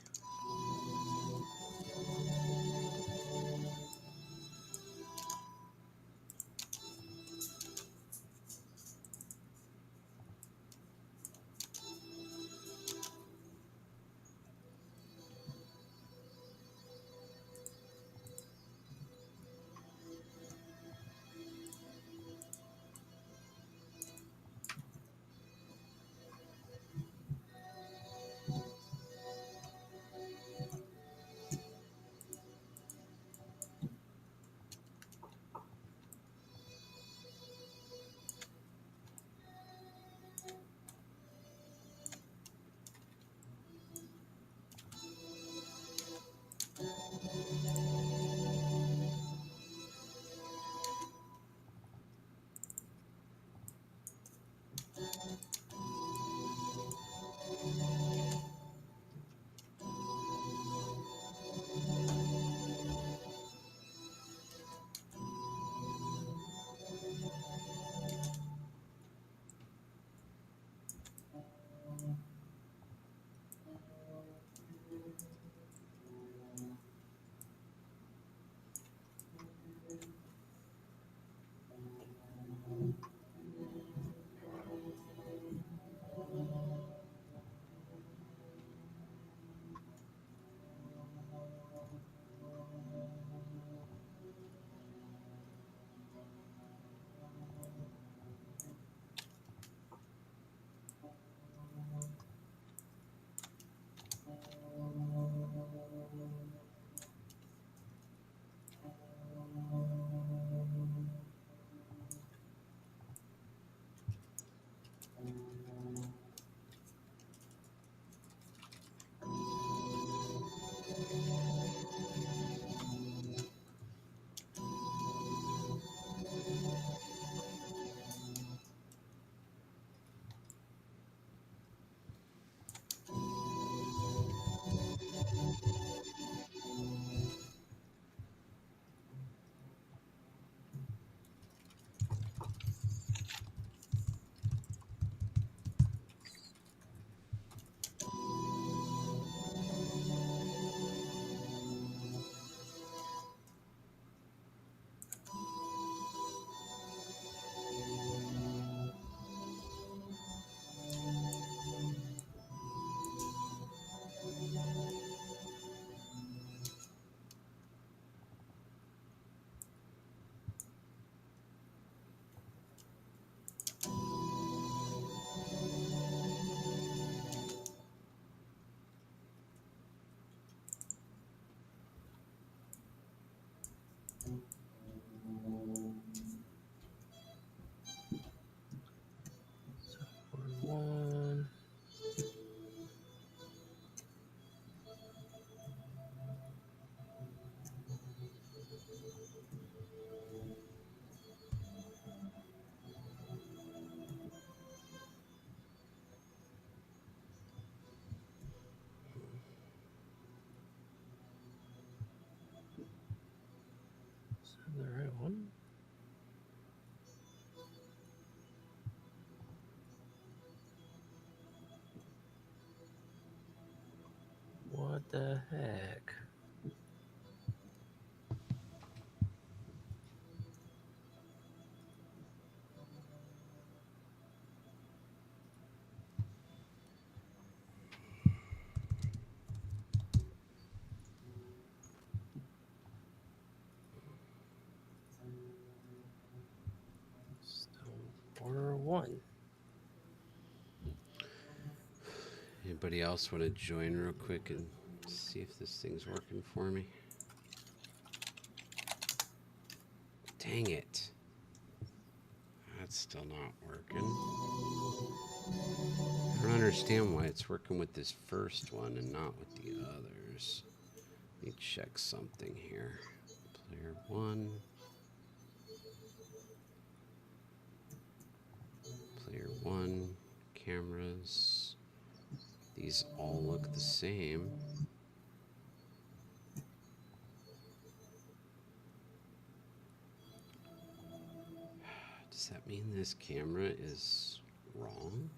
The right one? What the heck? Stone Order 1. Anybody else want to join real quick and see if this thing's working for me? Dang it. That's still not working. I don't understand why it's working with this first one and not with the others. Let me check something here. Player 1. Player 1. Cameras. These all look the same. Does that mean this camera is wrong?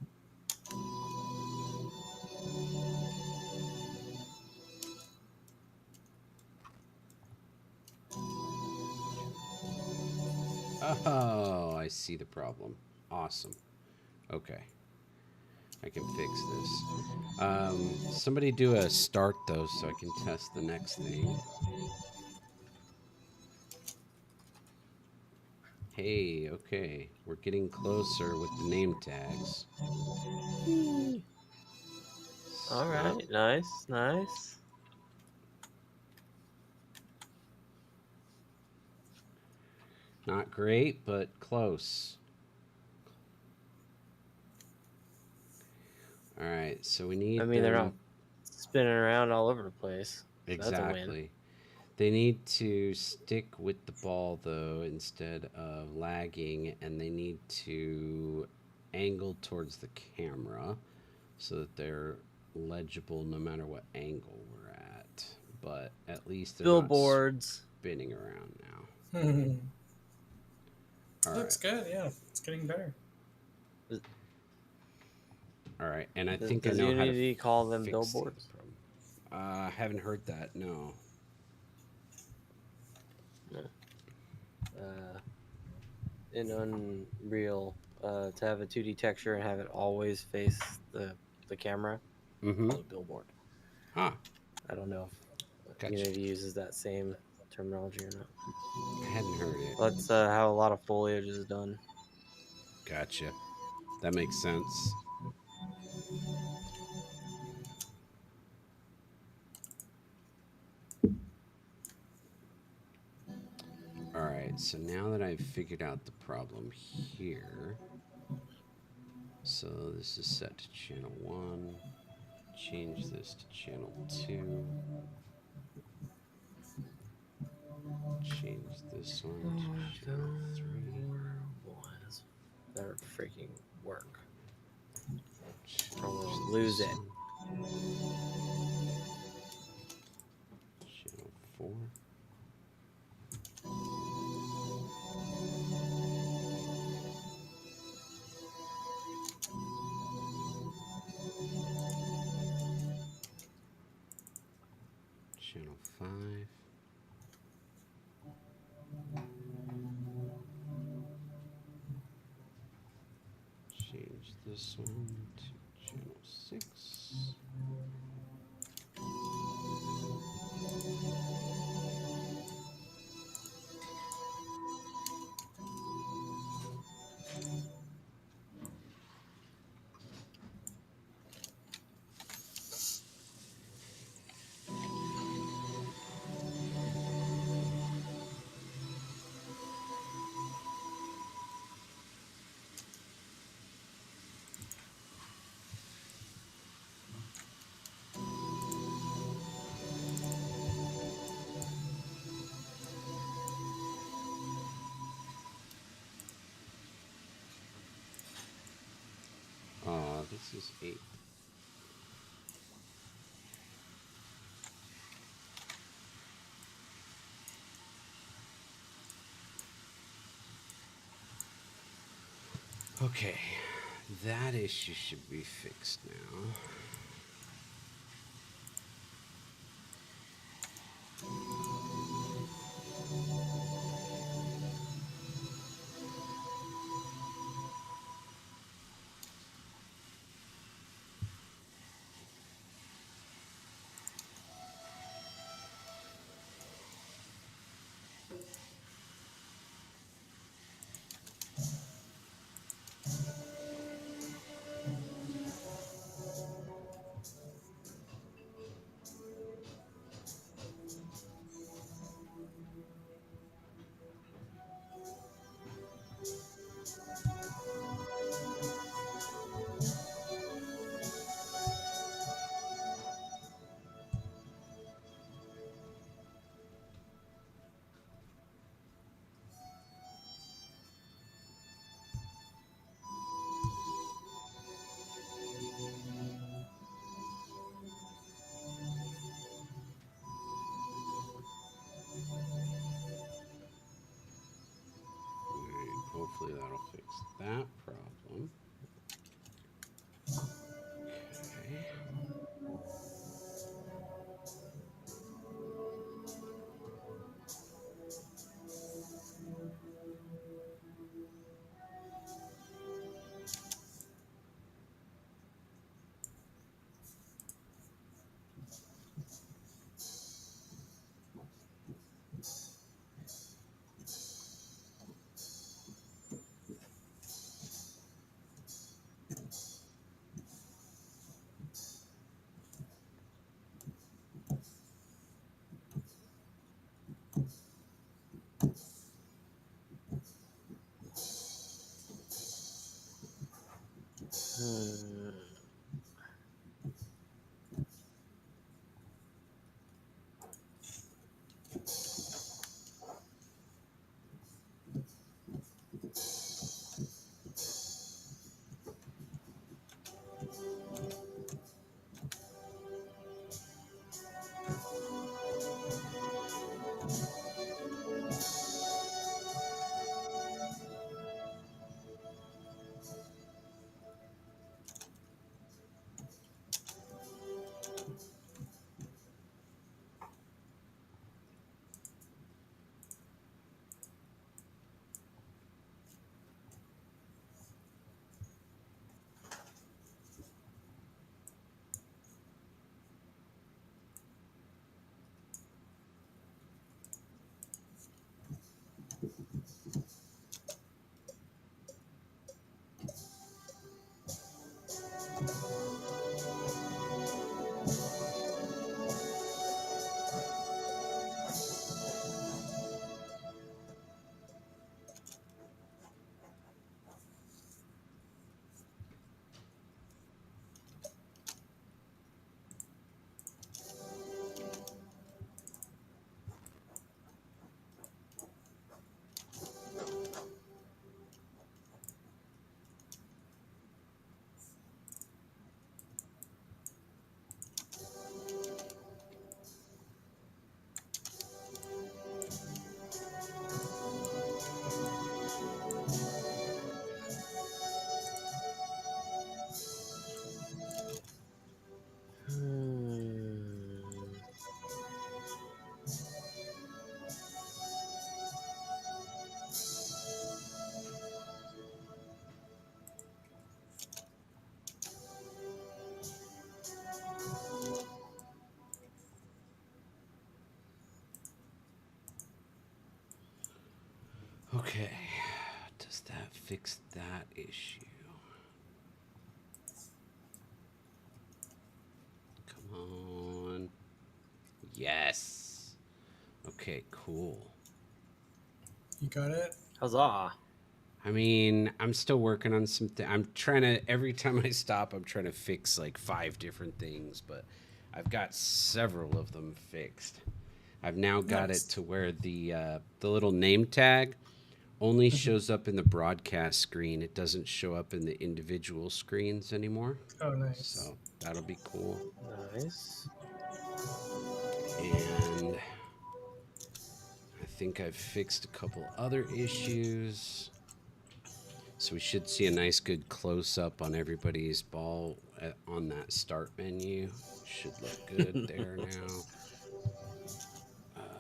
Oh, I see the problem. Awesome. Okay. I can fix this. Somebody do a start, though, so I can test the next thing. Hey, okay. We're getting closer with the name tags. All right, nice, nice. Not great, but close. All right, so we need. I mean, they're not spinning around all over the place. That's a win. Exactly. They need to stick with the ball, though, instead of lagging, and they need to angle towards the camera so that they're legible no matter what angle we're at. But at least they're Billboards. not spinning around now. All Looks right. good, yeah. It's getting better. All right, and I Does think I know how to Unity call them fix billboards? the problem. I haven't heard that. No. In Unreal, to have a 2D texture and have it always face the camera, Mm-hmm. call it billboard. Huh. I don't know if Gotcha. Unity uses that same terminology or not. I hadn't heard it. That's how a lot of foliage is done. Gotcha. That makes sense. All right, so now that I've figured out the problem here, so this is set to channel 1, change this to channel 2, change this one to channel 3. Better freaking work. Change Almost lose this it. one. Channel 4. Channel 5. Change this one to channel 6. This is 8. Okay, that issue should be fixed now. Alright, hopefully that'll fix that problem. Okay. Hmm. Hmm. Okay. Does that fix that issue? Come on. Yes. Okay, cool. You got it? Huzzah! I mean, I'm still working on something. I'm trying to, every time I stop, I'm trying to fix like 5 different things, but I've got several of them fixed. I've now got it Nice. to where the little name tag only shows up in the broadcast screen. It doesn't show up in the individual screens anymore. Oh, nice. So that'll be cool. Nice. And I think I've fixed a couple other issues. So we should see a nice good close up on everybody's ball on that start menu. Should look good there now.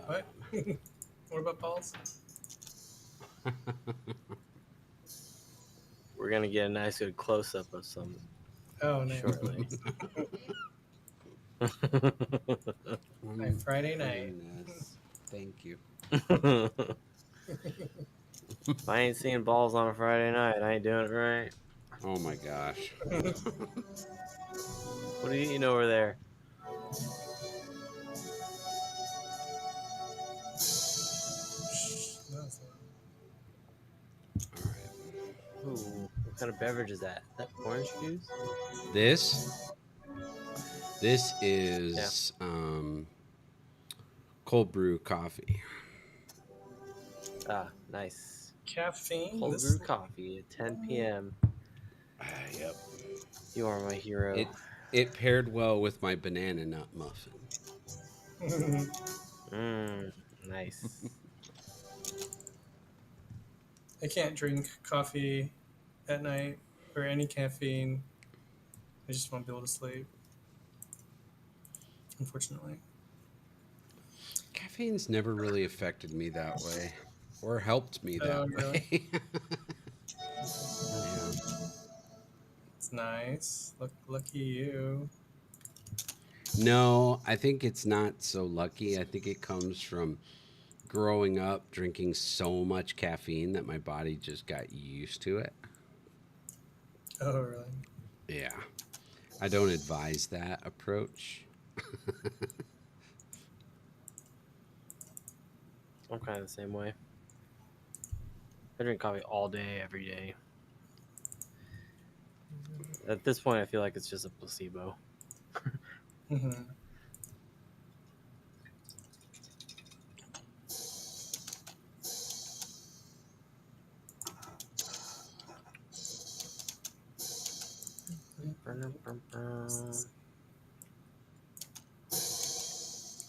What? What about balls? We're gonna get a nice good close up of some Oh, nice. shortly. My Friday night. Goodness. Thank you. If I ain't seeing balls on a Friday night, I ain't doing it right. Oh my gosh. What are you eating over there? That's All right. Ooh, what kind of beverage is that? Is that orange juice? This is cold brew coffee. Ah, nice. caffeine. Cold This brew coffee at 10 p.m. Yep. You are my hero. It paired well with my banana nut muffin. Nice. I can't drink coffee at night or any caffeine. I just won't be able to sleep. Unfortunately. Caffeine's never really affected me that way, or helped me that Really? way. Yeah. It's nice. Lucky you. No, I think it's not so lucky. I think it comes from growing up drinking so much caffeine that my body just got used to it. Oh, really? Yeah. I don't advise that approach. I'm kind of the same way. I drink coffee all day, every day. At this point, I feel like it's just a placebo. Mm-hmm.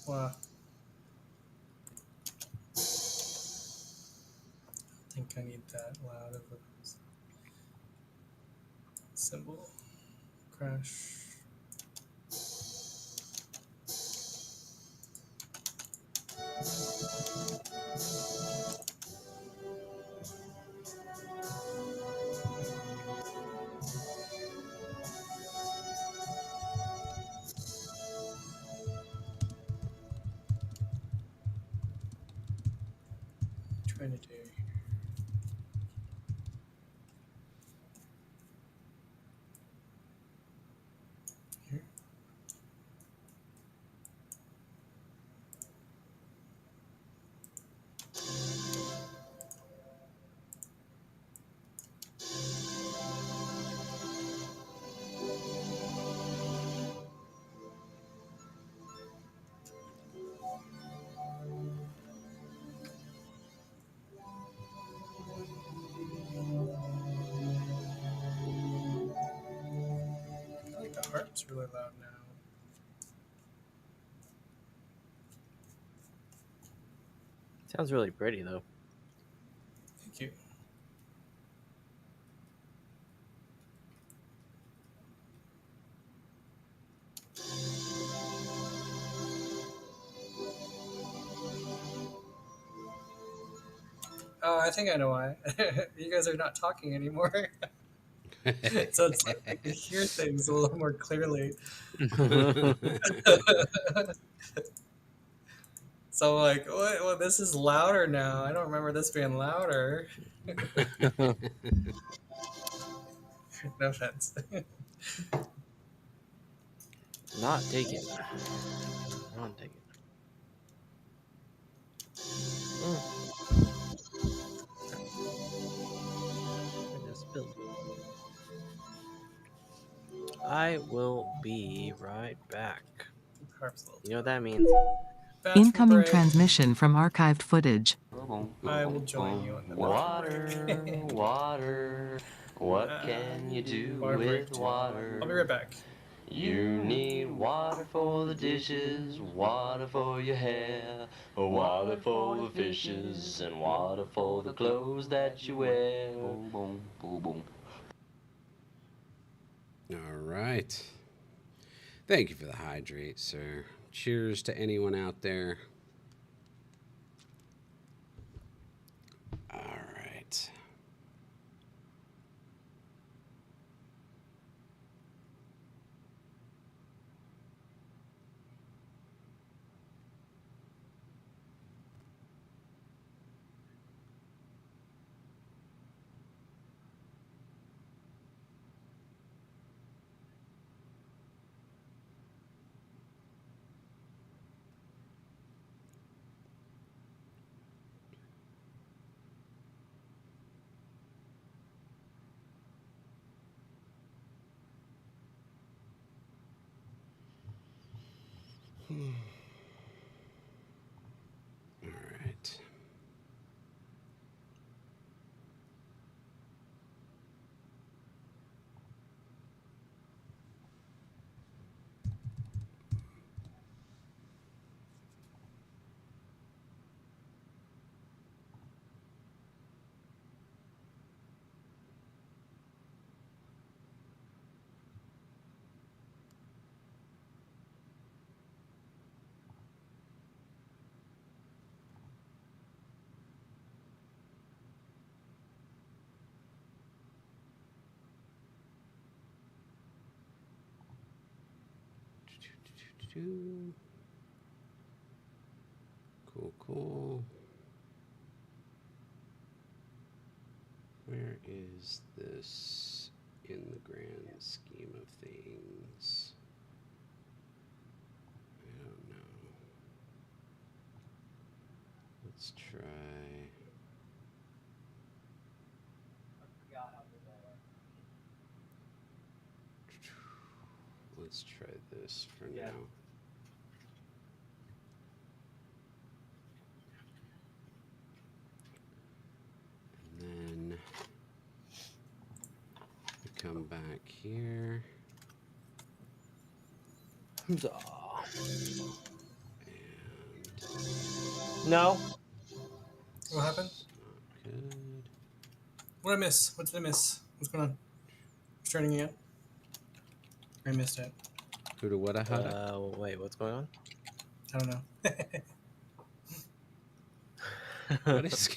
Wow. I think I need that loud of a symbol. Crash. Trying to do here. I feel like the harp's really loud now. Sounds really pretty, though. Thank you. Oh, I think I know why. You guys are not talking anymore. So it's like I can hear things a little more clearly. So like, what? Well, this is louder now. I don't remember this being louder. No offense. Not taken. Not taken. I just spilled. I will be right back. Harp's a little You know what that means? bathroom Incoming break. transmission from archived footage. I will join you on the Water, break. water. What can you do Water break with too. water? I'll be right back. You need water for the dishes, water for your hair, water for the fishes, and water for the clothes that you wear. Boom, boom, boom, boom. All right. Thank you for the hydrate, sir. Cheers to anyone out there. All right. All right. Cool, cool. Where is this in the grand scheme of things? I don't know. Let's try. Let's try this for now. And then we come back here. And No. What happened? not good. What did I miss? What did I miss? What's going on? It's turning again. I missed it. Huda Wada Hada? Wait, what's going on? I don't know. What is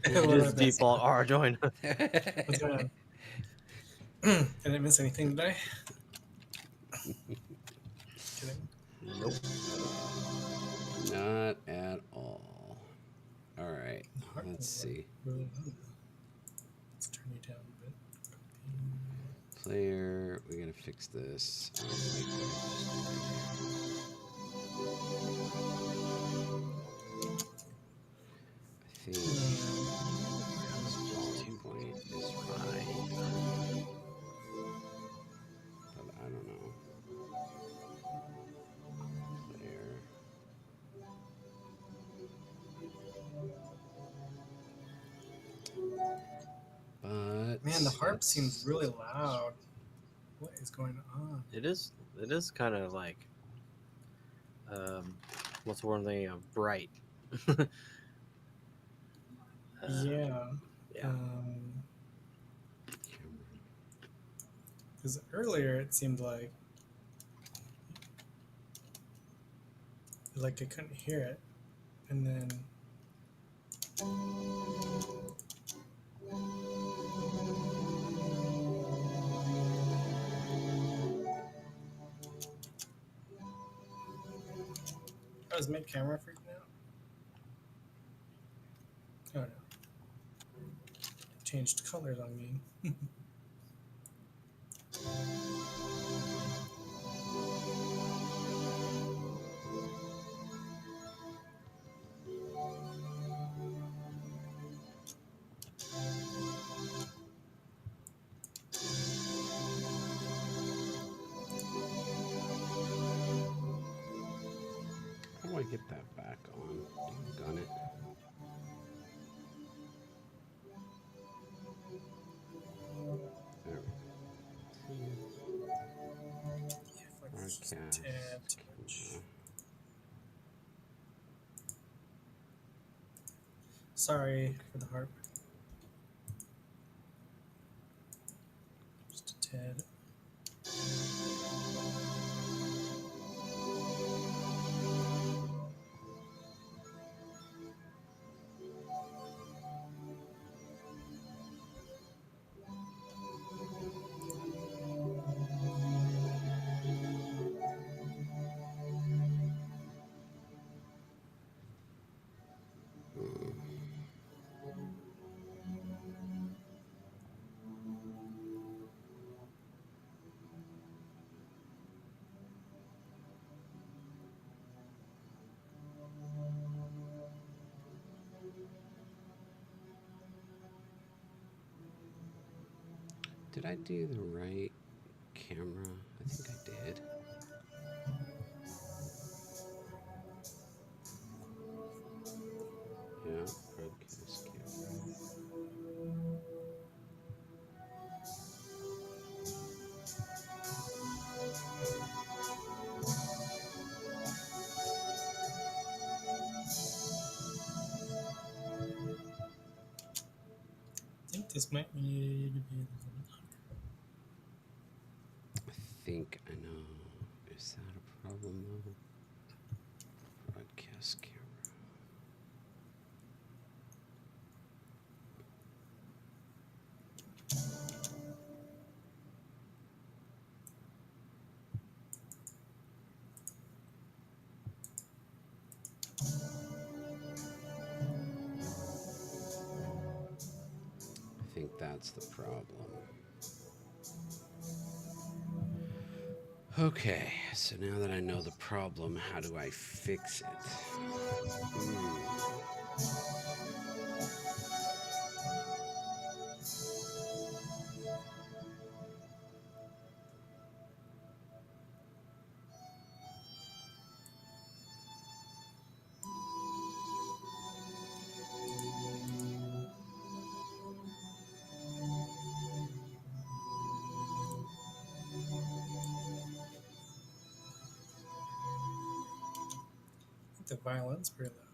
Just default R join. What's going on? I didn't miss anything, did I? Kidding. Nope. Not at all. All right. Let's see. Let's turn you down a bit. Player. We gotta fix this. I think this 2 point is right. But I don't know. Player. But Man, the harp seems really loud. What is going on? It is kind of like what's the word I'm thinking of? Bright. Yeah. Yeah. Because earlier it seemed like I couldn't hear it, and then I was mid camera freaking out. Oh no! It changed colors on me. How do I get that back on? Done it. There we go. broadcast Tad too camera. much. Sorry for the harp. Just a tad. Did I do the right camera? I think I did. Yeah, broadcast camera. I think this might need to be a little bit I think I know. Is that a problem though? Broadcast camera. I think that's the problem. Okay, so now that I know the problem, how do I fix it? I think the violin's pretty loud.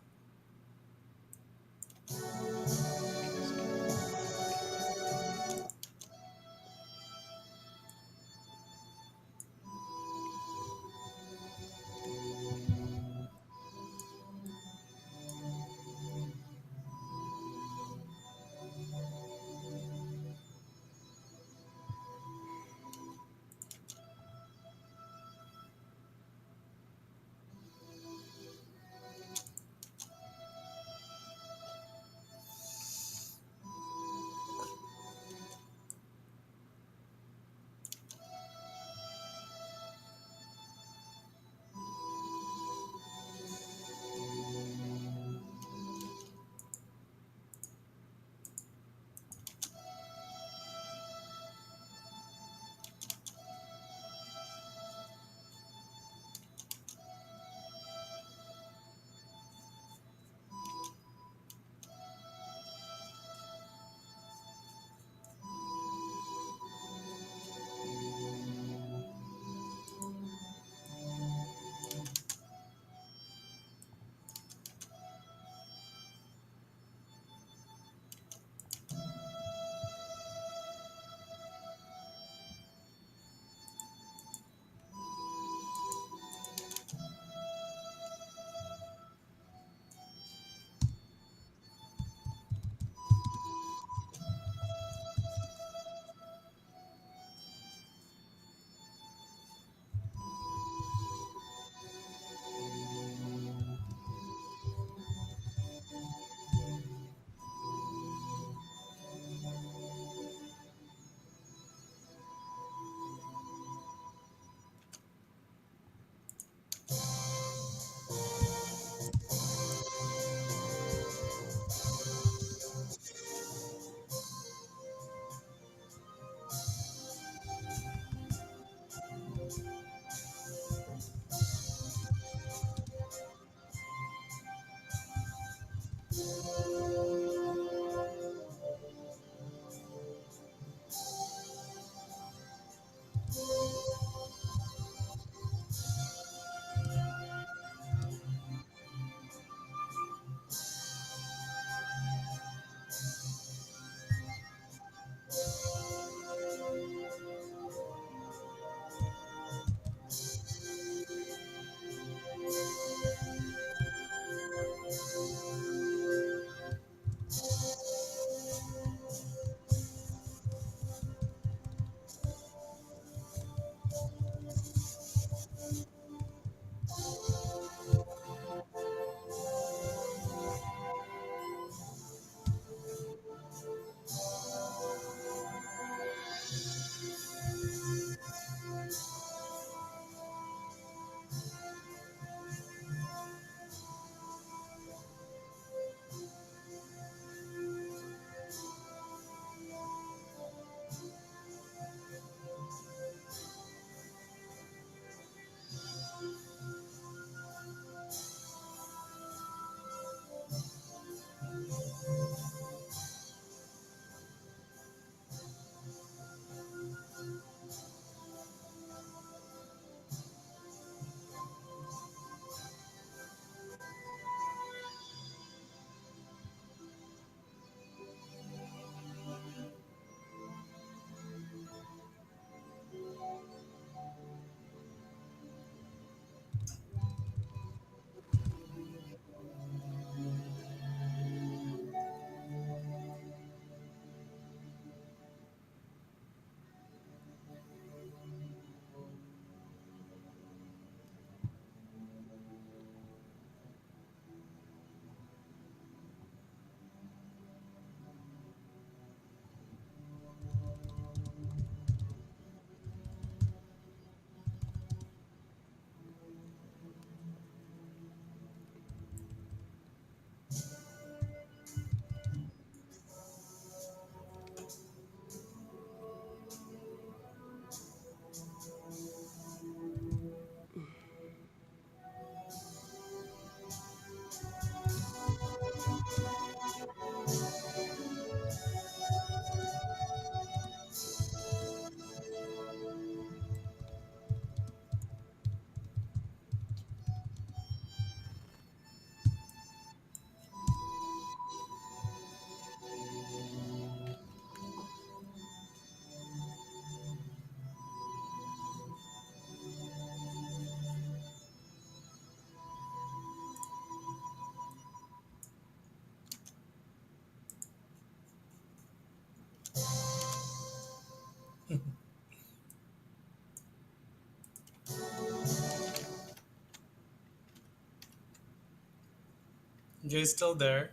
Jay's still there.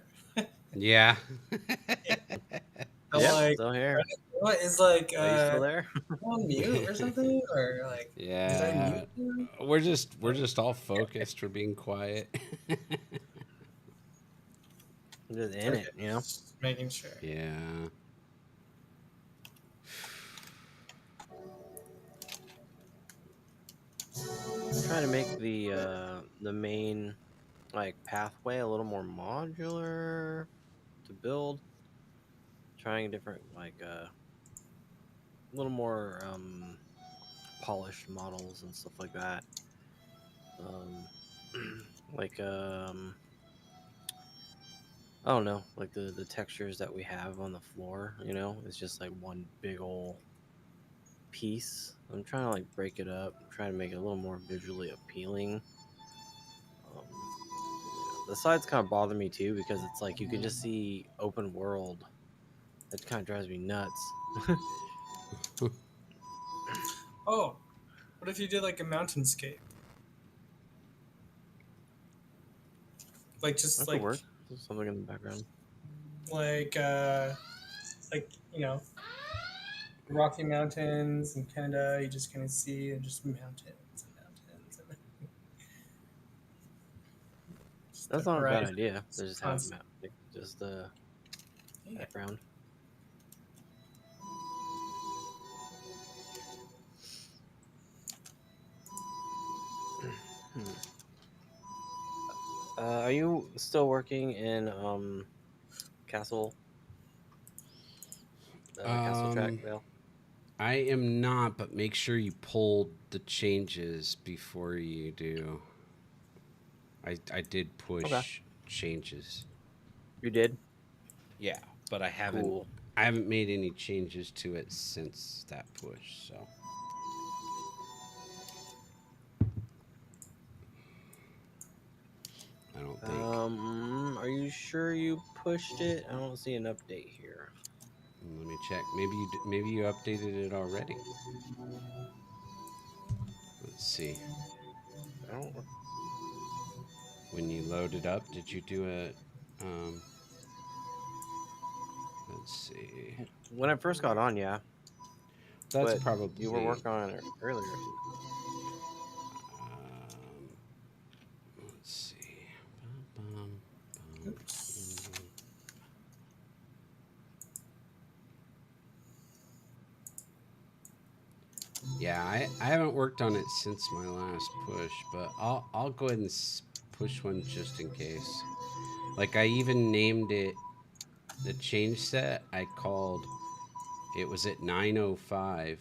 Yeah. I'm Yep, like, still here. what is like Are you still there? on mute or something? Or like, did I Yeah. mute you? We're just all focused. We're being quiet. I'm just in Okay, it, you know. just making sure. Yeah. Trying to make the main like pathway a little more modular to build. Trying different like a little more polished models and stuff like that. Um, like I don't know, like the textures that we have on the floor. You know, it's just like one big old piece. I'm trying to like break it up. I'm trying to make it a little more visually appealing. The sides kind of bother me too because it's like you can just see open world. It kind of drives me nuts. Oh, what if you did like a mountainscape? Like just That could work. Something in the background. like uh like Rocky Mountains in Canada. You just kind of see and just mountains and mountains and just the That's not a bad horizon. idea. They It's just have constant. like, just the Yeah. background. Hmm. Are you still working in Castle Castle Track, Um, Vale? I am not, but make sure you pull the changes before you do. I did Okay. push changes. You did. Yeah, but Cool. I haven't made any changes to it since that push, so I don't think. Are you sure you pushed it? I don't see an update here. Let me check. Maybe you updated it already. Let's see. I don't. When you load it up, did you do it? Um, let's see. When I first got on, yeah, That's but you were probably. working on it earlier. Um, let's see. Bum, bum, bum, Oops. in- Yeah, I haven't worked on it since my last push, but I'll go ahead and push one just in case. Like I even named it the change set. I called it was at 9:05,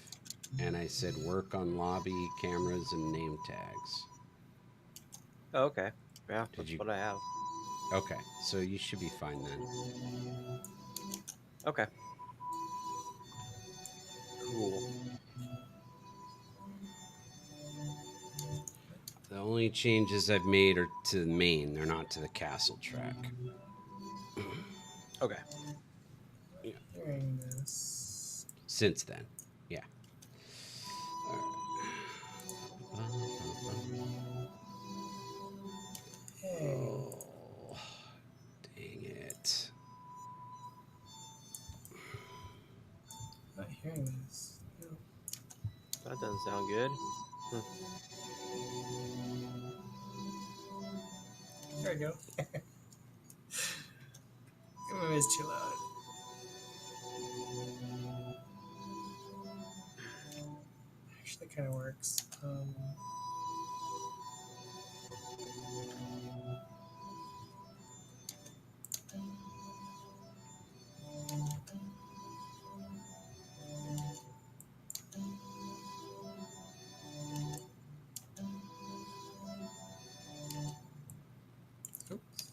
and I said work on lobby cameras and name tags. Oh, okay. Yeah, Did that's you? what I have. Okay, so you should be fine then. Okay. Cool. The only changes I've made are to the main; they're not to the castle track. Okay. Yeah. Hearing this. Since then, yeah. All right. Hey, Oh, dang it. not hearing this. No. That doesn't sound good. There we go. Maybe it's too loud. Actually, kind of works. Oops.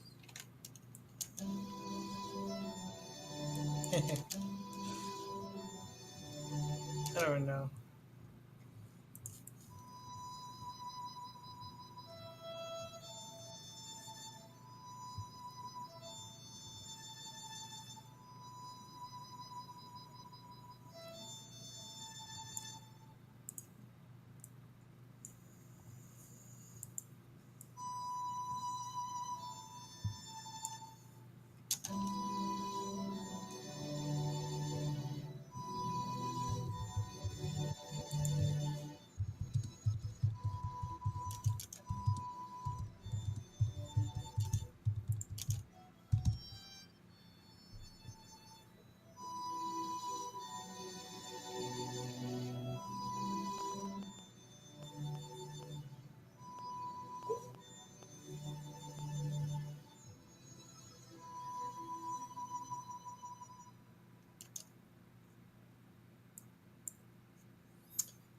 I don't know.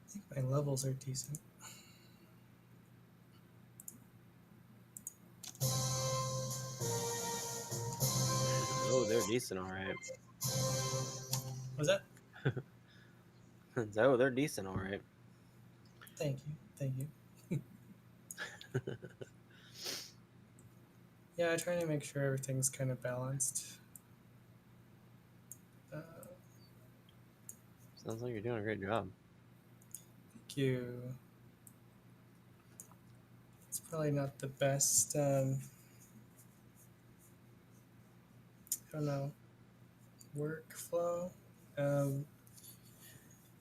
I think my levels are decent. Oh, they're decent, all right. Was that? Oh, they're decent, all right. Thank you. Thank you. Yeah, I try to make sure everything's kind of balanced. Sounds like you're doing a great job. Thank you. It's probably not the best. I don't know, workflow. Um,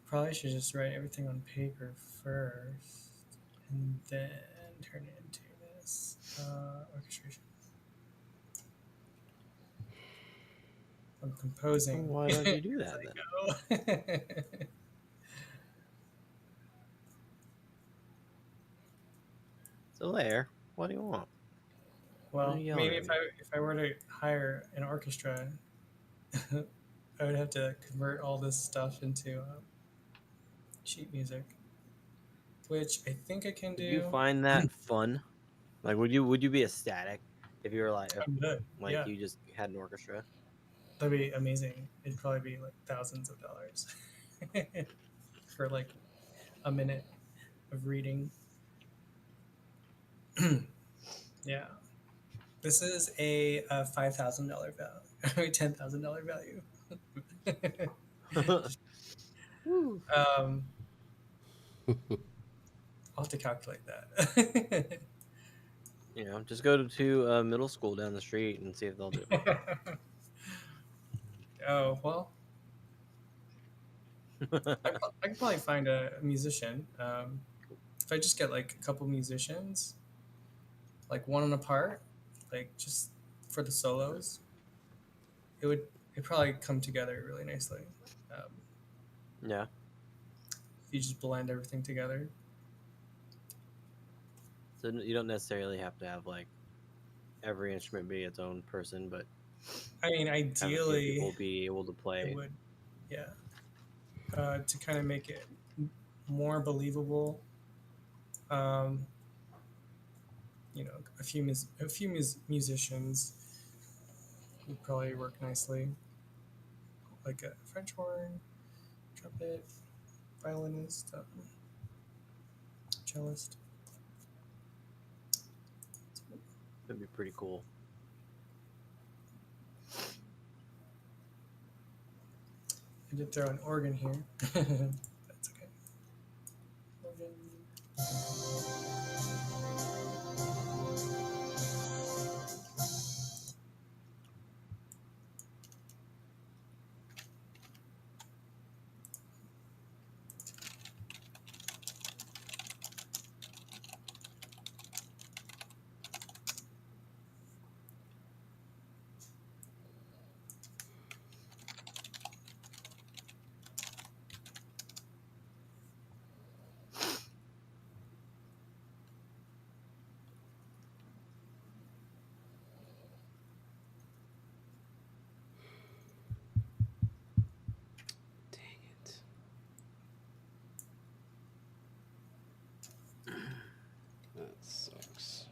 Probably should just write everything on paper first, and then turn it into this orchestration. I'm composing. Why don't you do that then? Oh. So there, what do you want? Why are Well, you yelling maybe at if me? I were to hire an orchestra, I would have to convert all this stuff into sheet music, which I think I can Would you do. find that fun? Like, would you be ecstatic if you were like, if, I'm good. like Yeah, you just had an orchestra? that'd be amazing. It'd probably be like thousands of dollars for like a minute of reading. Yeah, this is a $5,000 value, $10,000 value. Woo. um, I'll have to calculate that. Just go to middle school down the street and see if they'll do Oh well, it. I could probably find a musician. If I just get like a couple musicians, like one on a part, like just for the solos, it would it probably come together really nicely. Um, Yeah. if you just blend everything together. So you don't necessarily have to have like every instrument be its own person, but I mean, have a few people ideally, be able to it play. would, yeah, to kind of make it more believable. Um, musicians would probably work nicely, like a French horn, trumpet, violinist, cellist. That'd be pretty cool. I did throw an organ here. That's okay. Organ. Dang it. That sucks.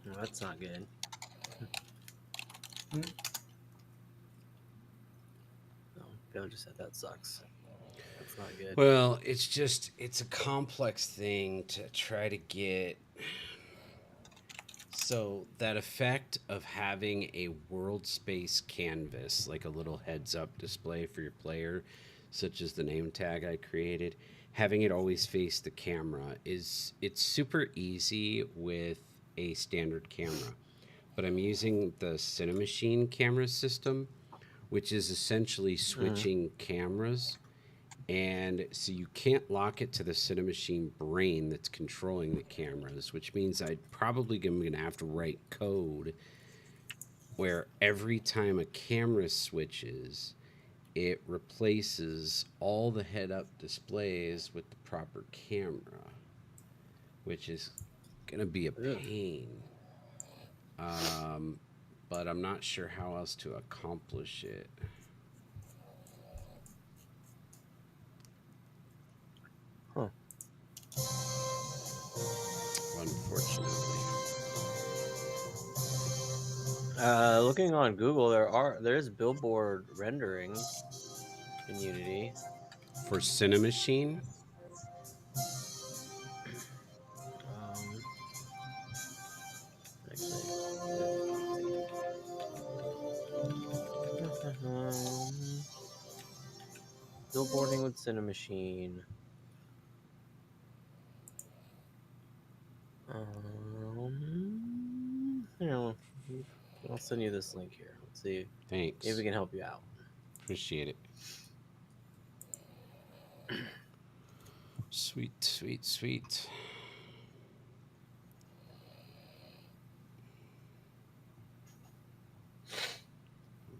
Well, that's not good. Hmm? No, Bill just said that sucks. That's not good. Well, it's a complex thing to try to get. So that effect of having a world space canvas, like a little heads up display for your player, such as the name tag I created, having it always face the camera it's super easy with a standard camera. But I'm using the Cinemachine camera system, which is essentially switching cameras. And so you can't lock it to the Cinemachine brain that's controlling the cameras, which means I probably am going to have to write code where every time a camera switches, it replaces all the head up displays with the proper camera, which is going to be a Ugh. pain. But I'm not sure how else to accomplish it. Huh. Unfortunately. Looking on Google, there's billboard rendering in Unity. For Cinemachine, Um, actually, let's see. Billboarding with Cinemachine. You know, I'll send you this link here. Let's see thanks. if we can help you out. Appreciate it. Sweet, sweet, sweet.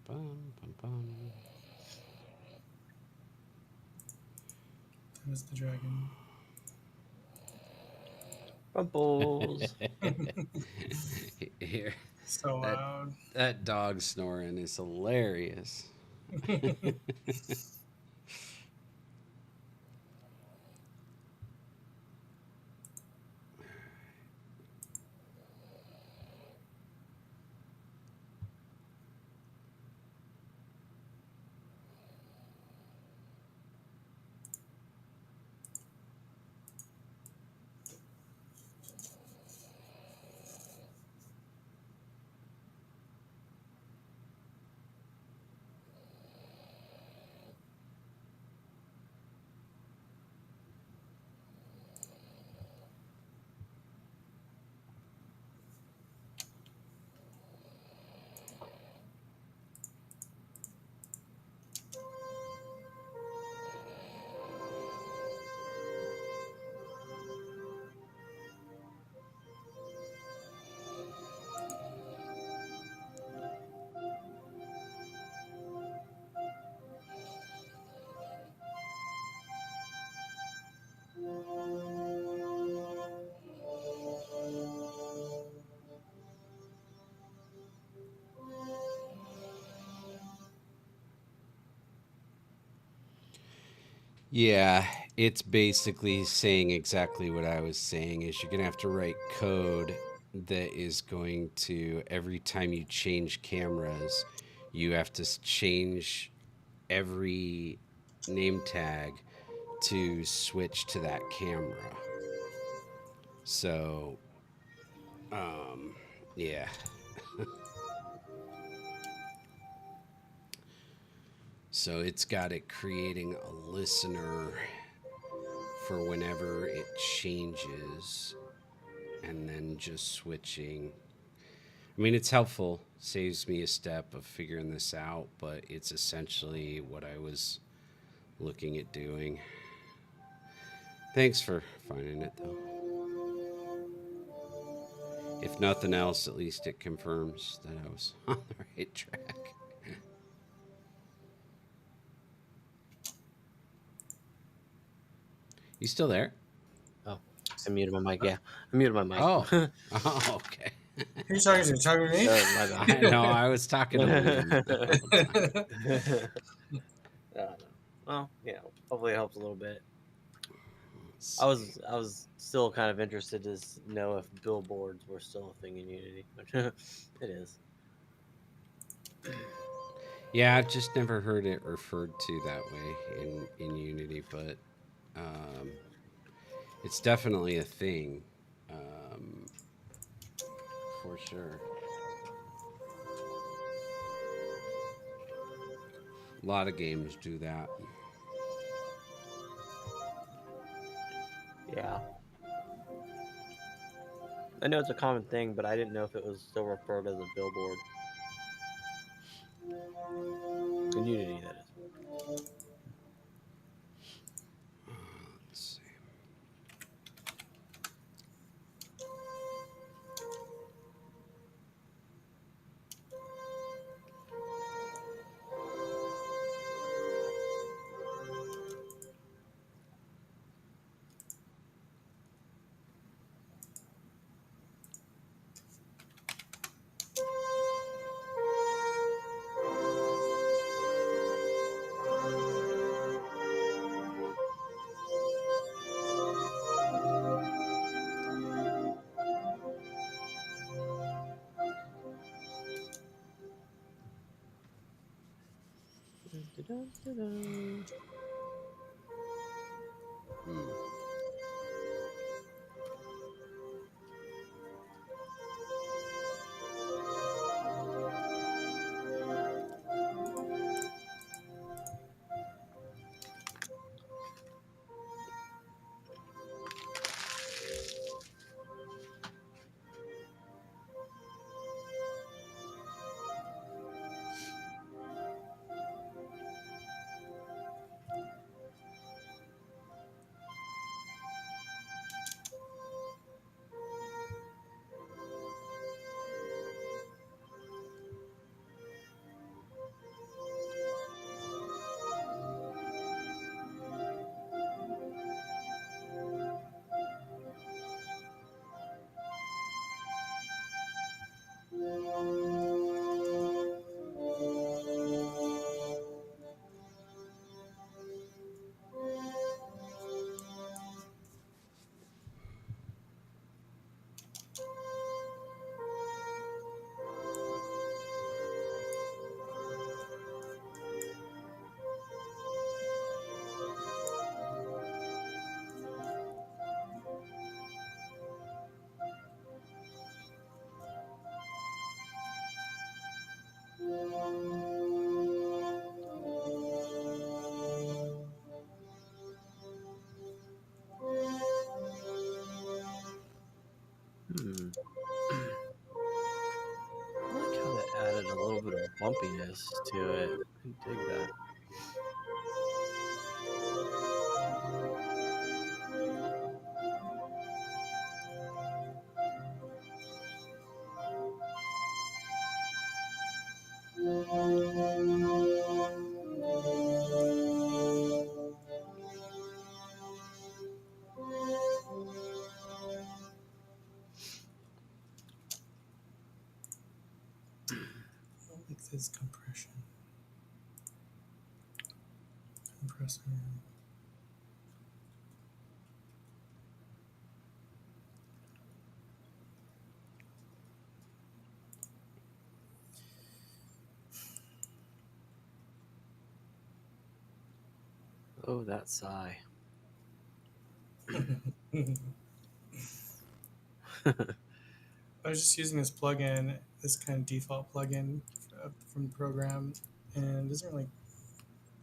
Bum, bum, bum. There's the dragon. Rumples. Here, So that loud. that dog snoring is hilarious. Yeah, it's basically saying exactly what I was saying is you're going to have to write code that is going to every time you change cameras, you have to change every name tag to switch to that camera. So, yeah. So it's got it creating a listener for whenever it changes and then just switching. I mean, it's helpful, saves me a step of figuring this out, but it's essentially what I was looking at doing. Thanks for finding it, though. If nothing else, at least it confirms that I was on the right track. You still there? Oh, I muted my mic. Yeah, I muted my mic. Oh, oh, okay. Who are you talking to? You talking to me? My I bad. know I was talking to Liam the whole time. No. Well, hopefully it helps a little bit. Let's I see. was still kind of interested to know if billboards were still a thing in Unity, which it is. Yeah, I've just never heard it referred to that way in Unity, but it's definitely a thing, um, for sure. A lot of games do that. Yeah. I know it's a common thing, but I didn't know if it was still referred as a billboard. In Unity, that is. Let's see. Dun-dun-dun-dun. Hmm. Hmm. I like how that added a little bit of bumpiness to it. I dig that. I like this compression. Compressor. Oh, that sigh. I was just using this plugin, this kind of default plugin from the program, and it doesn't really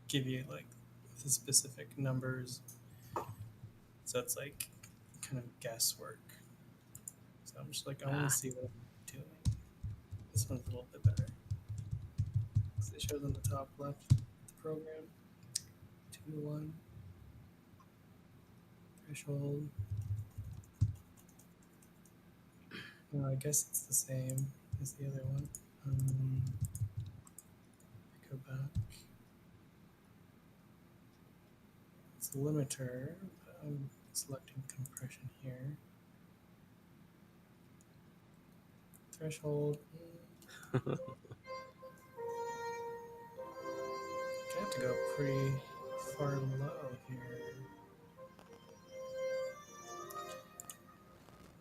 give you like the specific numbers. So it's like kind of guesswork. So I'm just like, I want to see what I'm doing. This one's a little bit better. So it shows on the top left the program 2 to 1 threshold. No, I guess it's the same as the other one. Go back. It's a limiter, but I'm selecting compression here. Threshold. I have to go pretty far low here.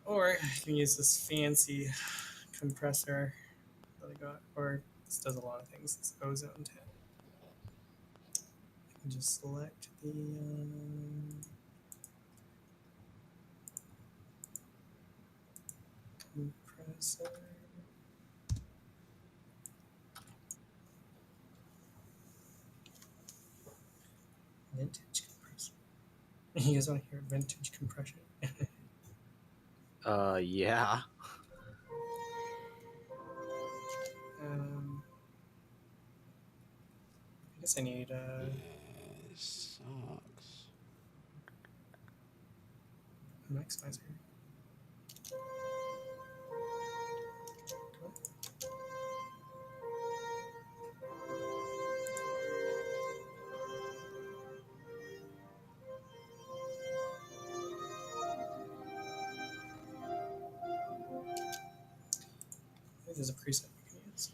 Or I can use this fancy compressor that I got, or this does a lot of things, this ozone 10. I can just select the compressor. Vintage compressor. You guys want to hear vintage compression? Yeah. I guess I need Sucks. a maximizer. There's a preset we can use.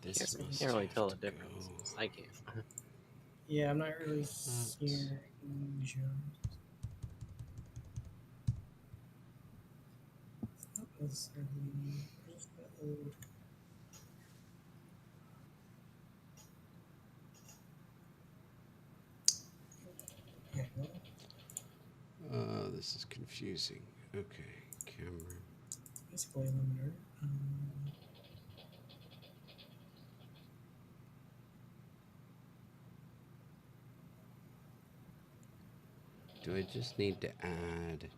This You must can't really have tell to the difference. go. 'Cause I can't. Yeah, I'm not really Cuts. hearing Jones. Not necessarily. Where's the old? Yeah, This is confusing. Okay, camera. basically a limiter. Do I just need to add?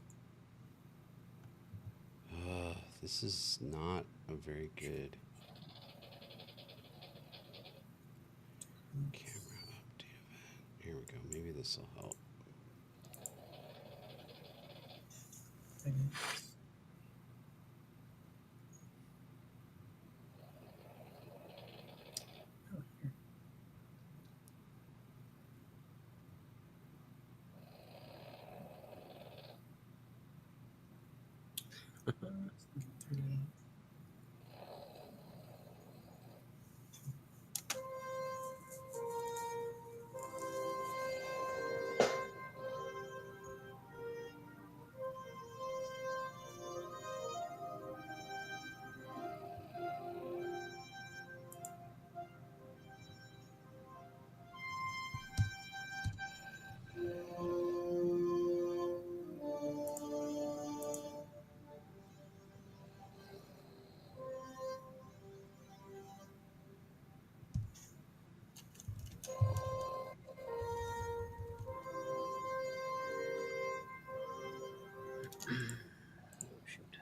This is not a very good camera update event. Here we go. Maybe this will help. Oh, here. Turn it on. Oh, shoot.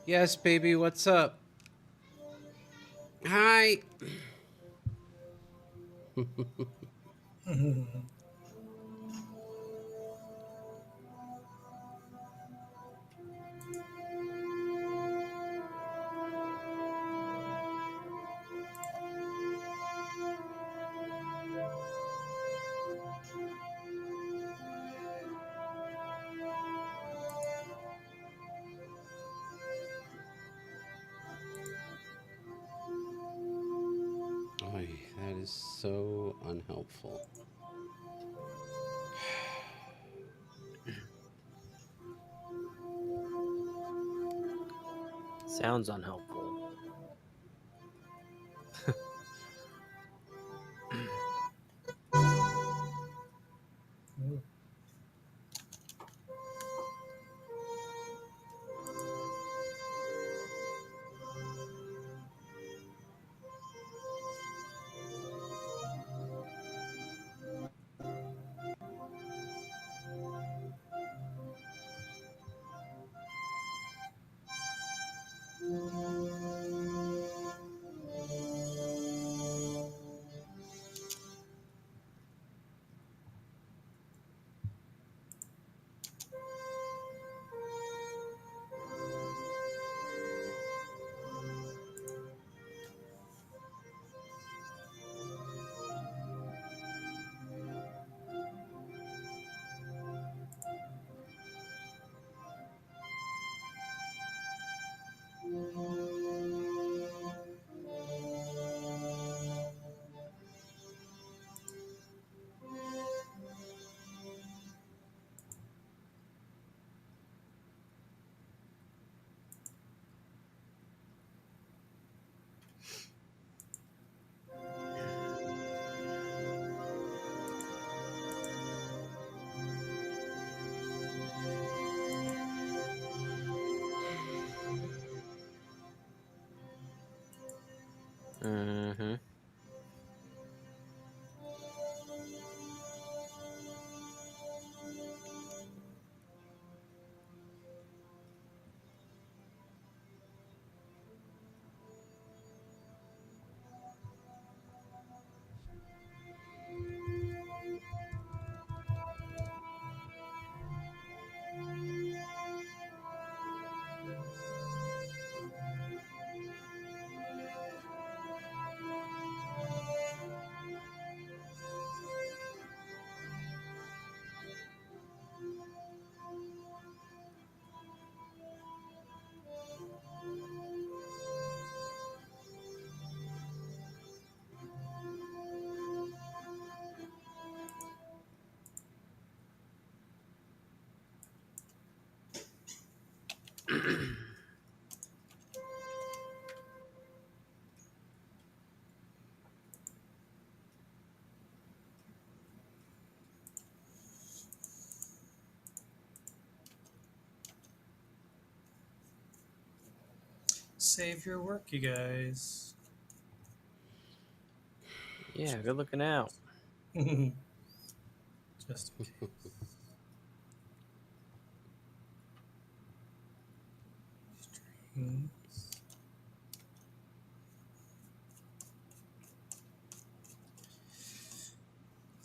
Yes, baby. What's up? Hi. is so unhelpful. Sounds unhelpful. Ooh. Mm-hmm. Save your work, you guys. Yeah, good looking out. Just in case. Strings.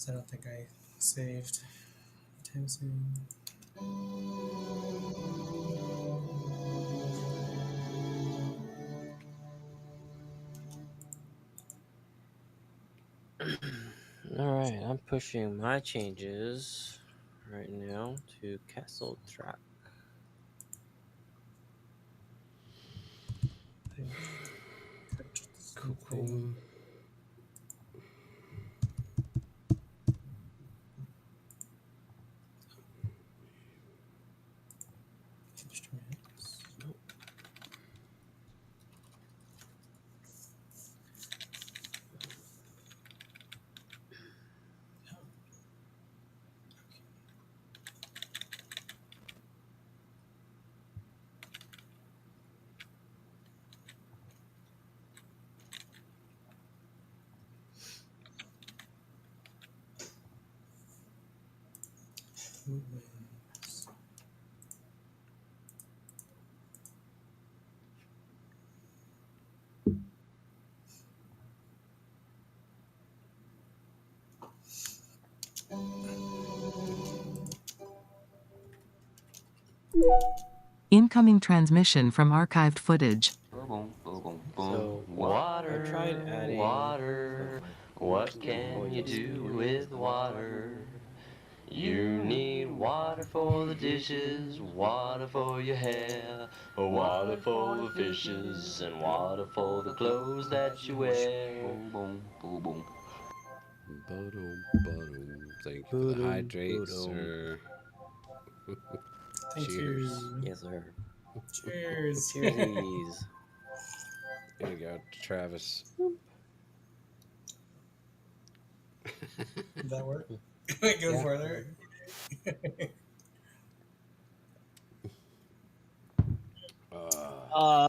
I don't think I saved anytime soon. All right, I'm pushing my changes right now to Castle Track. I touched Cool, something. cool. Instruments. Oh, movements. Incoming transmission from archived footage. Boom, boom, boom, boom. So I tried Water, adding. water. Oh, What can you yes, do here. with water? You need water for the dishes, water for your hair, water for the fishes, and water for the clothes that you wear. Boom, boom, boom, boom. Boom, boom. Thank you for the Boom, hydrate, boom. sir. Thank Cheers. you. Yes, sir. Cheers. Cheersies. There you go, Travis. Did that work? Can we go Yeah. further? Uh, Uh,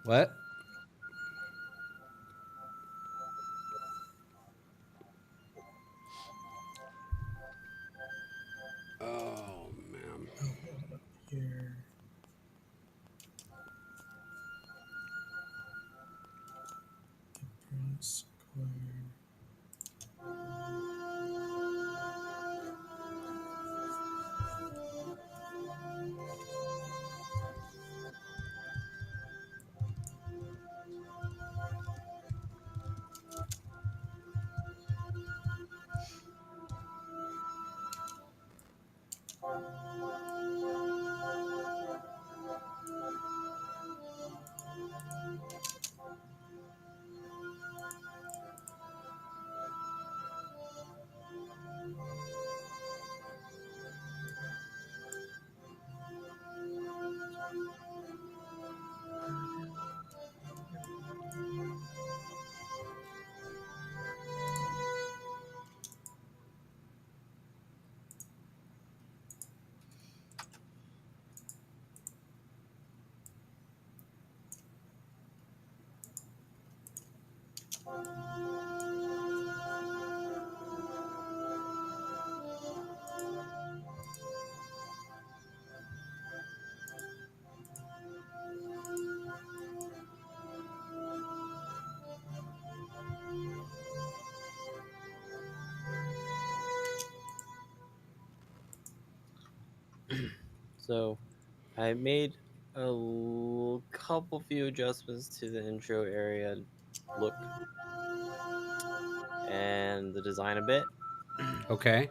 what? Oh, man. Oh, what up here? Press square. so I made a couple few adjustments to the intro area look and the design a bit. Okay.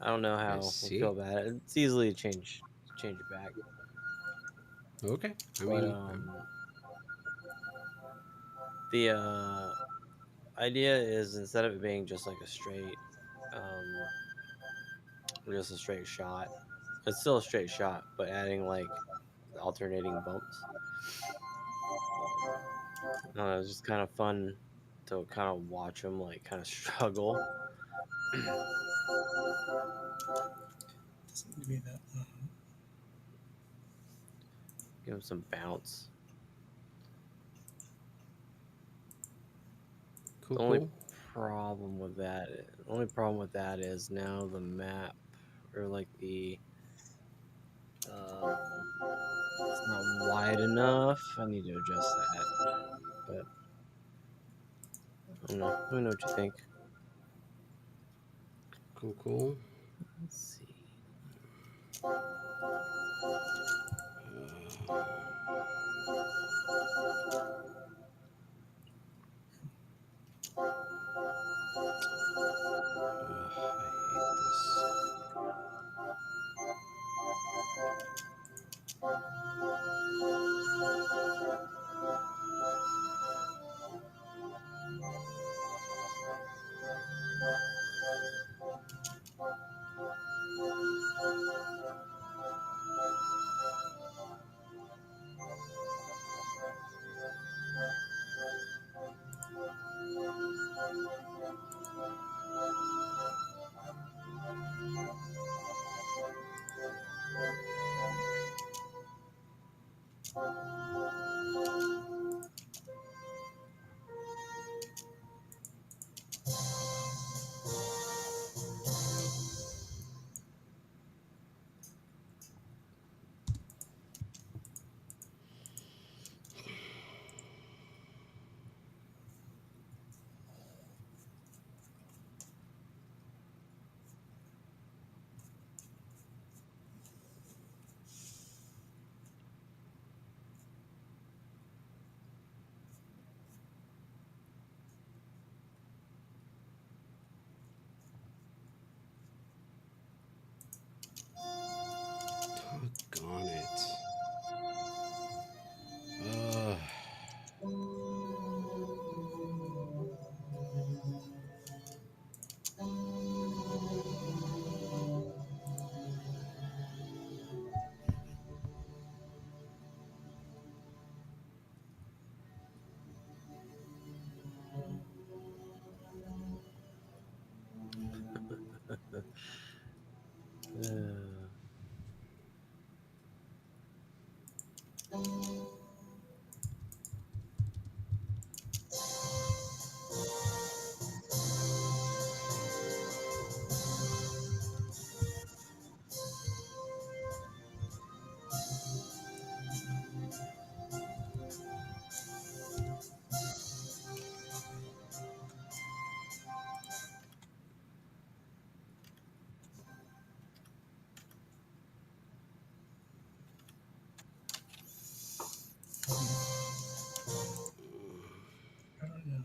I don't know I how I feel see. about it. It's easily change it back. Okay. I But mean, the idea is instead of it being just like a straight um just a straight shot, it's still a straight shot, but adding like alternating bumps. It's just kind of fun to kind of watch them like kind of struggle. Doesn't need to be that loud. Give them some bounce. cool, The only cool. problem with that is now the map or like the it's not wide enough. I need to adjust that. But I don't know. Let me know what you think. Cool, cool. Let's see. I hate this. I don't know.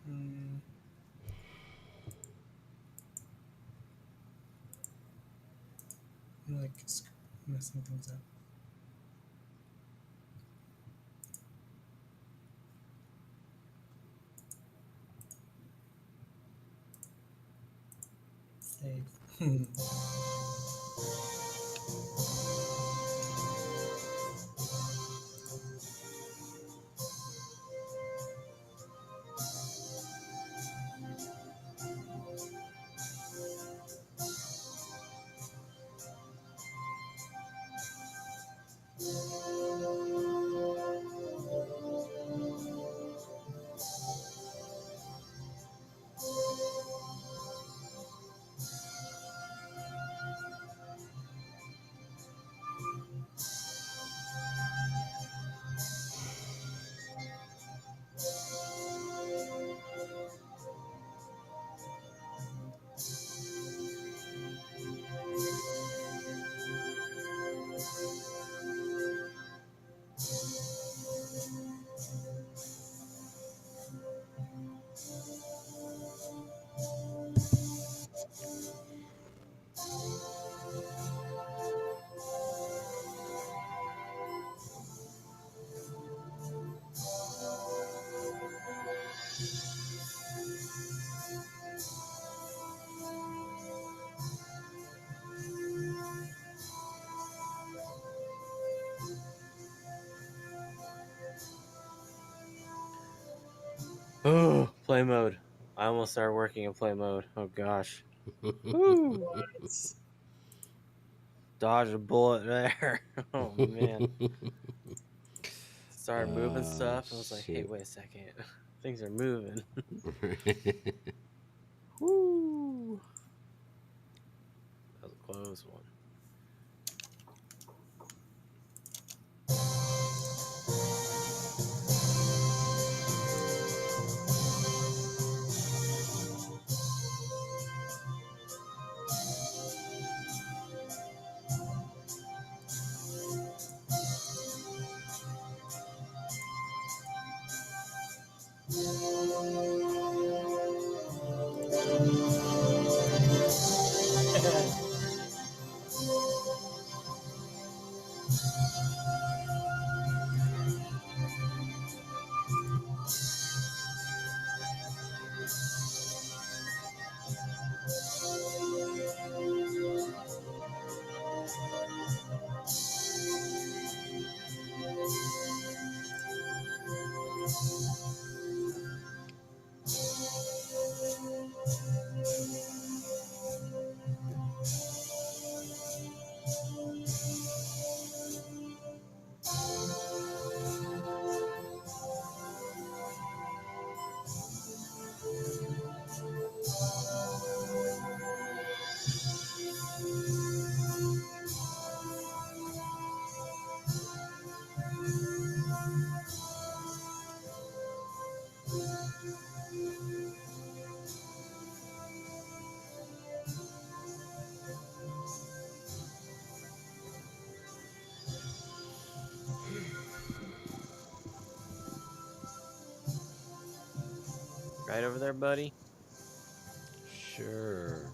Mm, I'm like messing things up. Save. Oh, play mode. I almost started working in play mode. Oh gosh. Woo! Dodge a bullet there. Oh man. Started moving stuff. I was like, hey, Shoot. wait a second. Things are moving. Woo! That was a close one. Right over there, buddy. Sure.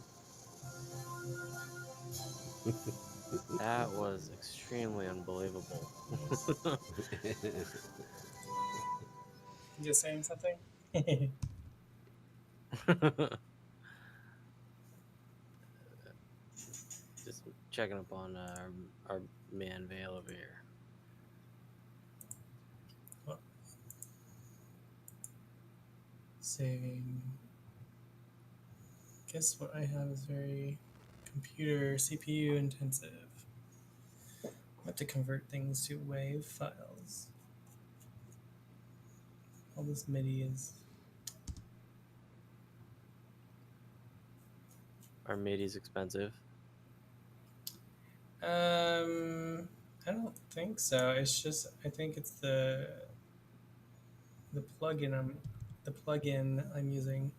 That was extremely unbelievable. You just saying something? Just checking up on our man Vale over here. Well, saving. Guess what I have is very computer CPU intensive. I have to convert things to WAV files. All this MIDI is. Our MIDI's expensive. I don't think so. It's just I think it's the plugin I'm using.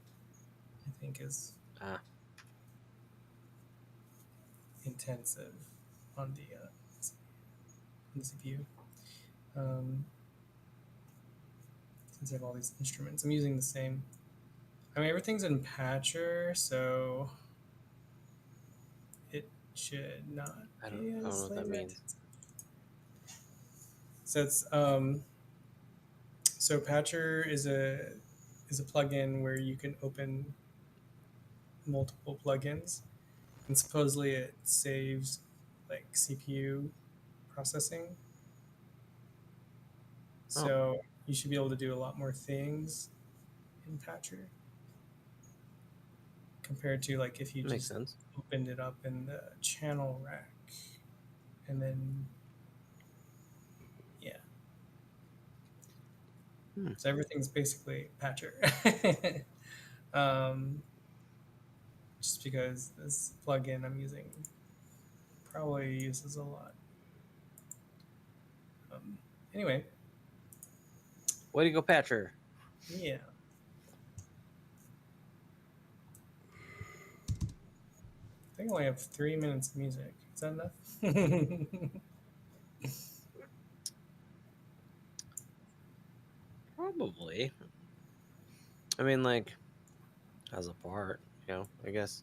I think is Ah, intensive on the CPU. Um, since I have all these instruments, I'm using the same. I mean, everything's in Patcher, so it should not I be don't know as what that labor means. intensive. So it's so Patcher is a plugin where you can open multiple plugins, and supposedly it saves like CPU processing. So you should be able to do a lot more things in Patcher compared to like if you Makes just sense. opened it up in the channel rack and then yeah. So everything's basically Patcher. um, just because this plugin I'm using probably uses a lot. Anyway, Way to go, Patcher. yeah. I think I only have 3 minutes of music. Is that enough? Probably. I mean, like, as a part, I guess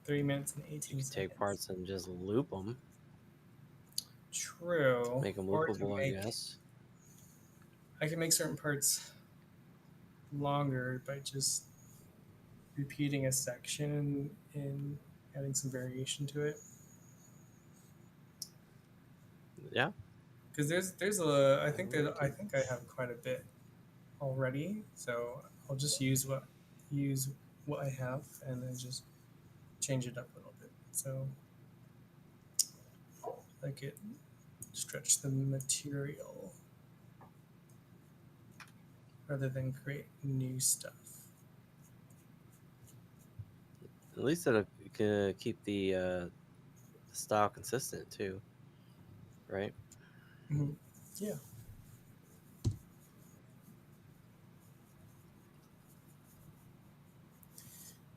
3 minutes and you 18 could take seconds. parts and just loop them, True. make them Or I can loopable, I make guess. certain parts longer by just repeating a section and adding some variation to it. Yeah. Because there's a I think I have quite a bit already, so I'll just use what I have and then just change it up a little bit. So I could stretch the material rather than create new stuff. At least it'll keep the style consistent too, right? Yeah.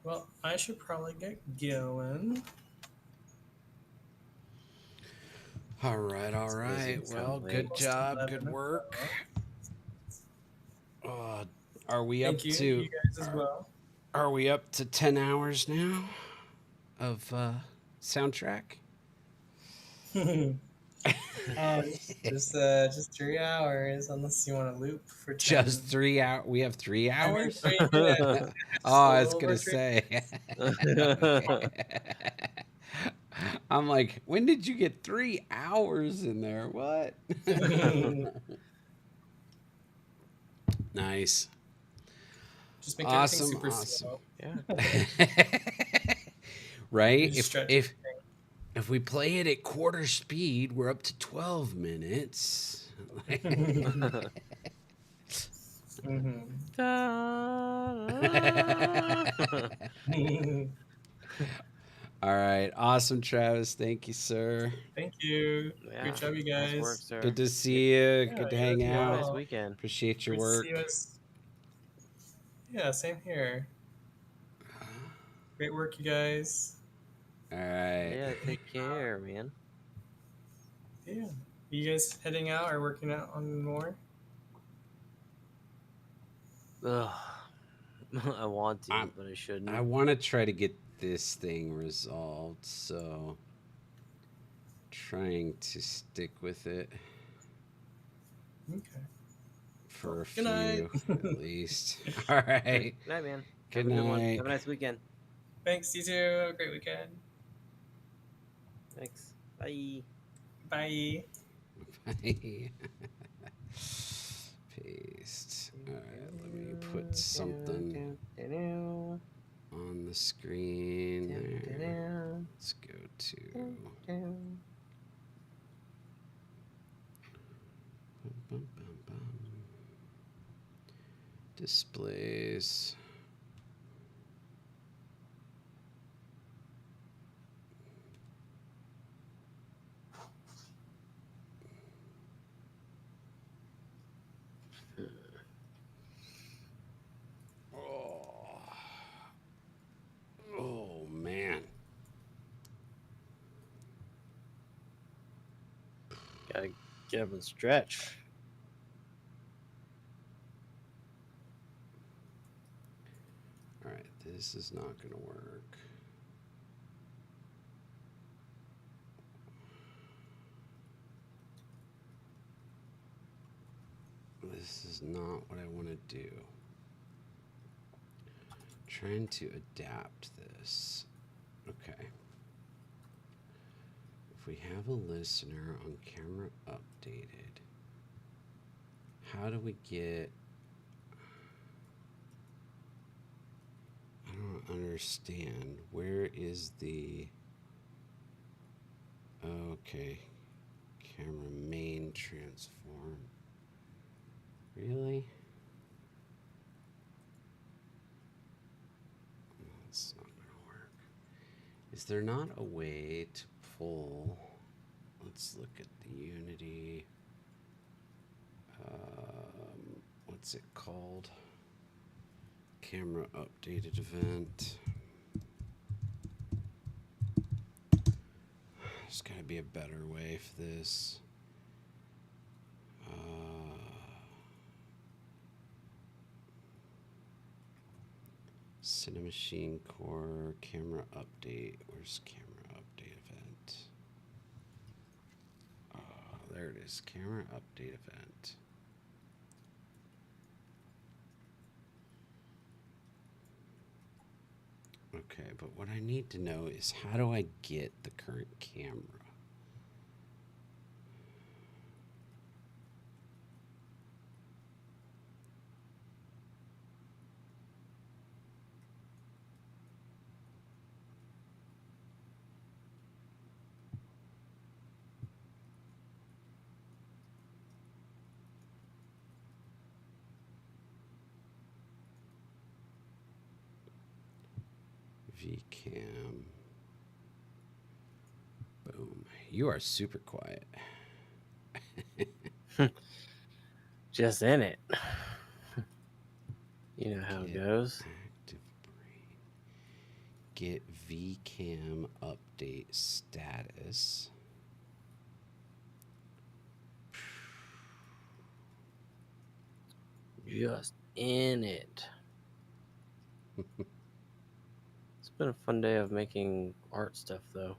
Well, I should probably get going. All right, all right. Busy, Well, sounds like. good Almost job, 11 good work. o'clock. Are we Thank up you, to you guys as well. Are we up to 10 hours now of soundtrack? Just 3 hours, unless you want to loop for 10. Just 3 hours. We have 3 I mean, hours? 3 minutes. Oh, A I was little going over to 3 say. I'm like, when did you get 3 hours in there? What? minutes. Nice. Just make everything Awesome, super awesome. slow. Yeah. Right? Just stretch If we play it at quarter speed, we're up to 12 minutes. All right. Awesome, Travis. Thank you, sir. Thank you. Yeah. Great job, you Nice work, guys. sir. Good to see you. Yeah, Good to you hang as You have a out. nice well. weekend. Appreciate your Great to see work. you as... Yeah, same here. Great work, you guys. All right. Yeah, take care, man. Yeah. You guys heading out or working out on more? Ugh. I want to, I'm- but I shouldn't. I want to try to get this thing resolved, so trying to stick with it Okay. for a Good night. few at least. All right. Good night, man. Good Have a good one. night. Have a nice weekend. Thanks, you too. Have a great weekend. Thanks. Bye. Bye. Bye. Paste. All right, let me put something on the screen there. Let's go to displays. Oh man. Gotta get up and stretch. All right, this is not going to work. This is not what I want to do. Trying to adapt this. Okay. If we have a listener on camera updated, how do we get... I don't understand. Where is the... Okay. Camera main transform. Really? That's not gonna work. Is there not a way to pull? Let's look at the Unity. What's it called? Camera updated event. There's got to be a better way for this. Cinemachine Core camera update. Where's camera update event? There it is. Camera update event. Okay, but what I need to know is how do I get the current camera? VCam. Boom. You are super quiet. Just in it. You know how it goes. Active brain. Get VCam update status. Just in it. It's been a fun day of making art stuff, though.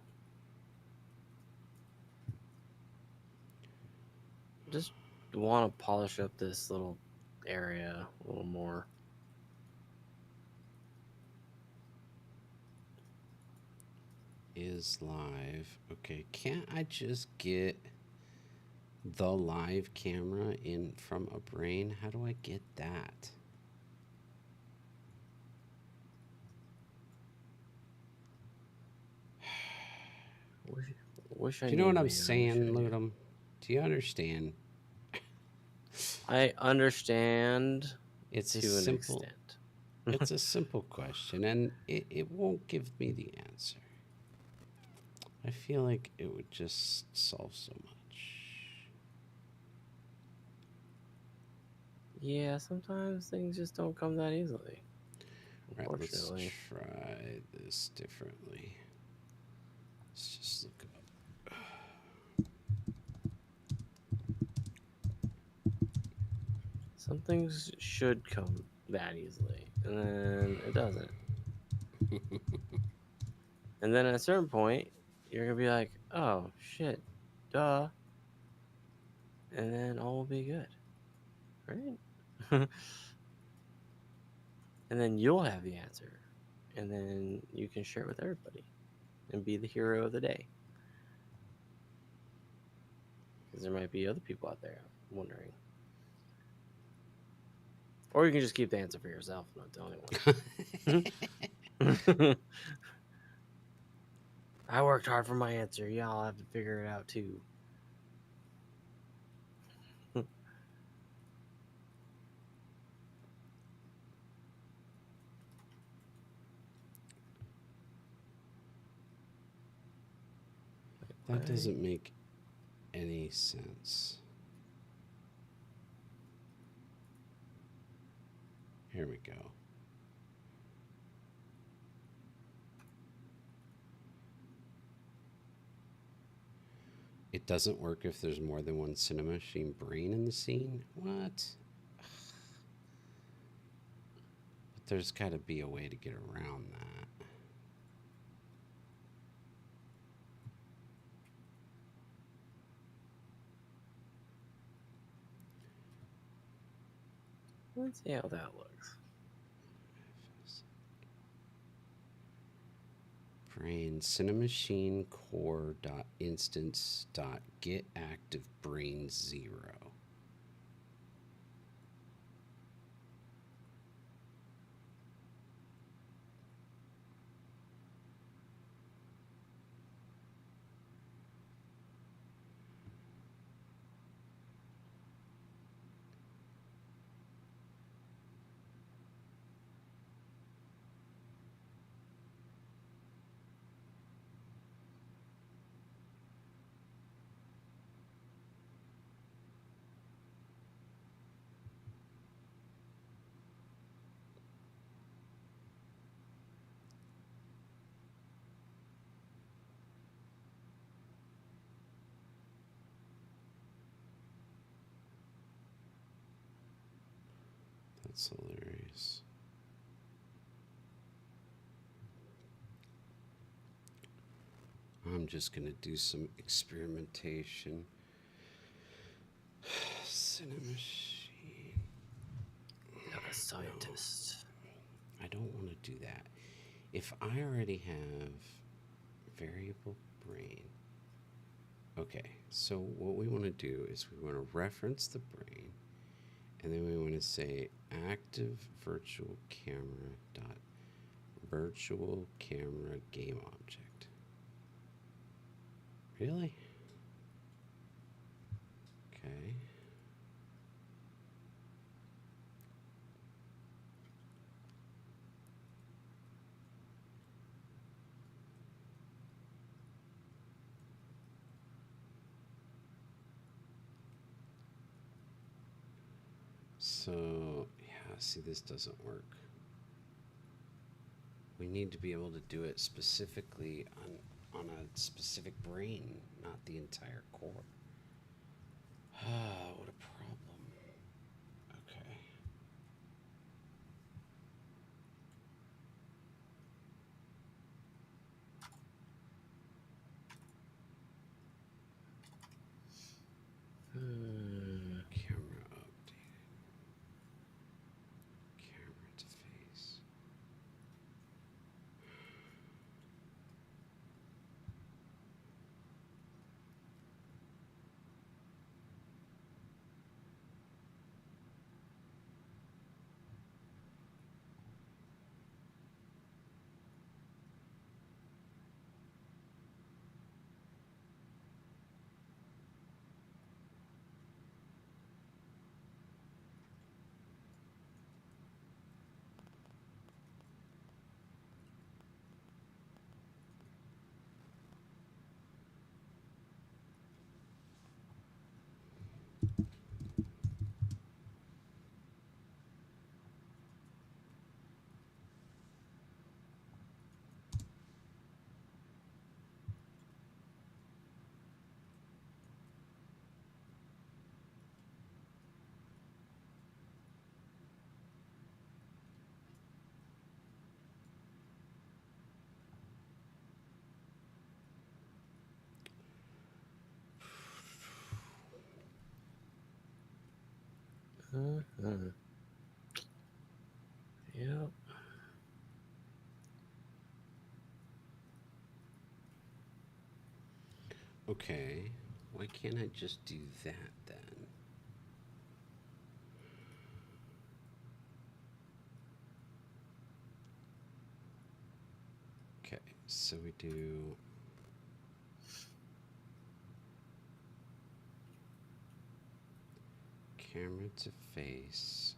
Just want to polish up this little area a little more. Is live. Okay, can't I just get the live camera in from a brain? How do I get that? Wish I Do you know what knew, I'm man. I wish I saying, knew. Ludum? Do you understand? I understand It's a to an simple extent. it's a simple question, and it won't give me the answer. I feel like it would just solve so much. Yeah, sometimes things just don't come that easily. All right, let's Unfortunately. try this differently. Let's just look up. Some things should come that easily. and then it doesn't. And then at a certain point, you're gonna be like, oh shit, duh. And then all will be good. Right? And then you'll have the answer. And then you can share it with everybody and be the hero of the day. Because there might be other people out there wondering. Or you can just keep the answer for yourself, not tell anyone. I worked hard for my answer. Y'all have to figure it out too. That doesn't make any sense. Here we go. It doesn't work if there's more than one cinema machine brain in the scene? What? But there's got to be a way to get around that. Let's see how that looks. Brain cinemachine core dot instance dot get active brain 0. That's hilarious. I'm just going to do some experimentation. Cinemachine. Like a scientist. I don't want to do that. If I already have variable brain. Okay, so what we want to do is we want to reference the brain, and then we want to say active virtual camera dot virtual camera game object. Really? Okay. So, yeah, see, this doesn't work. We need to be able to do it specifically on a specific brain, not the entire core. Ah, what a problem. Okay. Camera updated. Camera to face. Yep. Okay. Why can't I just do that then? Okay, so we do camera to face.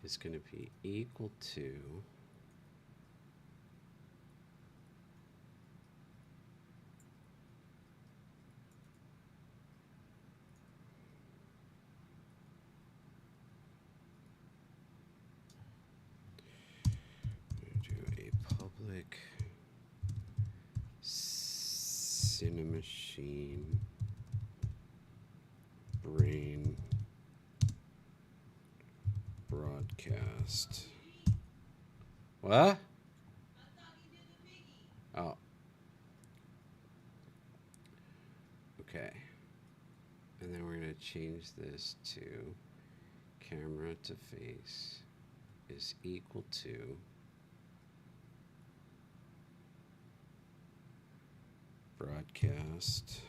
Is going to be equal to do a public Cinemachine brain broadcast. What? Oh. Okay. And then we're going to change this to camera to face is equal to broadcast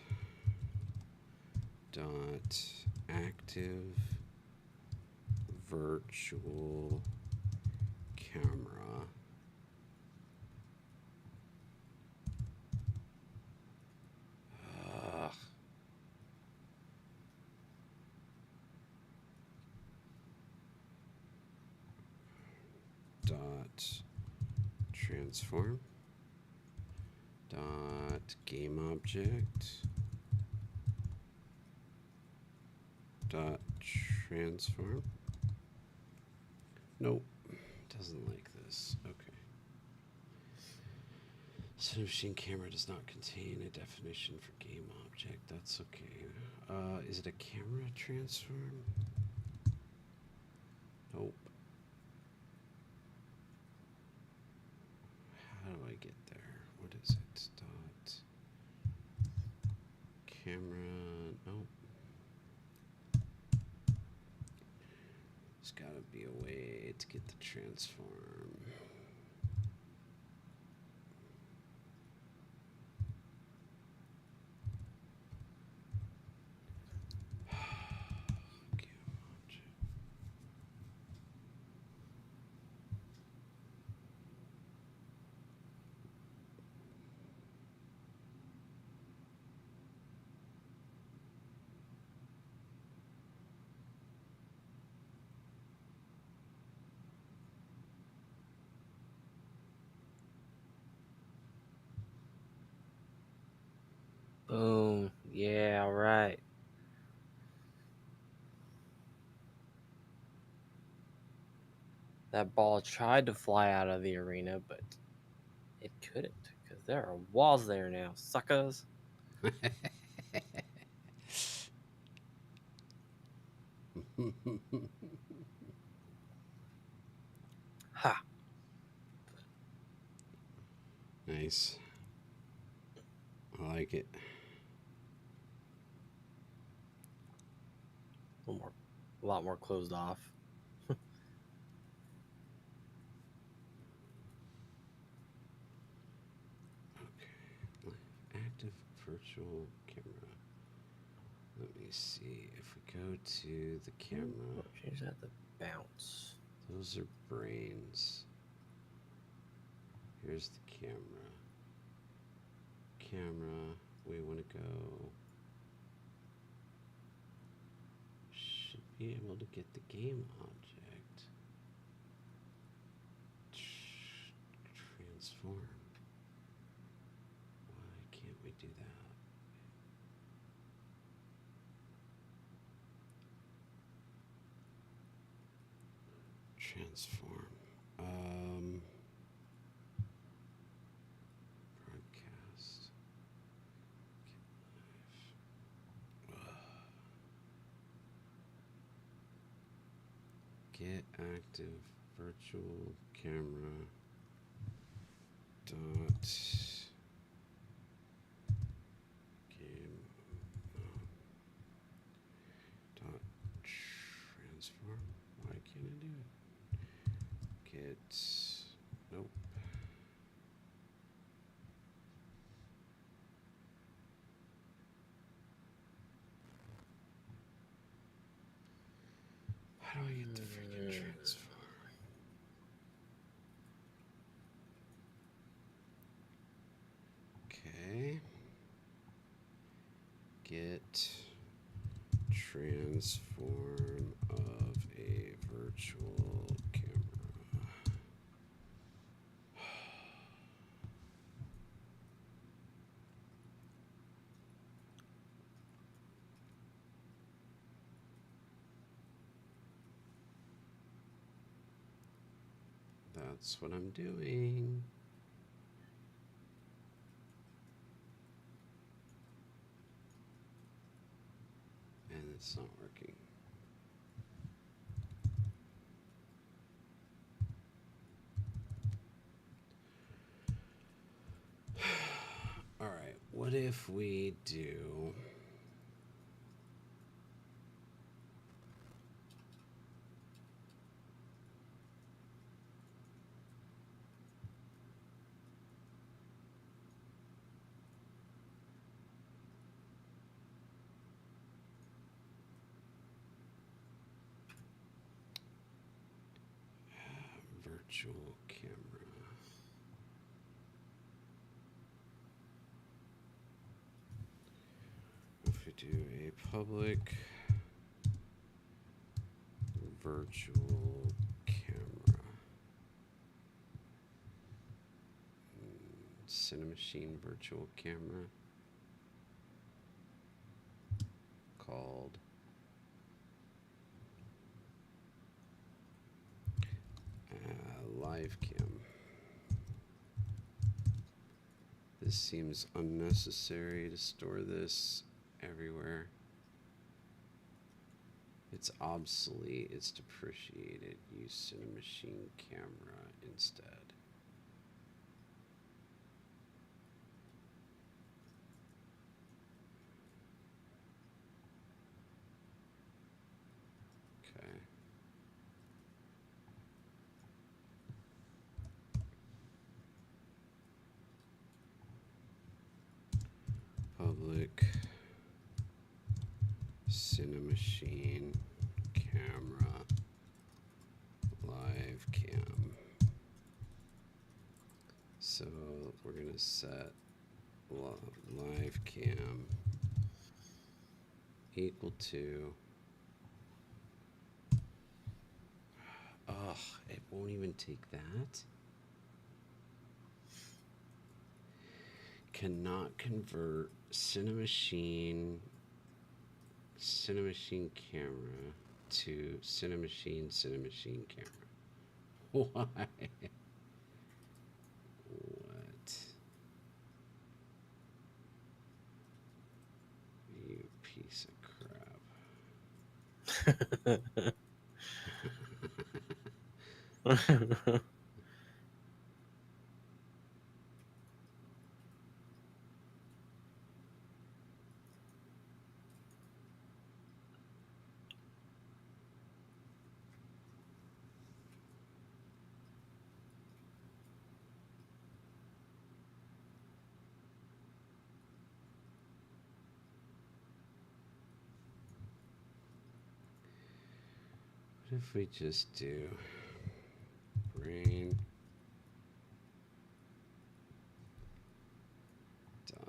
dot active virtual camera dot transform dot game object dot transform. Nope, doesn't like this. Okay. Cinemachine camera does not contain a definition for game object. That's okay. Is it a camera transform? Nope. How do I get there? What is it? Dot camera. Nope. There's gotta be a way to get the transform. Boom. Yeah, right. That ball tried to fly out of the arena, but it couldn't because there are walls there now, suckers. Ha. Nice. I like it. A lot more closed off. Active virtual camera. Let me see. If we go to the camera, Change that to bounce. those are brains. Here's the camera. Camera, we want to go. Should be able to get the game object. Transform. Why can't we do that? Transform. Broadcast. Get active virtual camera dot game dot transform. Why can't I do it? Get nope. How do I get the freaking transform? Okay. Get transform of a virtual camera. That's what I'm doing. And it's not working. All right, what if we do virtual camera? If we do a public virtual camera, Cinemachine virtual camera called live cam. This seems unnecessary to store this everywhere. It's obsolete, it's depreciated. Use Cinemachine camera instead. Okay. Public Cinemachine camera live cam. So we're gonna set live cam equal to, ugh, it won't even take that. Cannot convert Cinemachine camera to Cinemachine camera. Why? What? You piece of crap. What if we just do brain dot,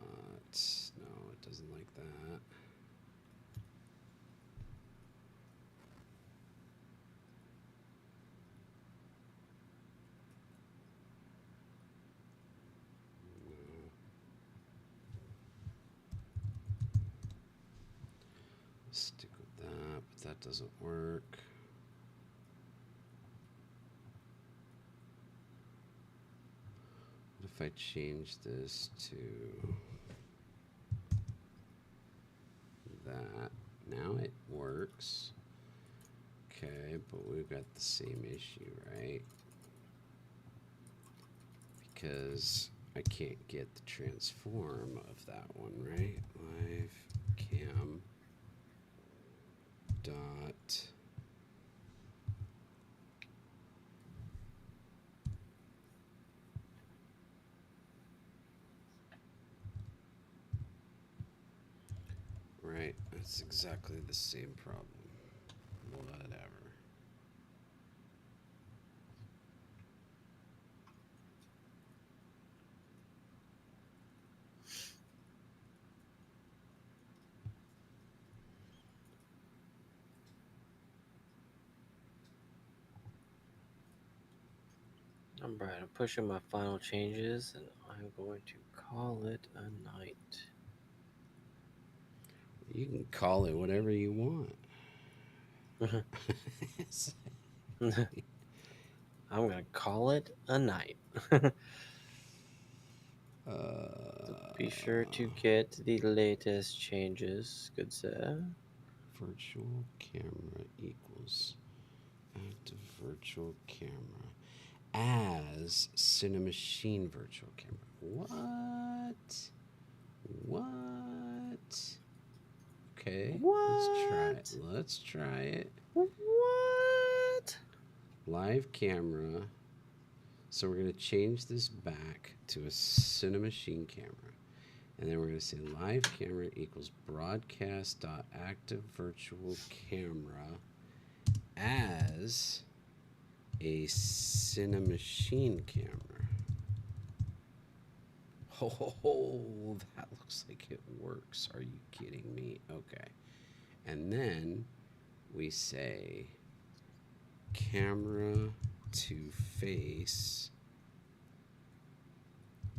no, it doesn't like that. No. Stick with that, but that doesn't work. What if I change this to that? Now it works. Okay, but we've got the same issue, right? because I can't get the transform of that one, right? Live cam dot right. That's exactly the same problem. Whatever. All right, I'm pushing my final changes, and I'm going to call it a night. You can call it whatever you want. I'm gonna call it a night. So be sure to get the latest changes, good sir. Virtual camera equals active virtual camera as Cinemachine virtual camera. What? What? Okay, let's try it. What? Let's try it. What? Live camera. So we're going to change this back to a Cinemachine camera. And then we're going to say live camera equals broadcast.active virtual camera as a Cinemachine camera. Oh, that looks like it works. Are you kidding me? Okay. And then we say camera to face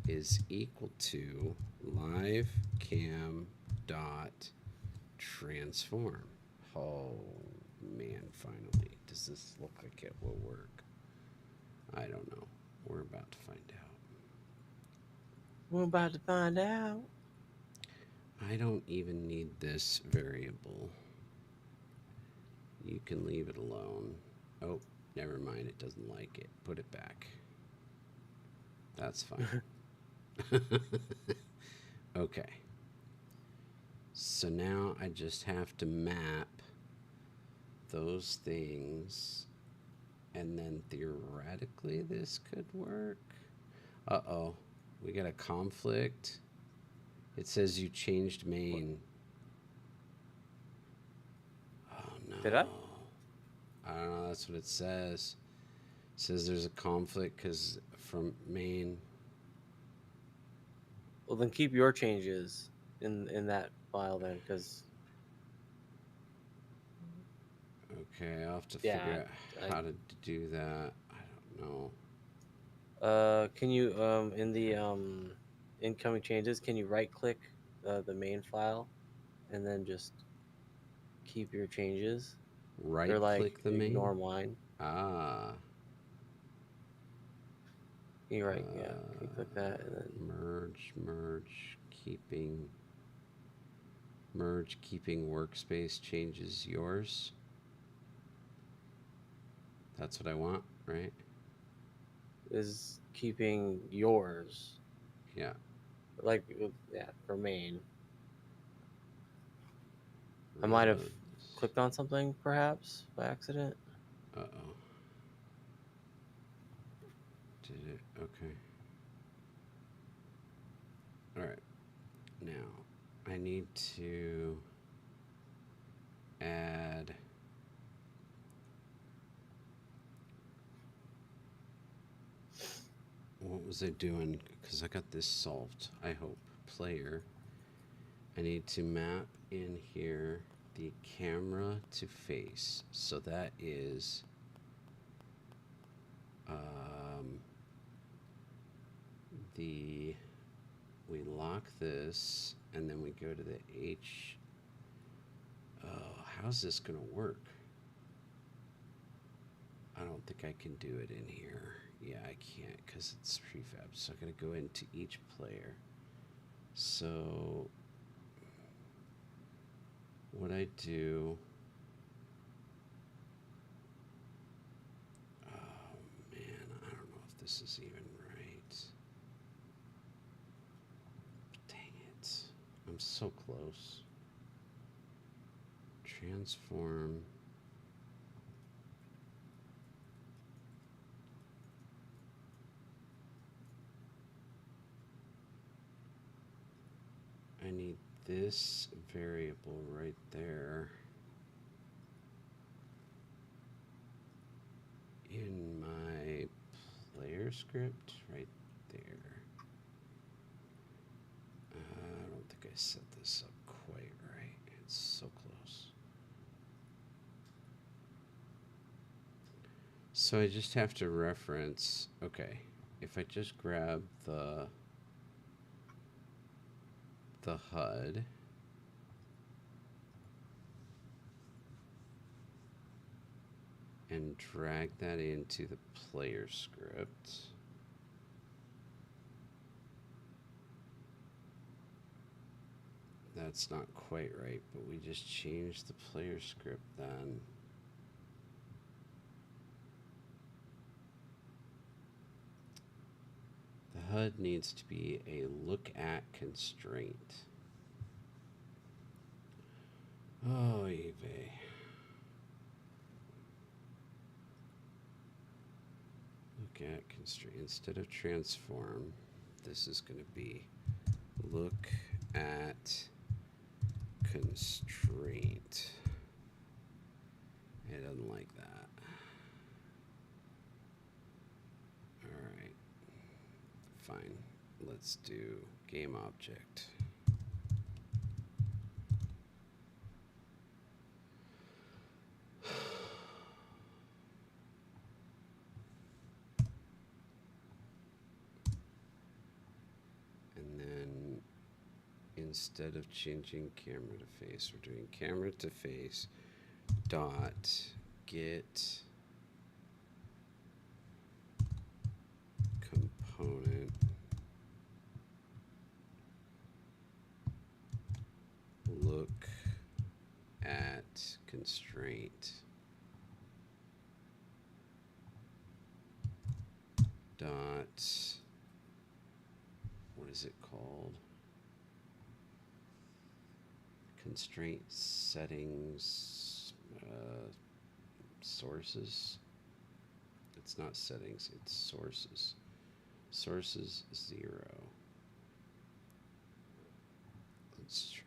is equal to live cam dot transform. Oh man, finally. Does this look like it will work? I don't know. We're about to find out. We're about to find out. I don't even need this variable. You can leave it alone. Oh, never mind. It doesn't like it. Put it back. That's fine. Okay. So now I just have to map those things, and then theoretically this could work. Uh-oh. We got a conflict. It says you changed main. Oh no. Did I? I don't know. That's what it says. It says there's a conflict because from main. Well, then keep your changes in that file then, because Okay, I'll have to yeah, figure out how to do that. I don't know. can you in the incoming changes, can you right click the main file and then just keep your changes? Right Or like click the main. ignore mine. Ah. You're right, yeah. Can you click that and then Merge, keeping workspace changes yours. That's what I want, right? is keeping yours. Yeah. Like yeah, for main. I might have clicked on something perhaps by accident. Uh-oh. Did it? Okay. All right. Now, I need to add what was I doing? Because I got this solved, I hope. Player. I need to map in here the camera to face. So that is we lock this and then we go to the H. Oh, how's this gonna work? I don't think I can do it in here. Yeah, I can't because it's prefab. So I'm gonna go into each player. So what I do, oh man, I don't know if this is even right. I'm so close. Transform. I need this variable right there in my player script right there. I don't think I set this up quite right. It's so close. So I just have to reference, okay, if I just grab the HUD and drag that into the player script. That's not quite right, but we just changed the player script then. The HUD needs to be a look at constraint. Oh, eBay. Look at constraint. Instead of transform, this is going to be look at constraint. It doesn't like that. Alright. Fine. Let's do game object. And then instead of changing camera to face, we're doing camera to face dot get component look at constraint dot, what is it called? Constraint settings, sources. It's not settings, it's sources. Sources 0. Let's try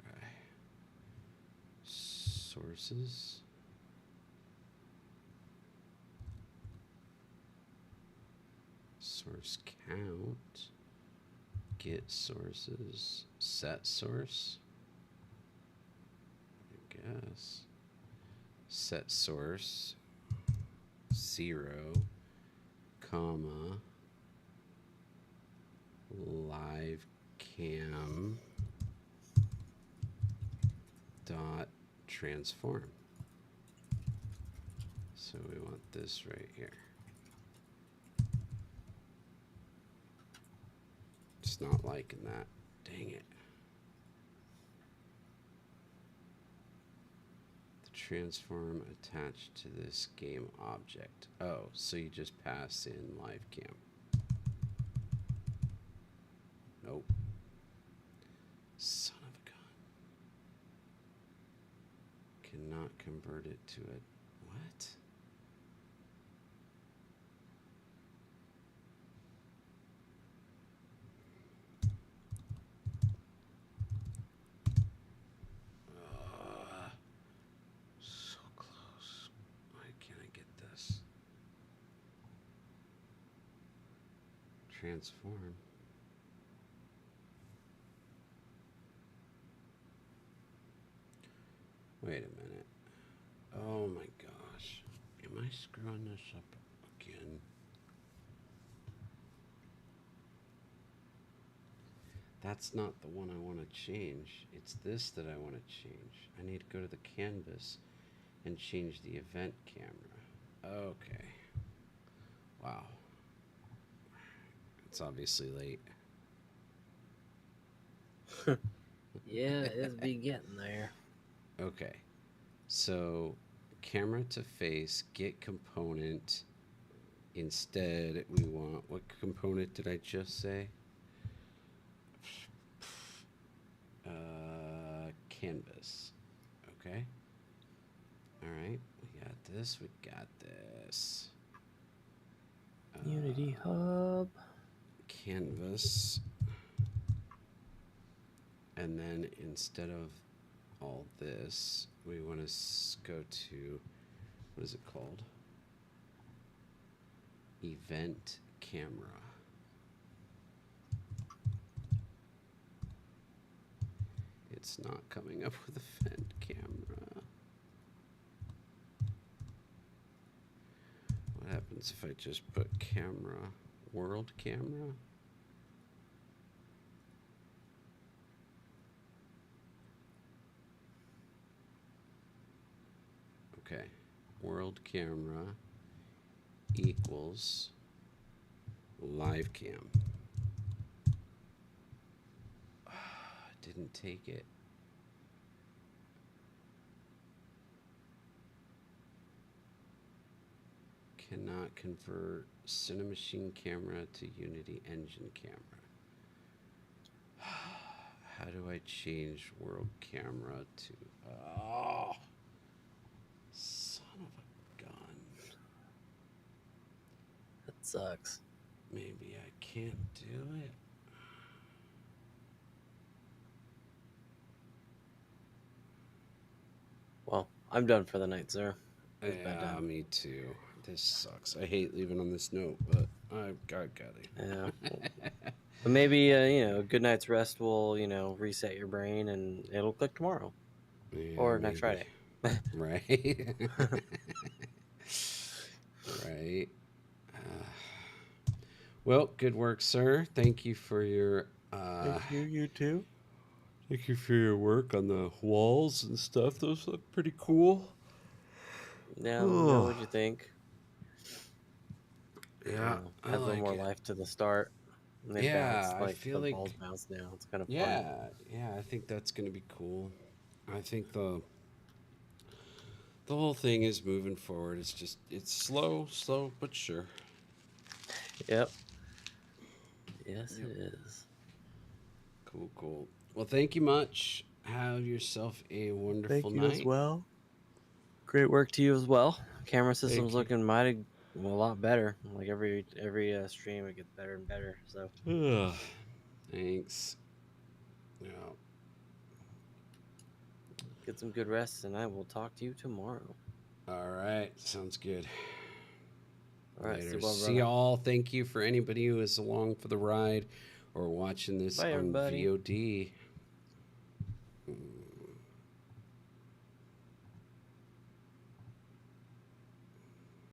sources. Source count. Get sources. Set source. I guess. Set source 0, comma, live cam dot transform. So we want this right here. It's not liking that. Dang it. The transform attached to this game object. Oh, so you just pass in live cam. Nope. Son of a gun. Cannot convert it to a what? So close. Why can't I get this? Transform. Wait a minute. Oh my gosh. Am I screwing this up again? That's not the one I want to change. It's this that I want to change. I need to go to the canvas and change the event camera. Okay. Wow. It's obviously late. Yeah, it's be getting there. Okay. So camera to face, get component. Instead, we want, what component did I just say? canvas. Okay. All right. We got this. We got this. Unity Hub. Canvas. And then instead of all this, we want to go to, what is it called? Event camera. It's not coming up with event camera. What happens if I just put camera, world camera? Okay, world camera equals live cam. Didn't take it. Cannot convert Cinemachine camera to Unity Engine camera. How do I change world camera to... Oh, son of a gun. That sucks. Maybe I can't do it. Well, I'm done for the night, sir. Yeah, me too. This sucks. I hate leaving on this note, but I've got it. Yeah. But maybe, you know, a good night's rest will, you know, reset your brain and it'll click tomorrow. Yeah, or next Friday. Right. Right. Well, good work, sir. Thank you for your... Thank you, you too. Thank you for your work on the walls and stuff. Those look pretty cool. Yeah, know what you think. Yeah, I add a little like more it. life to the start. And they Yeah, bounce, I like feel the like... balls bounce now. It's kind of fun. Yeah, I think that's going to be cool. I think the whole thing is moving forward. It's just, it's slow, but sure. Yep. Yes, it is. Cool. Well, thank you much. Have yourself a wonderful Thank you night. as well. Great work to you as well. Camera system's you. looking a lot better. Like every stream, it gets better and better. So Thanks. Yeah. get some good rest, and I will talk to you tomorrow. All right. Sounds good. All right. Later. Well, See y'all. Thank you for anybody who is along for the ride or watching this Bye, on everybody. VOD.